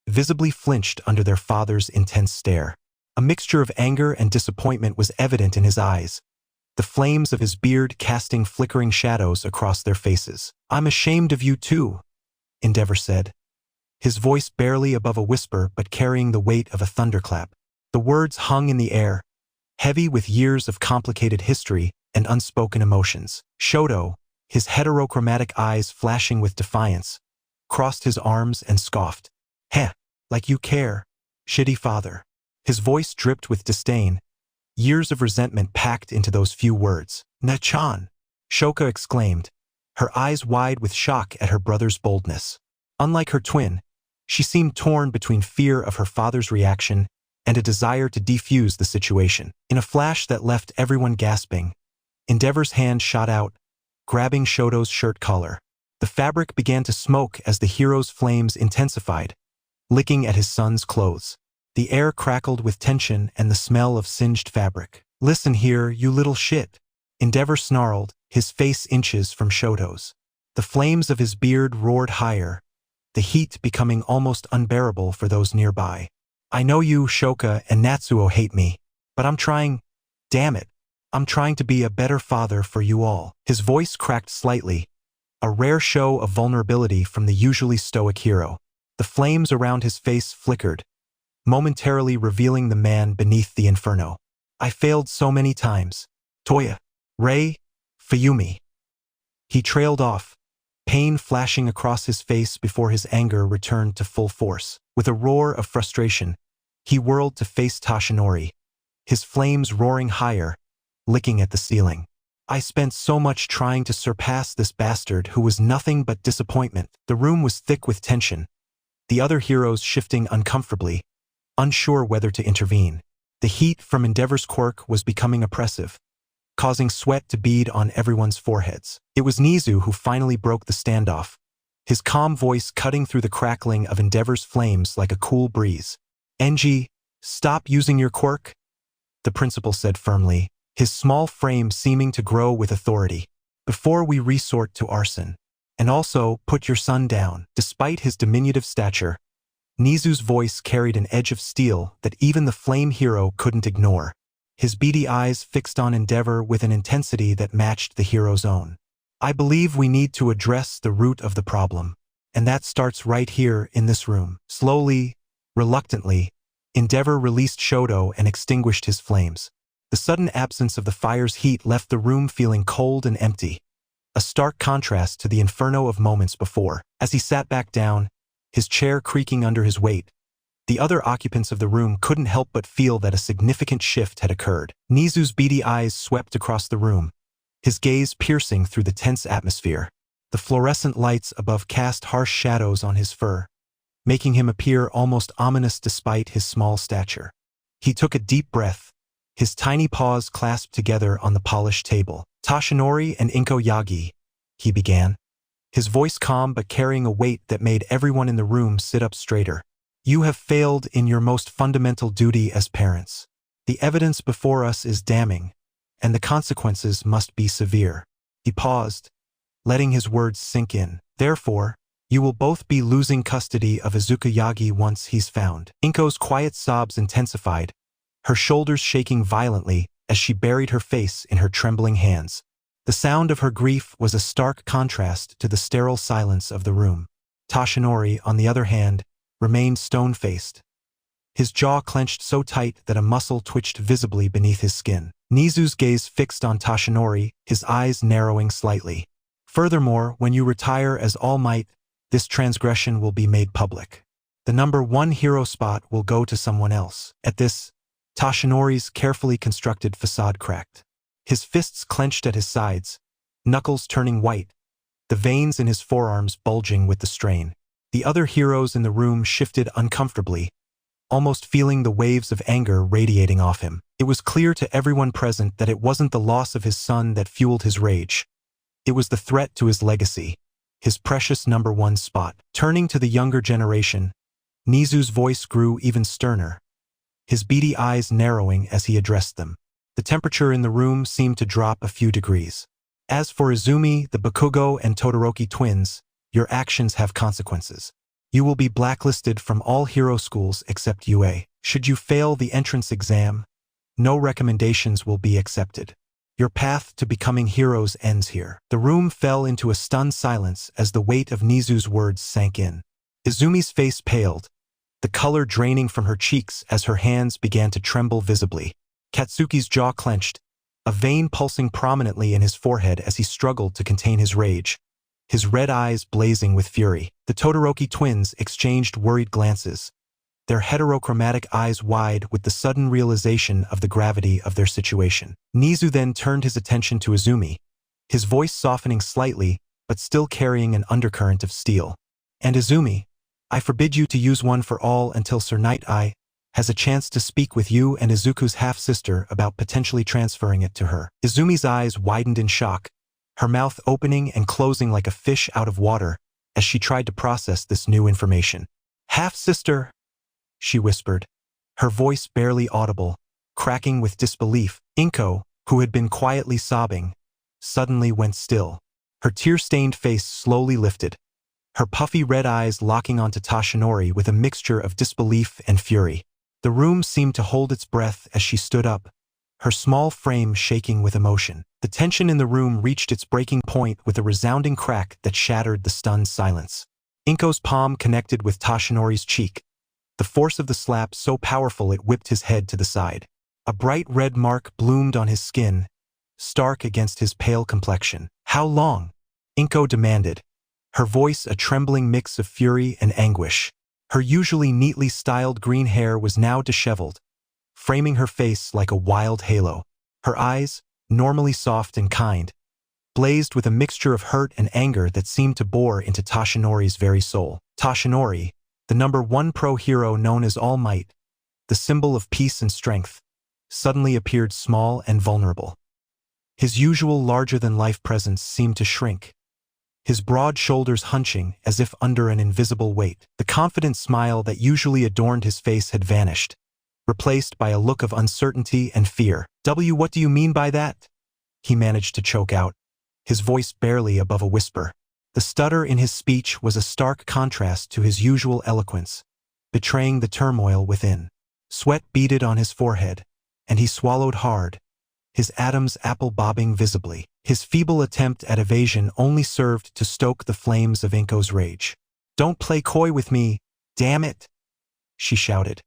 visibly flinched under their father's intense stare. A mixture of anger and disappointment was evident in his eyes, the flames of his beard casting flickering shadows across their faces. "I'm ashamed of you too," Endeavor said, his voice barely above a whisper but carrying the weight of a thunderclap. The words hung in the air, heavy with years of complicated history and unspoken emotions. Shoto, his heterochromatic eyes flashing with defiance, crossed his arms and scoffed. "Heh, like you care, shitty father." His voice dripped with disdain, years of resentment packed into those few words. "Na-chan," Shoka exclaimed, her eyes wide with shock at her brother's boldness. Unlike her twin, she seemed torn between fear of her father's reaction and a desire to defuse the situation. In a flash that left everyone gasping, Endeavor's hand shot out, grabbing Shoto's shirt collar. The fabric began to smoke as the hero's flames intensified, licking at his son's clothes. The air crackled with tension and the smell of singed fabric. "Listen here, you little shit," Endeavor snarled, his face inches from Shoto's. The flames of his beard roared higher, the heat becoming almost unbearable for those nearby. "I know you, Shoka, and Natsuo hate me, but I'm trying, damn it, I'm trying to be a better father for you all." His voice cracked slightly, a rare show of vulnerability from the usually stoic hero. The flames around his face flickered, momentarily revealing the man beneath the inferno. "I failed so many times. Toya, Rei, Fuyumi." He trailed off, pain flashing across his face before his anger returned to full force. With a roar of frustration, he whirled to face Toshinori, his flames roaring higher, licking at the ceiling. "I spent so much trying to surpass this bastard who was nothing but disappointment." The room was thick with tension, the other heroes shifting uncomfortably, unsure whether to intervene. The heat from Endeavor's quirk was becoming oppressive, causing sweat to bead on everyone's foreheads. It was Nizu who finally broke the standoff, his calm voice cutting through the crackling of Endeavor's flames like a cool breeze. "Enji, stop using your quirk," the principal said firmly, his small frame seeming to grow with authority, "before we resort to arson. And also, put your son down." Despite his diminutive stature, Nizu's voice carried an edge of steel that even the flame hero couldn't ignore, his beady eyes fixed on Endeavor with an intensity that matched the hero's own. "I believe we need to address the root of the problem, and that starts right here in this room." Slowly, reluctantly, Endeavor released Shoto and extinguished his flames. The sudden absence of the fire's heat left the room feeling cold and empty, a stark contrast to the inferno of moments before. As he sat back down, his chair creaking under his weight, the other occupants of the room couldn't help but feel that a significant shift had occurred. Nizu's beady eyes swept across the room, his gaze piercing through the tense atmosphere. The fluorescent lights above cast harsh shadows on his fur, making him appear almost ominous despite his small stature. He took a deep breath, his tiny paws clasped together on the polished table. "Toshinori and Inko Yagi," he began, his voice calm but carrying a weight that made everyone in the room sit up straighter. "You have failed in your most fundamental duty as parents. The evidence before us is damning, and the consequences must be severe." He paused, letting his words sink in. "Therefore, you will both be losing custody of Izuku Yagi once he's found." Inko's quiet sobs intensified, her shoulders shaking violently as she buried her face in her trembling hands. The sound of her grief was a stark contrast to the sterile silence of the room. Toshinori, on the other hand, remained stone-faced, His jaw clenched so tight that a muscle twitched visibly beneath his skin. Nizu's gaze fixed on Tashinori, his eyes narrowing slightly. Furthermore, when you retire as All Might, this transgression will be made public. The number 1 hero spot will go to someone else. At this, Tashinori's carefully constructed facade cracked. His fists clenched at his sides, knuckles turning white, the veins in his forearms bulging with the strain. The other heroes in the room shifted uncomfortably, almost feeling the waves of anger radiating off him. It was clear to everyone present that it wasn't the loss of his son that fueled his rage. It was the threat to his legacy, his precious number 1 spot. Turning to the younger generation, Nizu's voice grew even sterner, his beady eyes narrowing as he addressed them. The temperature in the room seemed to drop a few degrees. As for Izumi, the Bakugo, and Todoroki twins, your actions have consequences. You will be blacklisted from all hero schools except UA. Should you fail the entrance exam, no recommendations will be accepted. Your path to becoming heroes ends here. The room fell into a stunned silence as the weight of Nizu's words sank in. Izumi's face paled, the color draining from her cheeks as her hands began to tremble visibly. Katsuki's jaw clenched, a vein pulsing prominently in his forehead as he struggled to contain his rage, his red eyes blazing with fury. The Todoroki twins exchanged worried glances, their heterochromatic eyes wide with the sudden realization of the gravity of their situation. Nizu then turned his attention to Izumi, his voice softening slightly but still carrying an undercurrent of steel. And Izumi, I forbid you to use one for all until Sir Night Eye has a chance to speak with you and Izuku's half-sister about potentially transferring it to her. Izumi's eyes widened in shock, her mouth opening and closing like a fish out of water as she tried to process this new information. Half-sister, she whispered, her voice barely audible, cracking with disbelief. Inko, who had been quietly sobbing, suddenly went still. Her tear-stained face slowly lifted, her puffy red eyes locking onto Tashinori with a mixture of disbelief and fury. The room seemed to hold its breath as she stood up, her small frame shaking with emotion. The tension in the room reached its breaking point with a resounding crack that shattered the stunned silence. Inko's palm connected with Tashinori's cheek, the force of the slap so powerful it whipped his head to the side. A bright red mark bloomed on his skin, stark against his pale complexion. How long? Inko demanded, her voice a trembling mix of fury and anguish. Her usually neatly styled green hair was now disheveled, framing her face like a wild halo. Her eyes, normally soft and kind, blazed with a mixture of hurt and anger that seemed to bore into Tashinori's very soul. Tashinori, the number 1 pro hero known as All Might, the symbol of peace and strength, suddenly appeared small and vulnerable. His usual larger-than-life presence seemed to shrink, his broad shoulders hunching as if under an invisible weight. The confident smile that usually adorned his face had vanished, replaced by a look of uncertainty and fear. What do you mean by that? He managed to choke out, his voice barely above a whisper. The stutter in his speech was a stark contrast to his usual eloquence, betraying the turmoil within. Sweat beaded on his forehead, and he swallowed hard, his Adam's apple bobbing visibly. His feeble attempt at evasion only served to stoke the flames of Inko's rage. Don't play coy with me, damn it, she shouted,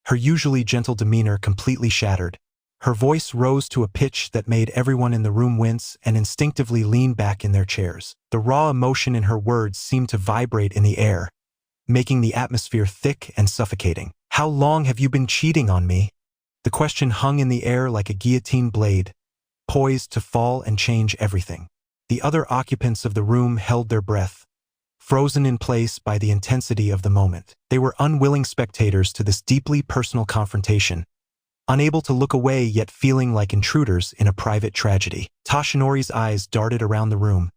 her usually gentle demeanor completely shattered. Her voice rose to a pitch that made everyone in the room wince and instinctively lean back in their chairs. The raw emotion in her words seemed to vibrate in the air, making the atmosphere thick and suffocating. How long have you been cheating on me? The question hung in the air like a guillotine blade, poised to fall and change everything. The other occupants of the room held their breath, frozen in place by the intensity of the moment. They were unwilling spectators to this deeply personal confrontation, unable to look away yet feeling like intruders in a private tragedy. Tashinori's eyes darted around the room,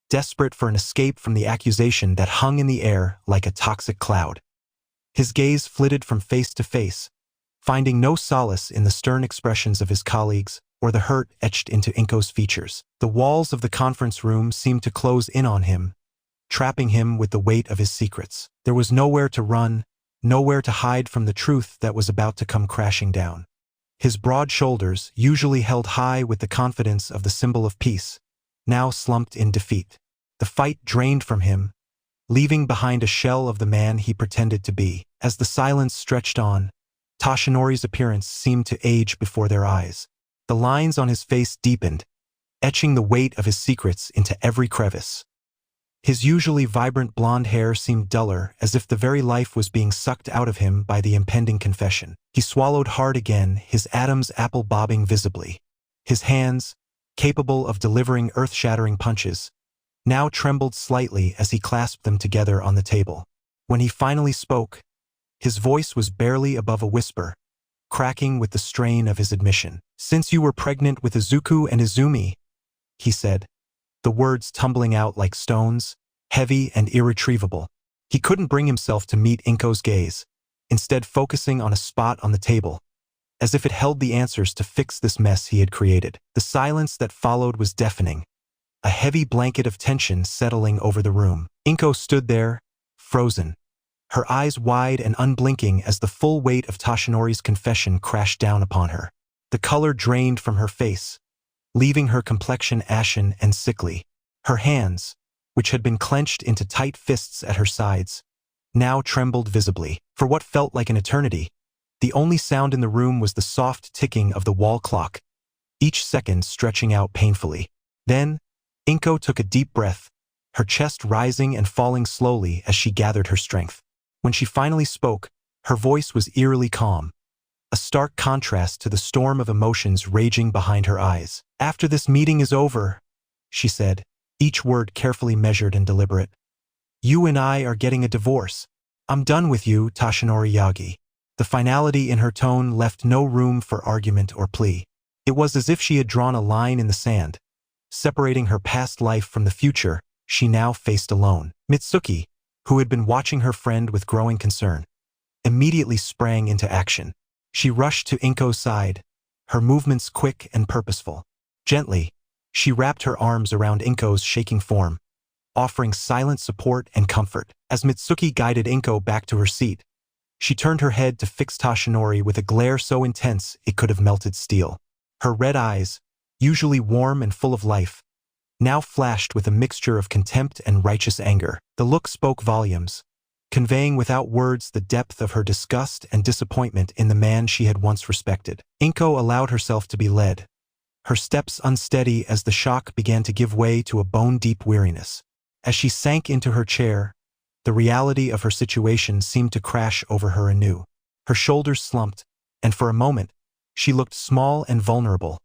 desperate for an escape from the accusation that hung in the air like a toxic cloud. His gaze flitted from face to face, finding no solace in the stern expressions of his colleagues or the hurt etched into Inko's features. The walls of the conference room seemed to close in on him, trapping him with the weight of his secrets. There was nowhere to run, nowhere to hide from the truth that was about to come crashing down. His broad shoulders, usually held high with the confidence of the symbol of peace, now slumped in defeat. The fight drained from him, leaving behind a shell of the man he pretended to be. As the silence stretched on, Tashinori's appearance seemed to age before their eyes. The lines on his face deepened, etching the weight of his secrets into every crevice. His usually vibrant blonde hair seemed duller, as if the very life was being sucked out of him by the impending confession. He swallowed hard again, his Adam's apple bobbing visibly. His hands, capable of delivering earth-shattering punches, now trembled slightly as he clasped them together on the table. When he finally spoke, his voice was barely above a whisper, cracking with the strain of his admission. "Since you were pregnant with Izuku and Izumi," he said, the words tumbling out like stones, heavy and irretrievable. He couldn't bring himself to meet Inko's gaze, instead focusing on a spot on the table, as if it held the answers to fix this mess he had created. The silence that followed was deafening, a heavy blanket of tension settling over the room. Inko stood there, frozen, her eyes wide and unblinking as the full weight of Tashinori's confession crashed down upon her. The color drained from her face, leaving her complexion ashen and sickly. Her hands, which had been clenched into tight fists at her sides, now trembled visibly. For what felt like an eternity, the only sound in the room was the soft ticking of the wall clock, each second stretching out painfully. Then, Inko took a deep breath, her chest rising and falling slowly as she gathered her strength. When she finally spoke, her voice was eerily calm, a stark contrast to the storm of emotions raging behind her eyes. "After this meeting is over," she said, each word carefully measured and deliberate, "you and I are getting a divorce. I'm done with you, Tashinori Yagi." The finality in her tone left no room for argument or plea. It was as if she had drawn a line in the sand, separating her past life from the future she now faced alone. Mitsuki, who had been watching her friend with growing concern, immediately sprang into action. She rushed to Inko's side, her movements quick and purposeful. Gently, she wrapped her arms around Inko's shaking form, offering silent support and comfort. As Mitsuki guided Inko back to her seat, she turned her head to fix Tashinori with a glare so intense it could have melted steel. Her red eyes, usually warm and full of life, now flashed with a mixture of contempt and righteous anger. The look spoke volumes, conveying without words the depth of her disgust and disappointment in the man she had once respected. Inko allowed herself to be led, her steps unsteady as the shock began to give way to a bone-deep weariness. As she sank into her chair, the reality of her situation seemed to crash over her anew. Her shoulders slumped, and for a moment, she looked small and vulnerable,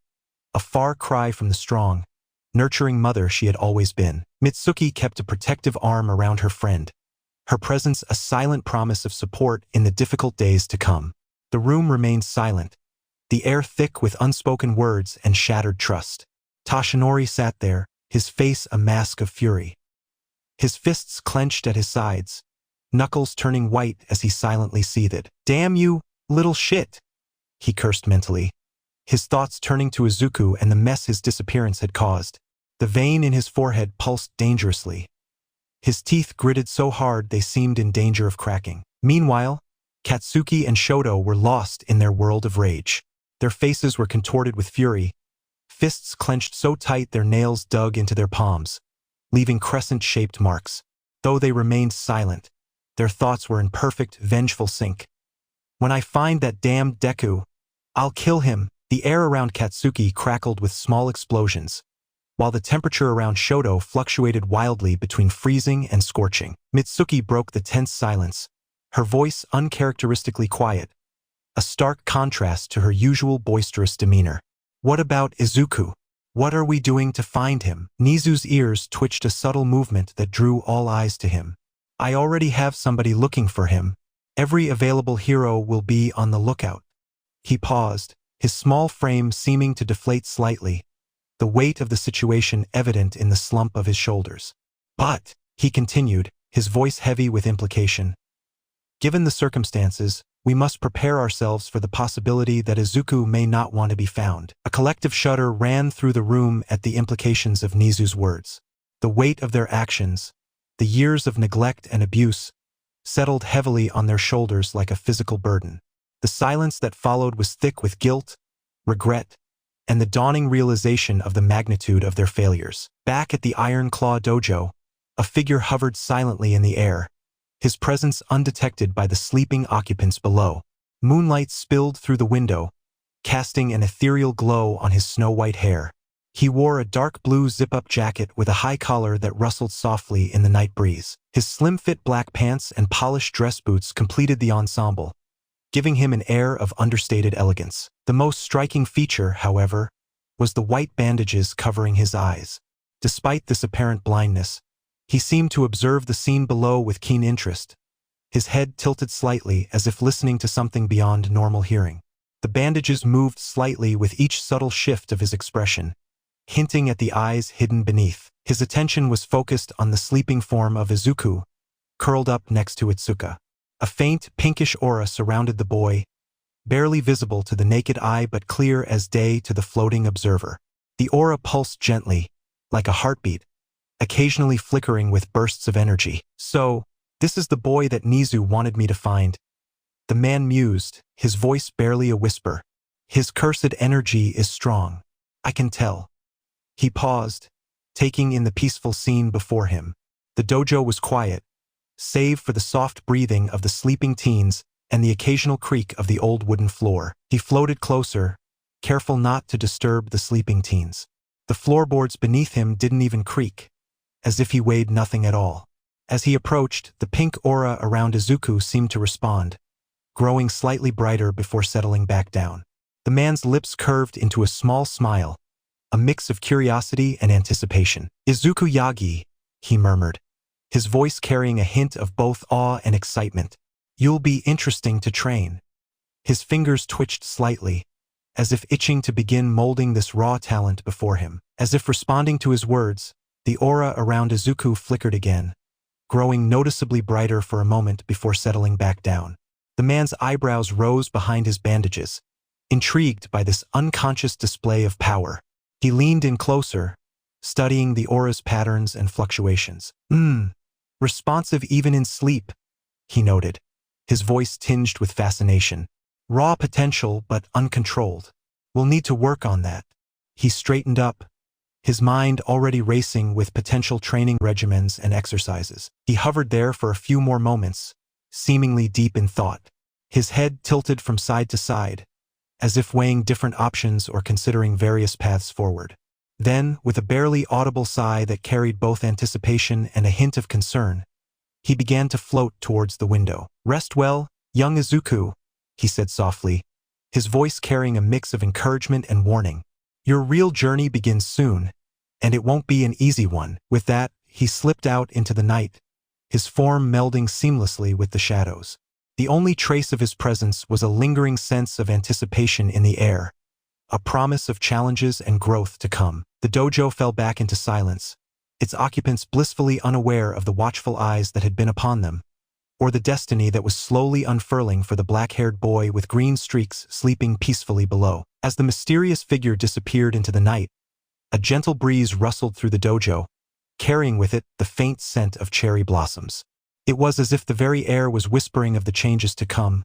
a far cry from the strong, nurturing mother she had always been. Mitsuki kept a protective arm around her friend, her presence a silent promise of support in the difficult days to come. The room remained silent, the air thick with unspoken words and shattered trust. Tashinori sat there, his face a mask of fury, his fists clenched at his sides, knuckles turning white as he silently seethed. "Damn you, little shit," he cursed mentally, his thoughts turning to Izuku and the mess his disappearance had caused. The vein in his forehead pulsed dangerously, his teeth gritted so hard they seemed in danger of cracking. Meanwhile, Katsuki and Shoto were lost in their world of rage. Their faces were contorted with fury, fists clenched so tight their nails dug into their palms, leaving crescent-shaped marks. Though they remained silent, their thoughts were in perfect, vengeful sync. "When I find that damned Deku, I'll kill him." The air around Katsuki crackled with small explosions, while the temperature around Shoto fluctuated wildly between freezing and scorching. Mitsuki broke the tense silence, her voice uncharacteristically quiet, a stark contrast to her usual boisterous demeanor. "What about Izuku? What are we doing to find him?" Nizu's ears twitched a subtle movement that drew all eyes to him. "I already have somebody looking for him. Every available hero will be on the lookout." He paused, his small frame seeming to deflate slightly, the weight of the situation evident in the slump of his shoulders. "But," he continued, his voice heavy with implication, "given the circumstances, we must prepare ourselves for the possibility that Izuku may not want to be found." A collective shudder ran through the room at the implications of Nizu's words. The weight of their actions, the years of neglect and abuse, settled heavily on their shoulders like a physical burden. The silence that followed was thick with guilt, regret, and the dawning realization of the magnitude of their failures. Back at the Iron Claw dojo, a figure hovered silently in the air, his presence undetected by the sleeping occupants below. Moonlight spilled through the window, casting an ethereal glow on his snow-white hair. He wore a dark blue zip-up jacket with a high collar that rustled softly in the night breeze. His slim-fit black pants and polished dress boots completed the ensemble, giving him an air of understated elegance. The most striking feature, however, was the white bandages covering his eyes. Despite this apparent blindness, he seemed to observe the scene below with keen interest, his head tilted slightly as if listening to something beyond normal hearing. The bandages moved slightly with each subtle shift of his expression, hinting at the eyes hidden beneath. His attention was focused on the sleeping form of Izuku, curled up next to Itsuka. A faint, pinkish aura surrounded the boy, barely visible to the naked eye but clear as day to the floating observer. The aura pulsed gently, like a heartbeat, occasionally flickering with bursts of energy. "So, this is the boy that Nizu wanted me to find," the man mused, his voice barely a whisper. "His cursed energy is strong. I can tell." He paused, taking in the peaceful scene before him. The dojo was quiet, save for the soft breathing of the sleeping teens and the occasional creak of the old wooden floor. He floated closer, careful not to disturb the sleeping teens. The floorboards beneath him didn't even creak, as if he weighed nothing at all. As he approached, the pink aura around Izuku seemed to respond, growing slightly brighter before settling back down. The man's lips curved into a small smile, a mix of curiosity and anticipation. "Izuku Yagi," he murmured, his voice carrying a hint of both awe and excitement. "You'll be interesting to train." His fingers twitched slightly, as if itching to begin molding this raw talent before him. As if responding to his words, the aura around Izuku flickered again, growing noticeably brighter for a moment before settling back down. The man's eyebrows rose behind his bandages, intrigued by this unconscious display of power. He leaned in closer, studying the aura's patterns and fluctuations. Responsive even in sleep," he noted, his voice tinged with fascination. "Raw potential but uncontrolled. We'll need to work on that." He straightened up, his mind already racing with potential training regimens and exercises. He hovered there for a few more moments, seemingly deep in thought. His head tilted from side to side, as if weighing different options or considering various paths forward. Then, with a barely audible sigh that carried both anticipation and a hint of concern, he began to float towards the window. "Rest well, young Izuku," he said softly, his voice carrying a mix of encouragement and warning. "Your real journey begins soon, and it won't be an easy one." With that, he slipped out into the night, his form melding seamlessly with the shadows. The only trace of his presence was a lingering sense of anticipation in the air, a promise of challenges and growth to come. The dojo fell back into silence, its occupants blissfully unaware of the watchful eyes that had been upon them, or the destiny that was slowly unfurling for the black-haired boy with green streaks sleeping peacefully below. As the mysterious figure disappeared into the night, a gentle breeze rustled through the dojo, carrying with it the faint scent of cherry blossoms. It was as if the very air was whispering of the changes to come,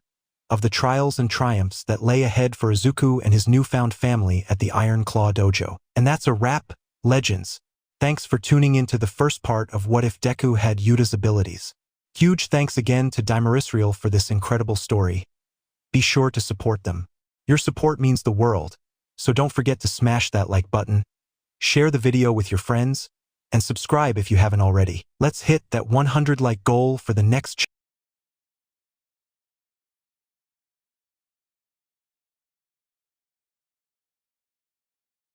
of the trials and triumphs that lay ahead for Izuku and his newfound family at the Iron Claw Dojo. And that's a wrap, legends. Thanks for tuning into the first part of What If Deku Had Yuta's Abilities. Huge thanks again to ＤISCLAIMER for this incredible story. Be sure to support them. Your support means the world, so don't forget to smash that like button, share the video with your friends, and subscribe if you haven't already. Let's hit that 100 like goal for the next